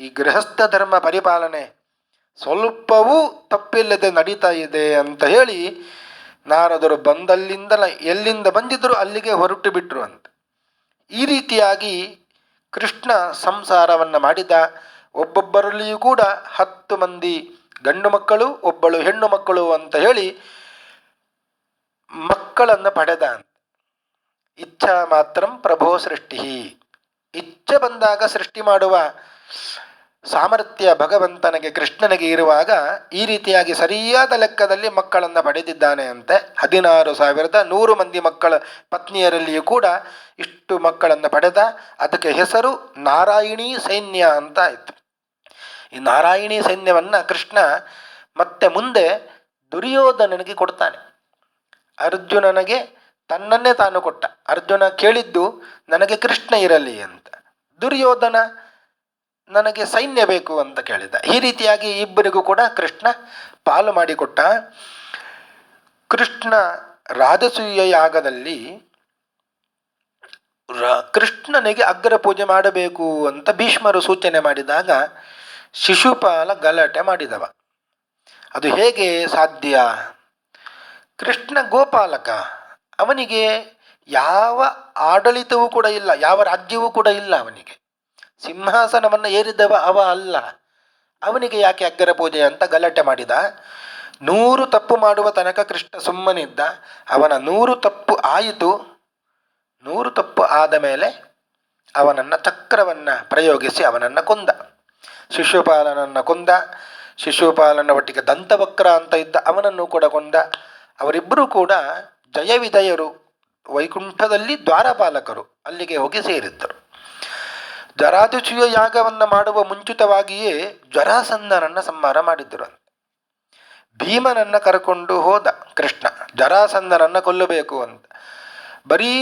ಈ ಗೃಹಸ್ಥ ಧರ್ಮ ಪರಿಪಾಲನೆ ಸ್ವಲ್ಪವೂ ತಪ್ಪಿಲ್ಲದೆ ನಡೀತಾ ಇದೆ ಅಂತ ಹೇಳಿ ನಾರದರು ಬಂದಲ್ಲಿಂದಲ ಎಲ್ಲಿಂದ ಬಂದಿದ್ದರು ಅಲ್ಲಿಗೆ ಹೊರಟು ಬಿಟ್ರು ಅಂತ. ಈ ರೀತಿಯಾಗಿ ಕೃಷ್ಣ ಸಂಸಾರವನ್ನು ಮಾಡಿದ. ಒಬ್ಬೊಬ್ಬರಲ್ಲಿಯೂ ಕೂಡ 10 ಮಂದಿ ಗಂಡು ಮಕ್ಕಳು, 1 ಹೆಣ್ಣು ಮಕ್ಕಳು ಅಂತ ಹೇಳಿ ಮಕ್ಕಳನ್ನು ಪಡೆದ. ಇಚ್ಛಾ ಮಾತ್ರಂ ಪ್ರಭೋ ಸೃಷ್ಟಿ. ಇಚ್ಛೆ ಬಂದಾಗ ಸೃಷ್ಟಿ ಮಾಡುವ ಸಾಮರ್ಥ್ಯ ಭಗವಂತನಿಗೆ, ಕೃಷ್ಣನಿಗೆ ಇರುವಾಗ ಈ ರೀತಿಯಾಗಿ ಸರಿಯಾದ ಲೆಕ್ಕದಲ್ಲಿ ಮಕ್ಕಳನ್ನು ಪಡೆದಿದ್ದಾನೆ ಅಂತೆ. 16,100 ಮಂದಿ ಮಕ್ಕಳ ಪತ್ನಿಯರಲ್ಲಿಯೂ ಕೂಡ ಇಷ್ಟು ಮಕ್ಕಳನ್ನು ಪಡೆದ. ಅದಕ್ಕೆ ಹೆಸರು ನಾರಾಯಣೀ ಸೈನ್ಯ ಅಂತ ಆಯಿತು. ಈ ನಾರಾಯಣೀ ಸೈನ್ಯವನ್ನು ಕೃಷ್ಣ ಮತ್ತೆ ಮುಂದೆ ದುರ್ಯೋಧನನಿಗೆ ಕೊಡ್ತಾನೆ. ಅರ್ಜುನನಿಗೆ ತನ್ನನ್ನೇ ತಾನು ಕೊಟ್ಟ. ಅರ್ಜುನ ಕೇಳಿದ್ದು ನನಗೆ ಕೃಷ್ಣ ಇರಲಿ ಅಂತ. ದುರ್ಯೋಧನ ನನಗೆ ಸೈನ್ಯ ಬೇಕು ಅಂತ ಕೇಳಿದ. ಈ ರೀತಿಯಾಗಿ ಇಬ್ಬರಿಗೂ ಕೂಡ ಕೃಷ್ಣ ಪಾಲು ಮಾಡಿಕೊಟ್ಟ. ಕೃಷ್ಣ ರಾಜಸೂಯ ಯಾಗದಲ್ಲಿ ಕೃಷ್ಣನಿಗೆ ಅಗ್ರ ಪೂಜೆ ಮಾಡಬೇಕು ಅಂತ ಭೀಷ್ಮರು ಸೂಚನೆ ಮಾಡಿದಾಗ ಶಿಶುಪಾಲ ಗಲಾಟೆ ಮಾಡಿದವ. ಅದು ಹೇಗೆ ಸಾಧ್ಯ? ಕೃಷ್ಣ ಗೋಪಾಲಕ, ಅವನಿಗೆ ಯಾವ ಆಡಳಿತವೂ ಕೂಡ ಇಲ್ಲ, ಯಾವ ರಾಜ್ಯವೂ ಕೂಡ ಇಲ್ಲ. ಅವನಿಗೆ ಸಿಂಹಾಸನವನ್ನು ಏರಿದವ ಅವ ಅಲ್ಲ. ಅವನಿಗೆ ಯಾಕೆ ಅಗ್ರ ಪೂಜೆ ಅಂತ ಗಲಾಟೆ ಮಾಡಿದ. 100 ತಪ್ಪು ಮಾಡುವ ತನಕ ಕೃಷ್ಣ ಸುಮ್ಮನಿದ್ದ. ಅವನ 100 ತಪ್ಪು ಆಯಿತು. 100 ತಪ್ಪು ಆದ ಮೇಲೆ ಅವನನ್ನು ಚಕ್ರವನ್ನು ಪ್ರಯೋಗಿಸಿ ಅವನನ್ನು ಕೊಂದ. ಶಿಶುಪಾಲನನ್ನು ಕೊಂದ. ಶಿಶುಪಾಲನ ಒಟ್ಟಿಗೆ ದಂತವಕ್ರ ಅಂತ ಇದ್ದ, ಅವನನ್ನು ಕೂಡ ಕೊಂದ. ಅವರಿಬ್ಬರೂ ಕೂಡ ಜಯವಿಜಯರು, ವೈಕುಂಠದಲ್ಲಿ ದ್ವಾರಪಾಲಕರು, ಅಲ್ಲಿಗೆ ಹೋಗಿ ಸೇರಿದ್ದರು. ಜರಾಯುಜಯ ಯಾಗವನ್ನು ಮಾಡುವ ಮುಂಚಿತವಾಗಿಯೇ ಜರಾಸಂಧನನ್ನು ಸಂಹಾರ ಮಾಡಿದ್ದರು. ಭೀಮನನ್ನು ಕರ್ಕೊಂಡು ಹೋದ ಕೃಷ್ಣ, ಜರಾಸಂಧನನ್ನು ಕೊಲ್ಲಬೇಕು ಅಂತ. ಬರೀ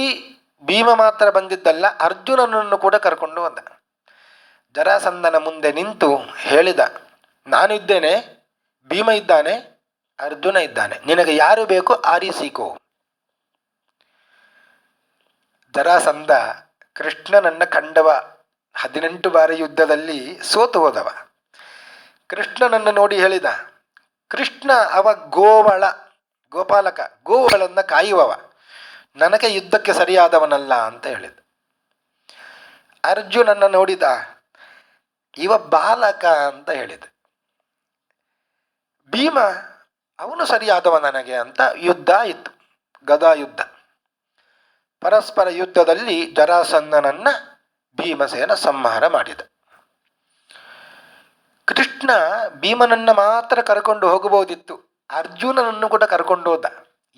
ಭೀಮ ಮಾತ್ರ ಬಂದಿದ್ದಲ್ಲ, ಅರ್ಜುನನನ್ನು ಕೂಡ ಕರ್ಕೊಂಡು ಹೋದ. ಜರಾಸಂಧನ ಮುಂದೆ ನಿಂತು ಹೇಳಿದ, ನಾನಿದ್ದೇನೆ, ಭೀಮ ಇದ್ದಾನೆ, ಅರ್ಜುನ ಇದ್ದಾನೆ, ನಿನಗೆ ಯಾರು ಬೇಕು ಆರಿಸಿಕೋ. ಜರಾಸಂಧ ಕೃಷ್ಣನನ್ನು ಕಂಡವ. 18 ಬಾರಿ ಯುದ್ಧದಲ್ಲಿ ಸೋತು ಹೋದವ. ಕೃಷ್ಣನನ್ನು ನೋಡಿ ಹೇಳಿದ, ಕೃಷ್ಣ ಅವ ಗೋಪಾಲಕ, ಗೋವುಗಳನ್ನು ಕಾಯುವವ, ನನಗೆ ಯುದ್ಧಕ್ಕೆ ಸರಿಯಾದವನಲ್ಲ ಅಂತ ಹೇಳಿದ. ಅರ್ಜುನನ್ನ ನೋಡಿದ, ಇವ ಬಾಲಕ ಅಂತ ಹೇಳಿದ. ಭೀಮ ಅವನು ಸರಿಯಾದವ ನನಗೆ ಅಂತ ಯುದ್ಧ ಆಯಿತು. ಗದಾ ಯುದ್ಧ. ಪರಸ್ಪರ ಯುದ್ಧದಲ್ಲಿ ಜರಾಸಂಧನನ್ನು ಭೀಮಸೇನ ಸಂಹಾರ ಮಾಡಿದ. ಕೃಷ್ಣ ಭೀಮನನ್ನು ಮಾತ್ರ ಕರ್ಕೊಂಡು ಹೋಗಬಹುದಿತ್ತು, ಅರ್ಜುನನನ್ನು ಕೂಡ ಕರ್ಕೊಂಡು ಹೋದ.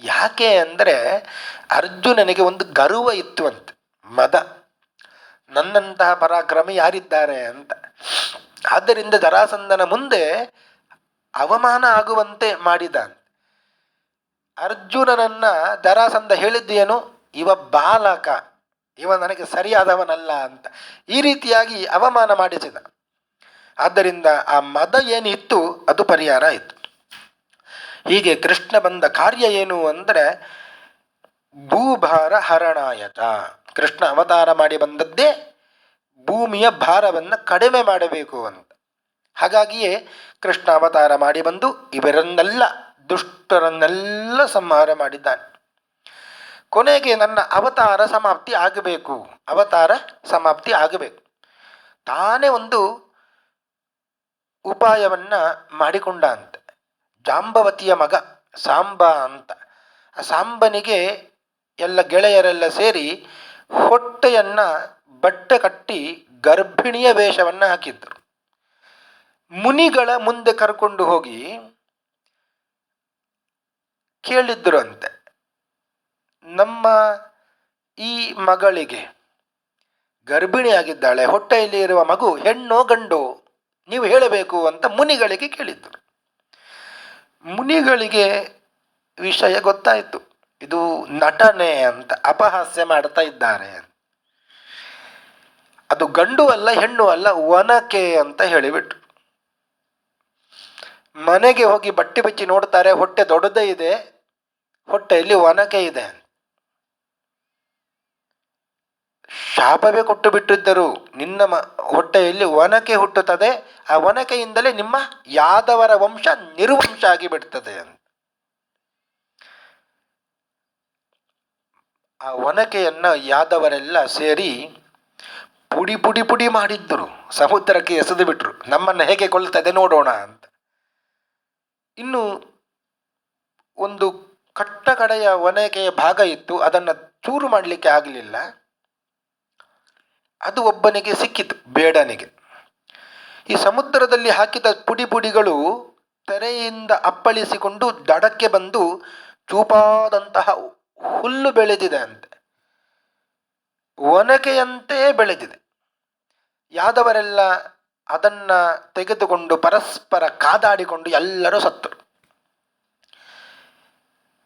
ಯಾಕೆ ಅಂದರೆ ಅರ್ಜುನನಿಗೆ ಒಂದು ಗರ್ವ ಇತ್ತು ಅಂತ, ಮದ, ನನ್ನಂತಹ ಪರಾಕ್ರಮಿ ಯಾರಿದ್ದಾರೆ ಅಂತ. ಆದ್ದರಿಂದ ಜರಾಸಂಧನ ಮುಂದೆ ಅವಮಾನ ಆಗುವಂತೆ ಮಾಡಿದ. ಅರ್ಜುನನನ್ನ ಜರಾಸಂಧ ಹೇಳಿದ್ದೇನು, ಇವ ಬಾಲಕ, ಇವ ನನಗೆ ಸರಿಯಾದವನಲ್ಲ ಅಂತ. ಈ ರೀತಿಯಾಗಿ ಅವಮಾನ ಮಾಡಿಸಿದ. ಆದ್ದರಿಂದ ಆ ಮದ ಏನಿತ್ತು ಅದು ಪರಿಹಾರ ಆಯಿತು. ಹೀಗೆ ಕೃಷ್ಣ ಬಂದ ಕಾರ್ಯ ಏನು ಅಂದರೆ ಭೂಭಾರ ಹರಣಾಯತ. ಕೃಷ್ಣ ಅವತಾರ ಮಾಡಿ ಬಂದದ್ದೇ ಭೂಮಿಯ ಭಾರವನ್ನು ಕಡಿಮೆ ಮಾಡಬೇಕು ಅಂತ. ಹಾಗಾಗಿಯೇ ಕೃಷ್ಣ ಅವತಾರ ಮಾಡಿ ಬಂದು ಇವರನ್ನೆಲ್ಲ ದುಷ್ಟರನ್ನೆಲ್ಲ ಸಂಹಾರ ಮಾಡಿದ್ದಾನೆ. ಕೊನೆಗೆ ನನ್ನ ಅವತಾರ ಸಮಾಪ್ತಿ ಆಗಬೇಕು, ಅವತಾರ ಸಮಾಪ್ತಿ ಆಗಬೇಕು. ತಾನೇ ಒಂದು ಉಪಾಯವನ್ನು ಮಾಡಿಕೊಂಡ ಅಂತ. ಜಾಂಬವತಿಯ ಮಗ ಸಾಂಬ ಅಂತ. ಆ ಸಾಂಬನಿಗೆ ಎಲ್ಲ ಗೆಳೆಯರೆಲ್ಲ ಸೇರಿ ಹೊಟ್ಟೆಯನ್ನು ಬಟ್ಟೆ ಕಟ್ಟಿ ಗರ್ಭಿಣಿಯ ವೇಷವನ್ನು ಹಾಕಿದ್ದರು. ಮುನಿಗಳ ಮುಂದೆ ಕರ್ಕೊಂಡು ಹೋಗಿ ಕೇಳಿದ್ರು ಅಂತೆ, ನಮ್ಮ ಈ ಮಗಳಿಗೆ ಗರ್ಭಿಣಿಯಾಗಿದ್ದಾಳೆ, ಹೊಟ್ಟೆಯಲ್ಲಿ ಇರುವ ಮಗು ಹೆಣ್ಣೋ ಗಂಡೋ ನೀವು ಹೇಳಬೇಕು ಅಂತ ಮುನಿಗಳಿಗೆ ಕೇಳಿದ್ರು. ಮುನಿಗಳಿಗೆ ವಿಷಯ ಗೊತ್ತಾಯಿತು, ಇದು ನಟನೆ ಅಂತ, ಅಪಹಾಸ್ಯ ಮಾಡ್ತಾ ಇದ್ದಾರೆ. ಅದು ಗಂಡು ಅಲ್ಲ ಹೆಣ್ಣು ಅಲ್ಲ ಒನಕೆ ಅಂತ ಹೇಳಿಬಿಟ್ರು. ಮನೆಗೆ ಹೋಗಿ ಬಟ್ಟೆ ಬಿಚ್ಚಿ ನೋಡ್ತಾರೆ, ಹೊಟ್ಟೆ ದೊಡ್ಡದೇ ಇದೆ, ಹೊಟ್ಟೆಯಲ್ಲಿ ಒನಕೆ ಇದೆ. ಶಾಪವೇ ಕೊಟ್ಟು ಬಿಟ್ಟಿದ್ದರು, ನಿನ್ನ ಹೊಟ್ಟೆಯಲ್ಲಿ ಒನಕೆ ಹುಟ್ಟುತ್ತದೆ, ಆ ಒನಕೆಯಿಂದಲೇ ನಿಮ್ಮ ಯಾದವರ ವಂಶ ನಿರ್ವಂಶ ಆಗಿಬಿಡ್ತದೆ ಅಂತ. ಆ ಒನಕೆಯನ್ನು ಯಾದವರೆಲ್ಲ ಸೇರಿ ಪುಡಿ ಪುಡಿ ಪುಡಿ ಮಾಡಿದ್ದರು, ಸಮುದ್ರಕ್ಕೆ ಎಸೆದು ಬಿಟ್ರು, ನಮ್ಮನ್ನು ಹೇಗೆ ಕೊಲ್ತದೆ ನೋಡೋಣ ಅಂತ. ಇನ್ನು ಒಂದು ಕಟ್ಟ ಕಡೆಯ ಒನಕೆಯ ಭಾಗ ಇತ್ತು, ಅದನ್ನು ಚೂರು ಮಾಡಲಿಕ್ಕೆ ಆಗಲಿಲ್ಲ. ಅದು ಒಬ್ಬನಿಗೆ ಸಿಕ್ಕಿತು, ಬೇಡನಿಗೆ. ಈ ಸಮುದ್ರದಲ್ಲಿ ಹಾಕಿದ ಪುಡಿ ಪುಡಿಗಳು ತೆರೆಯಿಂದ ಅಪ್ಪಳಿಸಿಕೊಂಡು ದಡಕ್ಕೆ ಬಂದು ಚೂಪಾದಂತಹ ಹುಲ್ಲು ಬೆಳೆದಿದೆ ಅಂತೆ, ಒನಕೆಯಂತೆಯೇ ಬೆಳೆದಿದೆ. ಯಾದವರೆಲ್ಲ ಅದನ್ನು ತೆಗೆದುಕೊಂಡು ಪರಸ್ಪರ ಕಾದಾಡಿಕೊಂಡು ಎಲ್ಲರೂ ಸತ್ತರು.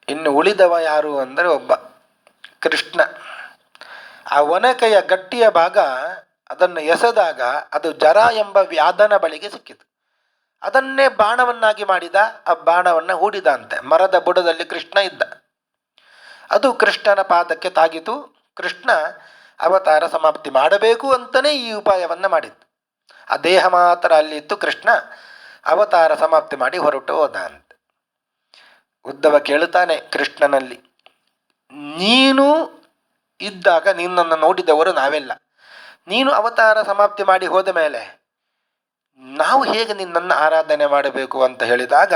ಇನ್ನು ಉಳಿದವ ಯಾರು ಅಂದರೆ ಒಬ್ಬ ಕೃಷ್ಣ. ಆ ಒನಕೆಯ ಗಟ್ಟಿಯ ಭಾಗ ಅದನ್ನು ಎಸೆದಾಗ ಅದು ಜರ ಎಂಬ ವ್ಯಾಧನ ಬಳಿಗೆ ಸಿಕ್ಕಿತು. ಅದನ್ನೇ ಬಾಣವನ್ನಾಗಿ ಮಾಡಿದ, ಆ ಬಾಣವನ್ನು ಹೂಡಿದ ಅಂತೆ. ಮರದ ಬುಡದಲ್ಲಿ ಕೃಷ್ಣ ಇದ್ದ, ಅದು ಕೃಷ್ಣನ ಪಾದಕ್ಕೆ ತಾಗಿತು. ಕೃಷ್ಣ ಅವತಾರ ಸಮಾಪ್ತಿ ಮಾಡಬೇಕು ಅಂತಲೇ ಈ ಉಪಾಯವನ್ನು ಮಾಡಿದ್ದು. ಆ ದೇಹ ಮಾತ್ರ ಅಲ್ಲಿ ಇತ್ತು, ಕೃಷ್ಣ ಅವತಾರ ಸಮಾಪ್ತಿ ಮಾಡಿ ಹೊರಟು ಹೋದ ಅಂತ. ಉದ್ಧವ ಕೇಳುತ್ತಾನೆ ಕೃಷ್ಣನಲ್ಲಿ, ನೀನು ಇದ್ದಾಗ ನಿನ್ನನ್ನು ನೋಡಿದವರು ನಾವೆಲ್ಲ, ನೀನು ಅವತಾರ ಸಮಾಪ್ತಿ ಮಾಡಿ ಹೋದ ಮೇಲೆ ನಾವು ಹೇಗೆ ನಿನ್ನನ್ನು ಆರಾಧನೆ ಮಾಡಬೇಕು ಅಂತ ಹೇಳಿದಾಗ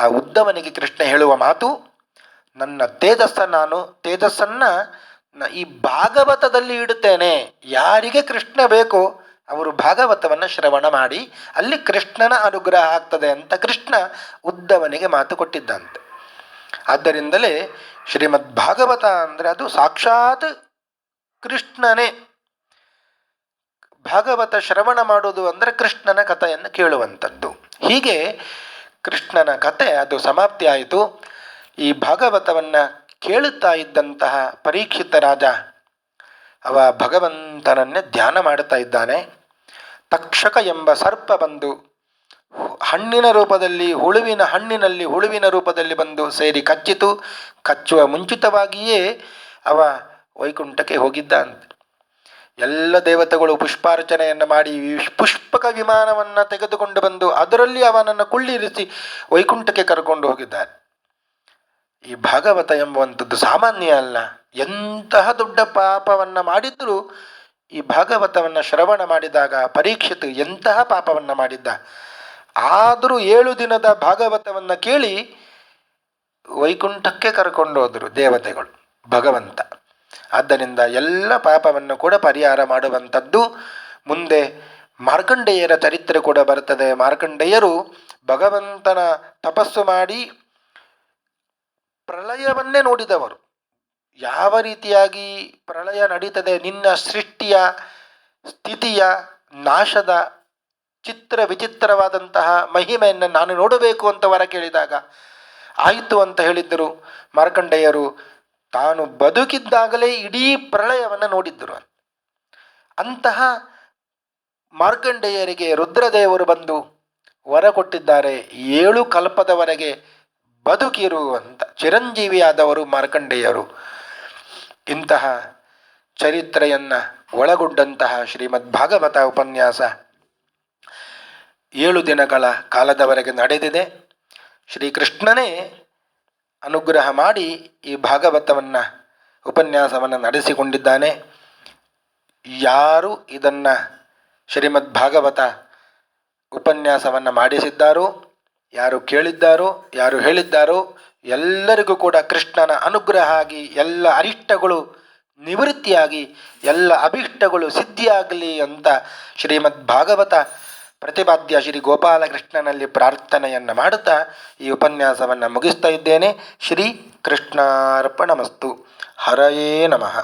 ಆ ಉದ್ಧವನಿಗೆ ಕೃಷ್ಣ ಹೇಳುವ ಮಾತು, ನನ್ನ ತೇಜಸ್ಸನ್ನು ಈ ಭಾಗವತದಲ್ಲಿ ಇಡುತ್ತೇನೆ. ಯಾರಿಗೆ ಕೃಷ್ಣ ಬೇಕೋ ಅವರು ಭಾಗವತವನ್ನು ಶ್ರವಣ ಮಾಡಿ ಅಲ್ಲಿ ಕೃಷ್ಣನ ಅನುಗ್ರಹ ಆಗ್ತದೆ ಅಂತ ಕೃಷ್ಣ ಉದ್ಧವನಿಗೆ ಮಾತು ಕೊಟ್ಟಿದ್ದಂತೆ. ಆದ್ದರಿಂದಲೇ ಶ್ರೀಮದ್ ಭಾಗವತ ಅಂದರೆ ಅದು ಸಾಕ್ಷಾತ್ ಕೃಷ್ಣನೇ. ಭಾಗವತ ಶ್ರವಣ ಮಾಡೋದು ಅಂದರೆ ಕೃಷ್ಣನ ಕಥೆಯನ್ನು ಕೇಳುವಂಥದ್ದು. ಹೀಗೆ ಕೃಷ್ಣನ ಕಥೆ ಅದು ಸಮಾಪ್ತಿ ಆಯಿತು. ಈ ಭಾಗವತವನ್ನು ಕೇಳುತ್ತಾ ಇದ್ದಂತಹ ಪರೀಕ್ಷಿತ ರಾಜ ಅವ ಭಗವಂತನನ್ನೇ ಧ್ಯಾನ ಮಾಡುತ್ತಾ ಇದ್ದಾನೆ. ತಕ್ಷಕ ಎಂಬ ಸರ್ಪ ಬಂದು ಹಣ್ಣಿನ ರೂಪದಲ್ಲಿ ಹುಳುವಿನ ರೂಪದಲ್ಲಿ ಬಂದು ಸೇರಿ ಕಚ್ಚಿತು. ಕಚ್ಚುವ ಮುಂಚಿತವಾಗಿಯೇ ಅವ ವೈಕುಂಠಕ್ಕೆ ಹೋಗಿದ್ದಂತೆ. ಎಲ್ಲ ದೇವತೆಗಳು ಪುಷ್ಪಾರ್ಚನೆಯನ್ನು ಮಾಡಿ ಪುಷ್ಪಕ ವಿಮಾನವನ್ನು ತೆಗೆದುಕೊಂಡು ಬಂದು ಅದರಲ್ಲಿ ಅವನನ್ನು ಕುಳ್ಳಿರಿಸಿ ವೈಕುಂಠಕ್ಕೆ ಕರ್ಕೊಂಡು ಹೋಗಿದ್ದಾರೆ. ಈ ಭಾಗವತ ಎಂಬುವಂಥದ್ದು ಸಾಮಾನ್ಯ ಅಲ್ಲ. ಎಂತಹ ದೊಡ್ಡ ಪಾಪವನ್ನು ಮಾಡಿದ್ರೂ ಈ ಭಾಗವತವನ್ನು ಶ್ರವಣ ಮಾಡಿದಾಗ ಪರೀಕ್ಷಿತ್ ಎಂತಹ ಪಾಪವನ್ನು ಮಾಡಿದ್ದ, ಆದರೂ 7 ದಿನದ ಭಾಗವತವನ್ನು ಕೇಳಿ ವೈಕುಂಠಕ್ಕೆ ಕರ್ಕೊಂಡು ಹೋದರು ದೇವತೆಗಳು, ಭಗವಂತ. ಆದ್ದರಿಂದ ಎಲ್ಲ ಪಾಪವನ್ನು ಕೂಡ ಪರಿಹಾರ ಮಾಡುವಂಥದ್ದು. ಮುಂದೆ ಮಾರ್ಕಂಡೇಯರ ಚರಿತ್ರೆ ಕೂಡ ಬರ್ತದೆ. ಮಾರ್ಕಂಡೇಯರು ಭಗವಂತನ ತಪಸ್ಸು ಮಾಡಿ ಪ್ರಳಯವನ್ನೇ ನೋಡಿದವರು. ಯಾವ ರೀತಿಯಾಗಿ ಪ್ರಳಯ ನಡೀತದೆ, ನಿನ್ನ ಸೃಷ್ಟಿಯ ಸ್ಥಿತಿಯ ನಾಶದ ವಿಚಿತ್ರವಾದಂತಹ ಮಹಿಮೆಯನ್ನು ನಾನು ನೋಡಬೇಕು ಅಂತ ವರ ಕೇಳಿದಾಗ ಆಯಿತು ಅಂತ ಹೇಳಿದ್ದರು ಮಾರ್ಕಂಡೇಯರು. ತಾನು ಬದುಕಿದ್ದಾಗಲೇ ಇಡೀ ಪ್ರಳಯವನ್ನು ನೋಡಿದ್ದರು. ಅಂತಹ ಮಾರ್ಕಂಡೇಯರಿಗೆ ರುದ್ರದೇವರು ಬಂದು ವರ ಕೊಟ್ಟಿದ್ದಾರೆ, 7 ಕಲ್ಪದವರೆಗೆ ಬದುಕಿರು ಅಂತ. ಚಿರಂಜೀವಿಯಾದವರು ಮಾರ್ಕಂಡೇಯರು. ಇಂತಹ ಚರಿತ್ರೆಯನ್ನು ಒಳಗೊಂಡಂತಹ ಶ್ರೀಮದ್ ಭಾಗವತ ಉಪನ್ಯಾಸ 7 ದಿನಗಳ ಕಾಲದವರೆಗೆ ನಡೆದಿದೆ. ಶ್ರೀಕೃಷ್ಣನೇ ಅನುಗ್ರಹ ಮಾಡಿ ಈ ಭಾಗವತವನ್ನು ಉಪನ್ಯಾಸವನ್ನು ನಡೆಸಿಕೊಂಡಿದ್ದಾನೆ. ಯಾರು ಇದನ್ನು ಶ್ರೀಮದ್ ಭಾಗವತ ಉಪನ್ಯಾಸವನ್ನು ಮಾಡಿಸಿದ್ದಾರೋ, ಯಾರು ಕೇಳಿದ್ದಾರೋ, ಯಾರು ಹೇಳಿದ್ದಾರೋ ಎಲ್ಲರಿಗೂ ಕೂಡ ಕೃಷ್ಣನ ಅನುಗ್ರಹ ಆಗಿ ಎಲ್ಲ ಅರಿಷ್ಟಗಳು ನಿವೃತ್ತಿಯಾಗಿ ಎಲ್ಲ ಅಭಿಷ್ಟಗಳು ಸಿದ್ಧಿಯಾಗಲಿ ಅಂತ ಶ್ರೀಮದ್ ಭಾಗವತ ಪ್ರತಿಪಾದ್ಯ ಶ್ರೀ ಗೋಪಾಲಕೃಷ್ಣನಲ್ಲಿ ಪ್ರಾರ್ಥನೆಯನ್ನು ಮಾಡುತ್ತಾ ಈ ಉಪನ್ಯಾಸವನ್ನು ಮುಗಿಸ್ತಾ ಇದ್ದೇನೆ. ಶ್ರೀ ಕೃಷ್ಣಾರ್ಪಣಮಸ್ತು. ಹರಯೇ ನಮಃ.